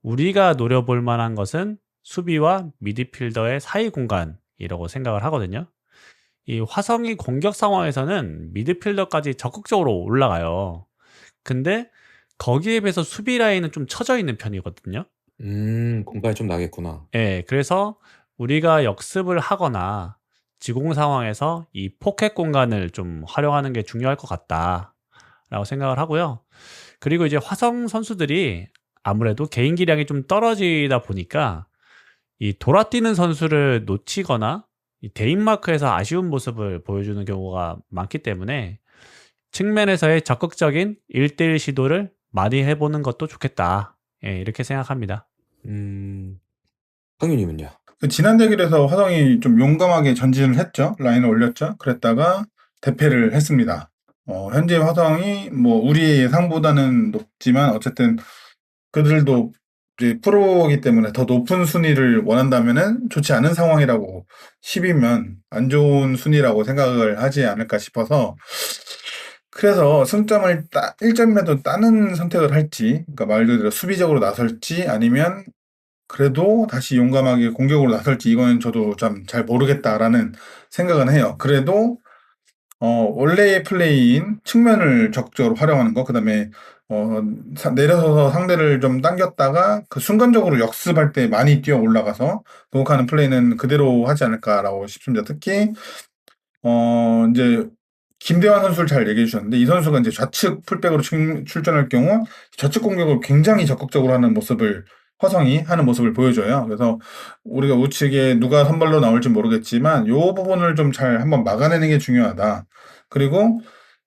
우리가 노려볼 만한 것은 수비와 미드필더의 사이 공간이라고 생각을 하거든요. 이 화성이 공격 상황에서는 미드필더까지 적극적으로 올라가요. 근데 거기에 비해서 수비 라인은 좀 처져 있는 편이거든요. 공간이 좀 나겠구나. 네, 그래서 우리가 역습을 하거나 지공 상황에서 이 포켓 공간을 좀 활용하는 게 중요할 것 같다라고 생각을 하고요. 그리고 이제 화성 선수들이 아무래도 개인 기량이 좀 떨어지다 보니까 이 돌아뛰는 선수를 놓치거나 이 대인마크에서 아쉬운 모습을 보여주는 경우가 많기 때문에 측면에서의 적극적인 1대1 시도를 많이 해보는 것도 좋겠다. 예, 이렇게 생각합니다. 황윤님은요? 지난 대결에서 화성이 좀 용감하게 전진을 했죠. 라인을 올렸죠. 그랬다가 대패를 했습니다. 현재 화성이 뭐 우리의 예상보다는 높지만 어쨌든 그들도 이제 프로이기 때문에 더 높은 순위를 원한다면은 좋지 않은 상황이라고 10이면 안 좋은 순위라고 생각을 하지 않을까 싶어서 그래서 승점을 1점이라도 따는 선택을 할지, 그러니까 말 그대로 수비적으로 나설지 아니면 그래도 다시 용감하게 공격으로 나설지 이거는 저도 참 잘 모르겠다라는 생각은 해요. 그래도 원래의 플레이인 측면을 적극적으로 활용하는 거, 그다음에 내려서서 상대를 좀 당겼다가 그 순간적으로 역습할 때 많이 뛰어 올라가서 도움하는 플레이는 그대로 하지 않을까라고 싶습니다. 특히 이제 김대환 선수를 잘 얘기해 주셨는데 이 선수가 이제 좌측 풀백으로 출전할 경우 좌측 공격을 굉장히 적극적으로 하는 모습을 화성이 하는 모습을 보여줘요. 그래서 우리가 우측에 누가 선발로 나올지 모르겠지만 요 부분을 좀 잘 한번 막아내는 게 중요하다. 그리고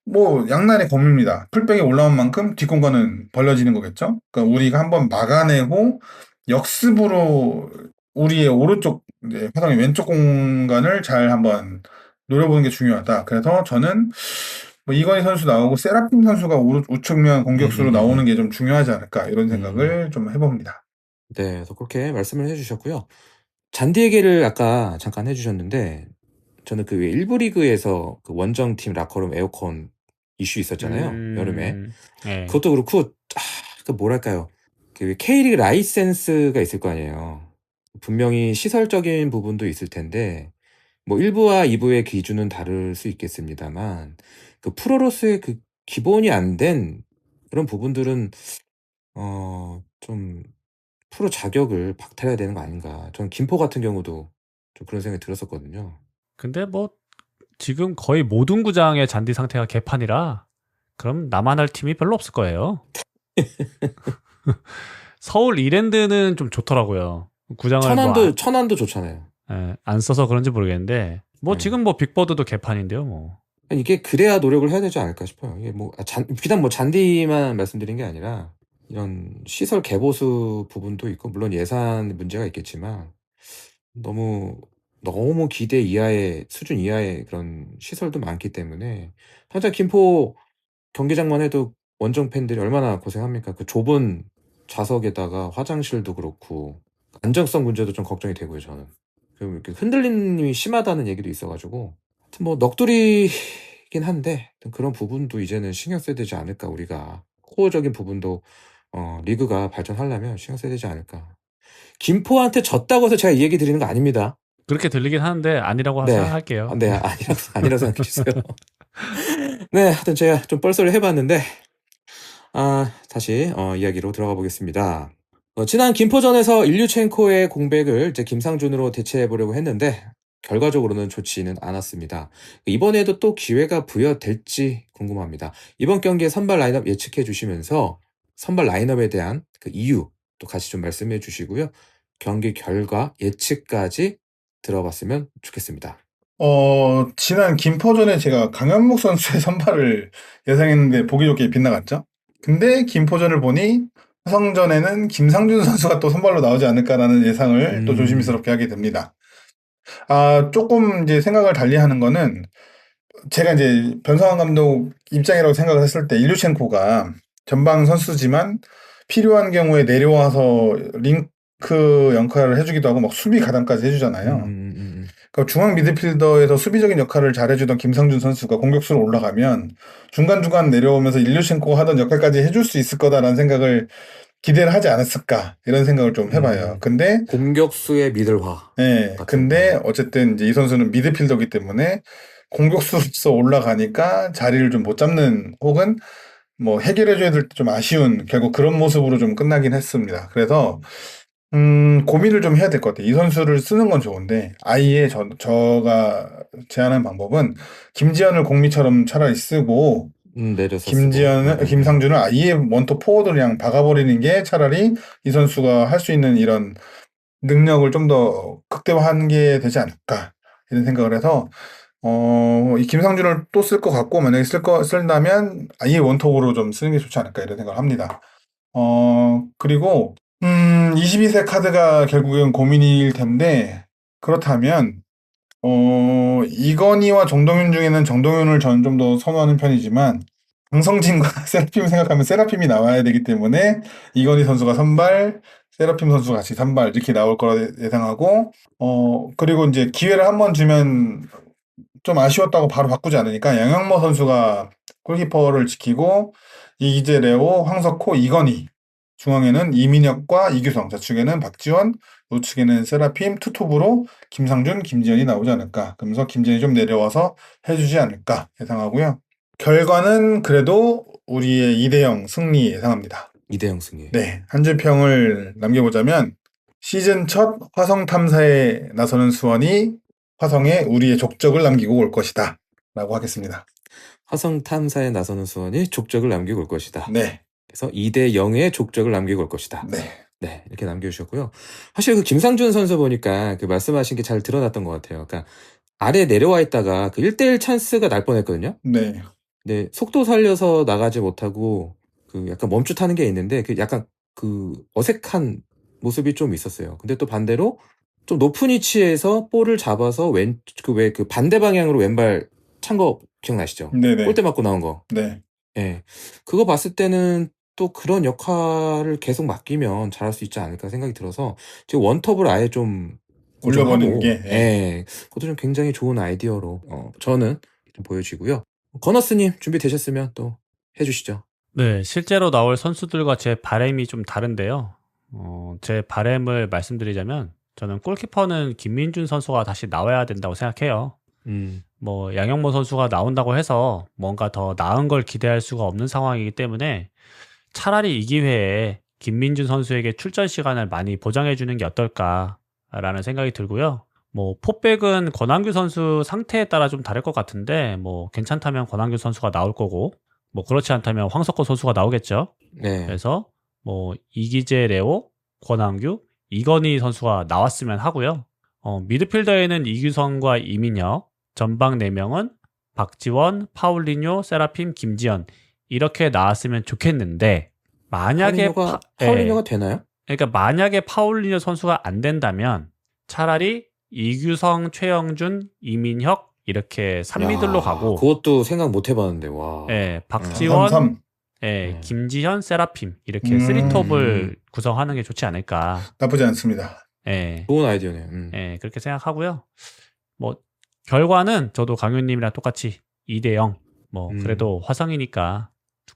뭐 양날의 검입니다. 풀백에 올라온 만큼 뒷공간은 벌려지는 거겠죠. 그러니까 우리가 한번 막아내고 역습으로 우리의 오른쪽 이제 화성의 왼쪽 공간을 잘 한번 노려보는 게 중요하다. 그래서 저는 뭐 이건희 선수 나오고 세라핌 선수가 우측면 공격수로 나오는 게 좀 중요하지 않을까 이런 생각을 좀 해봅니다. 네, 그래서 그렇게 말씀을 해주셨고요. 잔디 얘기를 아까 잠깐 해주셨는데 저는 그 1부 리그에서 그 원정팀 라커룸 에어컨 이슈 있었잖아요. 여름에. 네. 그것도 그렇고 그 뭐랄까요. 그 K리그 라이센스가 있을 거 아니에요. 분명히 시설적인 부분도 있을 텐데 뭐 1부와 2부의 기준은 다를 수 있겠습니다만 그 프로로서의 그 기본이 안 된 그런 부분들은 좀 프로 자격을 박탈해야 되는 거 아닌가. 저는 김포 같은 경우도 좀 그런 생각이 들었었거든요. 근데 뭐 지금 거의 모든 구장의 잔디 상태가 개판이라 그럼 나만 할 팀이 별로 없을 거예요. 서울 이랜드는 좀 좋더라고요. 구장을 천안도 좋잖아요. 안 써서 그런지 모르겠는데 뭐 지금 뭐 빅버드도 개판인데요, 뭐. 이게 그래야 노력을 해야 되지 않을까 싶어요. 이게 뭐 비단 뭐 잔디만 말씀드린 게 아니라 이런 시설 개보수 부분도 있고 물론 예산 문제가 있겠지만 너무 기대 이하의 수준 이하의 그런 시설도 많기 때문에 현재 김포 경기장만 해도 원정 팬들이 얼마나 고생합니까? 그 좁은 좌석에다가 화장실도 그렇고 안정성 문제도 좀 걱정이 되고요, 저는. 이렇게 흔들림이 심하다는 얘기도 있어가지고 하여튼 뭐 넋두리긴 한데 그런 부분도 이제는 신경 써야 되지 않을까. 우리가 코어적인 부분도 리그가 발전하려면 신경 써야 되지 않을까. 김포한테 졌다고 해서 제가 이 얘기 드리는 거 아닙니다. 그렇게 들리긴 하는데 아니라고 생각할게요. 네, 아니라고 생각해 주세요. 네, 하여튼 제가 좀 뻘소리를 해봤는데 다시 이야기로 들어가 보겠습니다. 지난 김포전에서 일류첸코의 공백을 이제 김상준으로 대체해 보려고 했는데 결과적으로는 좋지는 않았습니다. 이번에도 또 기회가 부여될지 궁금합니다. 이번 경기의 선발 라인업 예측해 주시면서 선발 라인업에 대한 그 이유 또 같이 좀 말씀해 주시고요. 경기 결과 예측까지 들어봤으면 좋겠습니다. 지난 김포전에 제가 강현묵 선수의 선발을 예상했는데 보기 좋게 빗나갔죠. 근데 김포전을 보니 화성전에는 김상준 선수가 또 선발로 나오지 않을까라는 예상을 또 조심스럽게 하게 됩니다. 조금 이제 생각을 달리 하는 거는 제가 이제 변성환 감독 입장이라고 생각을 했을 때 일류첸코가 전방 선수지만 필요한 경우에 내려와서 링크 역할을 해주기도 하고 막 수비 가담까지 해주잖아요. 그러니까 중앙 미드필더에서 수비적인 역할을 잘해주던 김상준 선수가 공격수로 올라가면 중간중간 내려오면서 일류첸코가 하던 역할까지 해줄 수 있을 거다라는 생각을 기대를 하지 않았을까 이런 생각을 좀 해봐요. 근데 공격수의 미들화. 네, 근데 어쨌든 이제 이 선수는 미드필더기 때문에 공격수로서 올라가니까 자리를 좀 못 잡는 혹은 뭐 해결해줘야 될 때 좀 아쉬운 결국 그런 모습으로 좀 끝나긴 했습니다. 그래서 고민을 좀 해야 될 것 같아요. 이 선수를 쓰는 건 좋은데 아예 저가 제안한 방법은 김지현을 공미처럼 차라리 쓰고 내려서 김상준을 아예 원톱 포워드로 그냥 박아버리는 게 차라리 이 선수가 할 수 있는 이런 능력을 좀 더 극대화한 게 되지 않을까 이런 생각을 해서 이 김상준을 또 쓸 것 같고 만약에 쓴다면 아예 원톱으로 좀 쓰는 게 좋지 않을까 이런 생각을 합니다. 그리고 22세 카드가 결국엔 고민일 텐데 그렇다면 이건희와 정동윤 중에는 정동윤을 저는 좀 더 선호하는 편이지만 강성진과 세라핌 생각하면 세라핌이 나와야 되기 때문에 이건희 선수가 선발, 세라핌 선수가 같이 선발 이렇게 나올 거라 예상하고 그리고 이제 기회를 한 번 주면 좀 아쉬웠다고 바로 바꾸지 않으니까 양영모 선수가 골키퍼를 지키고 이기재, 레오, 황석호, 이건희 중앙에는 이민혁과 이규성, 좌측에는 박지원, 우측에는 세라핌, 투톱으로 김상준, 김지현이 나오지 않을까. 그러면서 김지현이 좀 내려와서 해주지 않을까 예상하고요. 결과는 그래도 우리의 2대0 승리 예상합니다. 2대0 승리. 네, 한 줄 평을 남겨보자면 시즌 첫 화성 탐사에 나서는 수원이 화성에 우리의 족적을 남기고 올 것이다 라고 하겠습니다. 화성 탐사에 나서는 수원이 족적을 남기고 올 것이다. 네. 그래서 2대0의 족적을 남기고 올 것이다. 네. 네, 이렇게 남겨주셨고요. 사실 그 김상준 선수 보니까 그 말씀하신 게 잘 드러났던 것 같아요. 그러니까 아래 내려와 있다가 그 1대1 찬스가 날 뻔했거든요. 네. 근데 속도 살려서 나가지 못하고 그 약간 멈칫하는 게 있는데 그 약간 그 어색한 모습이 좀 있었어요. 근데 또 반대로 좀 높은 위치에서 볼을 잡아서 그 반대 방향으로 왼발 찬 거 기억나시죠? 네네. 골대 맞고 나온 거. 네. 예. 그거 봤을 때는 또 그런 역할을 계속 맡기면 잘할 수 있지 않을까 생각이 들어서 지금 원톱을 아예 좀 올려버리는 고정하고, 게. 예. 그것도 좀 굉장히 좋은 아이디어로 저는 좀 보여지고요. 건어스님 준비되셨으면 또 해주시죠. 네, 실제로 나올 선수들과 제 바람이 좀 다른데요. 제 바람을 말씀드리자면 저는 골키퍼는 김민준 선수가 다시 나와야 된다고 생각해요. 뭐 양영모 선수가 나온다고 해서 뭔가 더 나은 걸 기대할 수가 없는 상황이기 때문에 차라리 이 기회에 김민준 선수에게 출전 시간을 많이 보장해 주는 게 어떨까라는 생각이 들고요. 뭐 포백은 권한규 선수 상태에 따라 좀 다를 것 같은데 뭐 괜찮다면 권한규 선수가 나올 거고 뭐 그렇지 않다면 황석호 선수가 나오겠죠. 네. 그래서 뭐 이기재, 레오, 권한규, 이건희 선수가 나왔으면 하고요. 미드필더에는 이규성과 이민혁, 전방 4명은 박지원, 파울리뇨, 세라핌, 김지현 이렇게 나왔으면 좋겠는데 만약에 파울리뇨가 되나요? 그러니까 만약에 파울리뇨 선수가 안 된다면 차라리 이규성, 최영준, 이민혁 이렇게 3미들로 가고 그것도 생각 못 해봤는데 와. 예, 박지원, 3-3. 예, 김지현, 세라핌 이렇게 3톱을 구성하는 게 좋지 않을까. 나쁘지 않습니다. 예, 좋은 아이디어네요. 예, 그렇게 생각하고요. 뭐 결과는 저도 강윤님이랑 똑같이 2대0. 뭐 그래도 화성이니까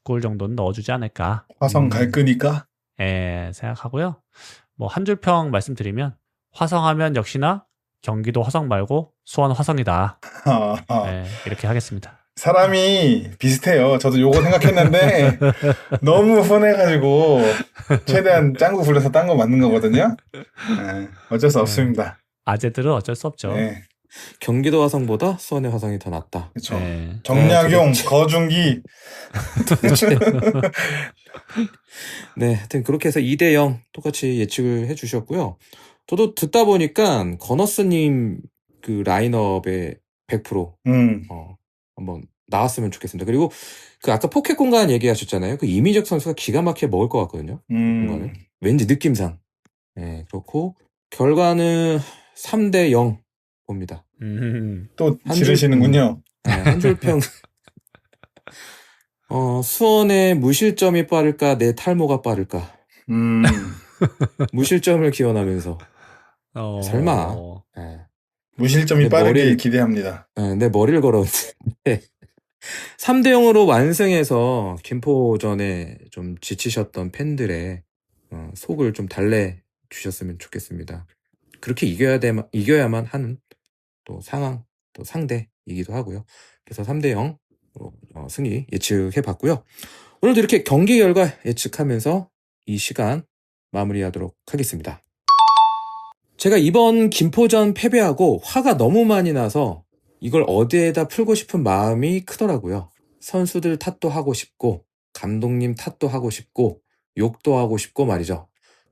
2골 정도는 넣어주지 않을까. 화성 갈 거니까. 예, 생각하고요. 뭐 한 줄 평 말씀드리면 화성하면 역시나 경기도 화성 말고 수원 화성이다. 예, 이렇게 하겠습니다. 사람이 비슷해요. 저도 요거 생각했는데 너무 흔해가지고 최대한 짱구 굴려서 딴 거 맞는 거거든요. 네, 어쩔 수 없습니다. 아재들은 어쩔 수 없죠. 네. 경기도 화성보다 수원의 화성이 더 낫다. 그렇죠. 네. 정약용, 거중기. 네, 하여튼 그렇게 해서 2대0 똑같이 예측을 해주셨고요. 저도 듣다 보니까 건어스님 그 라인업에 100% 한번 나왔으면 좋겠습니다. 그리고 그 아까 포켓 공간 얘기하셨잖아요. 그 이민혁 선수가 기가 막히게 먹을 것 같거든요. 공간을. 왠지 느낌상. 네, 그렇고 결과는 3대0 봅니다. 또 지르시는군요. 네, 한 줄평. 수원의 무실점이 빠를까 내 탈모가 빠를까. 무실점을 기원하면서 설마. 네. 무실점이 빠르길 기대합니다. 네, 내 머리를 걸었는데 3대0으로 완승해서 김포전에 좀 지치셨던 팬들의 속을 좀 달래주셨으면 좋겠습니다. 그렇게 이겨야만 하는 또 상황, 또 상대이기도 하고요. 그래서 3대0 승리 예측해봤고요. 오늘도 이렇게 경기 결과 예측하면서 이 시간 마무리하도록 하겠습니다. 제가 이번 김포전 패배하고 화가 너무 많이 나서 이걸 어디에다 풀고 싶은 마음이 크더라고요. 선수들 탓도 하고 싶고 감독님 탓도 하고 싶고 욕도 하고 싶고 말이죠.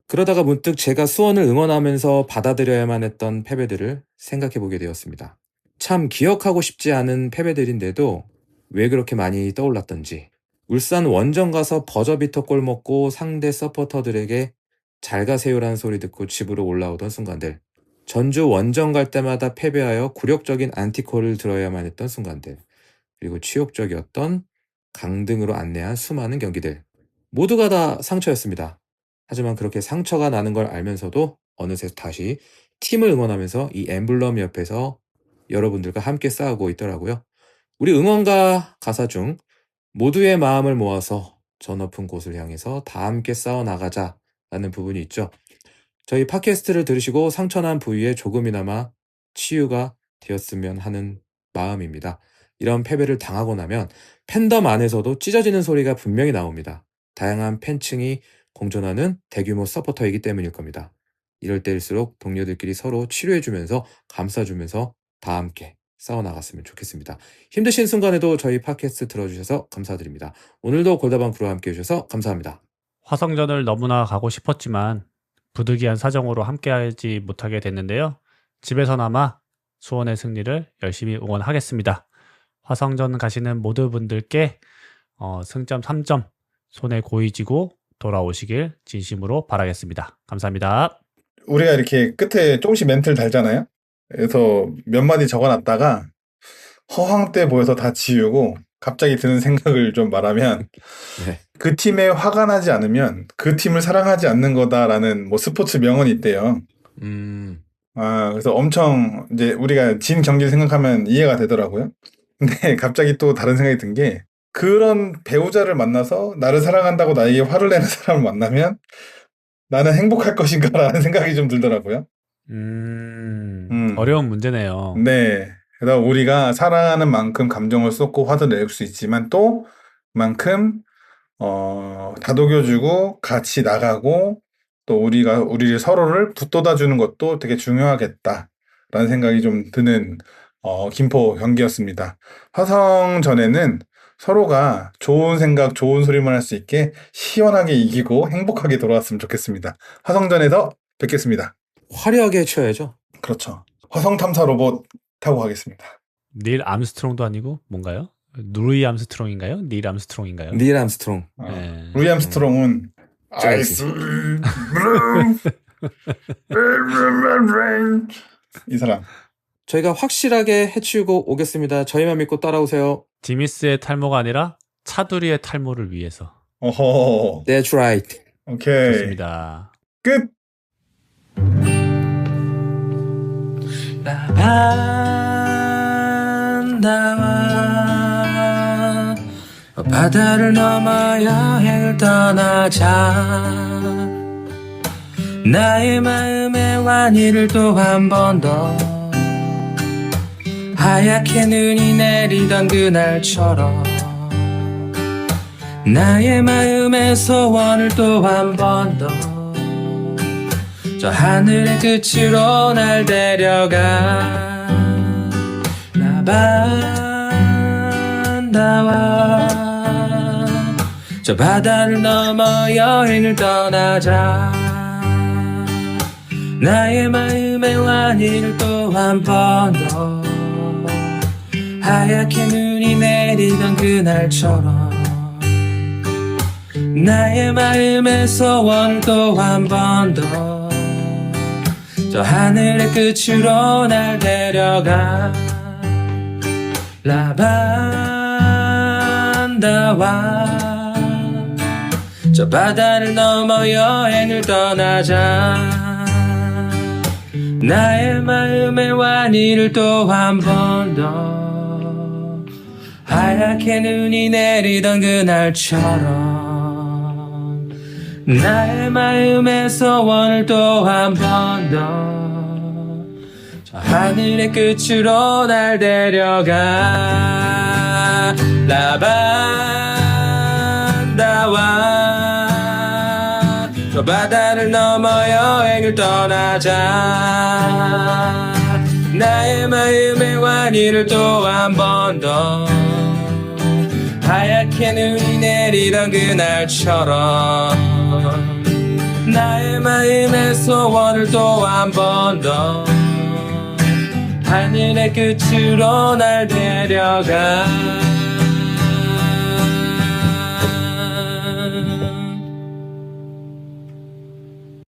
그러다가 문득 제가 수원을 응원하면서 받아들여야만 했던 패배들을 생각해보게 되었습니다. 참 기억하고 싶지 않은 패배들인데도 왜 그렇게 많이 떠올랐던지. 울산 원정 가서 버저비터 골 먹고 상대 서포터들에게 잘 가세요라는 소리 듣고 집으로 올라오던 순간들. 전주 원정 갈 때마다 패배하여 굴욕적인 안티콜을 들어야만 했던 순간들, 그리고 치욕적이었던 강등으로 안내한 수많은 경기들, 모두가 다 상처였습니다. 하지만 그렇게 상처가 나는 걸 알면서도 어느새 다시 팀을 응원하면서 이 엠블럼 옆에서 여러분들과 함께 싸우고 있더라고요. 우리 응원가 가사 중 모두의 마음을 모아서 저 높은 곳을 향해서 다 함께 싸워나가자라는 부분이 있죠. 저희 팟캐스트를 들으시고 상처난 부위에 조금이나마 치유가 되었으면 하는 마음입니다. 이런 패배를 당하고 나면 팬덤 안에서도 찢어지는 소리가 분명히 나옵니다. 다양한 팬층이 공존하는 대규모 서포터이기 때문일 겁니다. 이럴 때일수록 동료들끼리 서로 치료해주면서 감싸주면서 다 함께 싸워나갔으면 좋겠습니다. 힘드신 순간에도 저희 팟캐스트 들어주셔서 감사드립니다. 오늘도 골다방 프로와 함께 해주셔서 감사합니다. 화성전을 너무나 가고 싶었지만 부득이한 사정으로 함께하지 못하게 됐는데요. 집에서나마 수원의 승리를 열심히 응원하겠습니다. 화성전 가시는 모든 분들께 승점 3점 손에 고이 쥐고 돌아오시길 진심으로 바라겠습니다. 감사합니다. 우리가 이렇게 끝에 조금씩 멘트를 달잖아요. 그래서 몇 마디 적어놨다가 허황 때 보여서 다 지우고 갑자기 드는 생각을 좀 말하면 네. 그 팀에 화가 나지 않으면 그 팀을 사랑하지 않는 거다라는 뭐 스포츠 명언이 있대요. 그래서 엄청 이제 우리가 진 경기를 생각하면 이해가 되더라고요. 근데 갑자기 또 다른 생각이 든 게 그런 배우자를 만나서 나를 사랑한다고 나에게 화를 내는 사람을 만나면 나는 행복할 것인가라는 생각이 좀 들더라고요. 어려운 문제네요. 네. 그래서 우리가 사랑하는 만큼 감정을 쏟고 화도 낼 수 있지만 또 그만큼 다독여주고 같이 나가고 또 우리를 서로를 붙돋아주는 것도 되게 중요하겠다라는 생각이 좀 드는 김포 경기였습니다. 화성전에는 서로가 좋은 생각, 좋은 소리만 할 수 있게 시원하게 이기고 행복하게 돌아왔으면 좋겠습니다. 화성전에서 뵙겠습니다. 화려하게 쳐야죠. 그렇죠. 화성 탐사 로봇 타고 가겠습니다. 닐 암스트롱도 아니고 뭔가요? 루이 암스트롱인가요? 닐 암스트롱인가요? 닐 암스트롱. 네. 루이 암스트롱은 아이스 이 사람. 저희가 확실하게 해치우고 오겠습니다. 저희만 믿고 따라오세요. 디미스의 탈모가 아니라 차두리의 탈모를 위해서. 어허. That's right. 오케이. 좋습니다. 끝. 나와 바다를 넘어 여행을 떠나자. 나의 마음의 완이를 또 한 번 더 하얗게 눈이 내리던 그날처럼 나의 마음의 소원을 또 한 번 더 저 하늘의 끝으로 날 데려가. 나와 저 바다를 넘어 여행을 떠나자. 나의 마음의 완이를 또 한 번 더 하얗게 눈이 내리던 그날처럼 나의 마음의 소원을 또 한 번 더 저 하늘의 끝으로 날 데려가. 라반다와 저 바다를 넘어 여행을 떠나자. 나의 마음의 완이를 또 한 번 더 하얗게 눈이 내리던 그날처럼 나의 마음의 소원을 또 한 번 더 저 하늘의 끝으로 날 데려가. 라반다와 저 바다를 넘어 여행을 떠나자. 나의 마음의 완이를 또 한 번 더 하얗게 눈이 내리던 그날처럼 나의 마음의 소원을 또 한 번 더 하늘의 끝으로 날 데려가.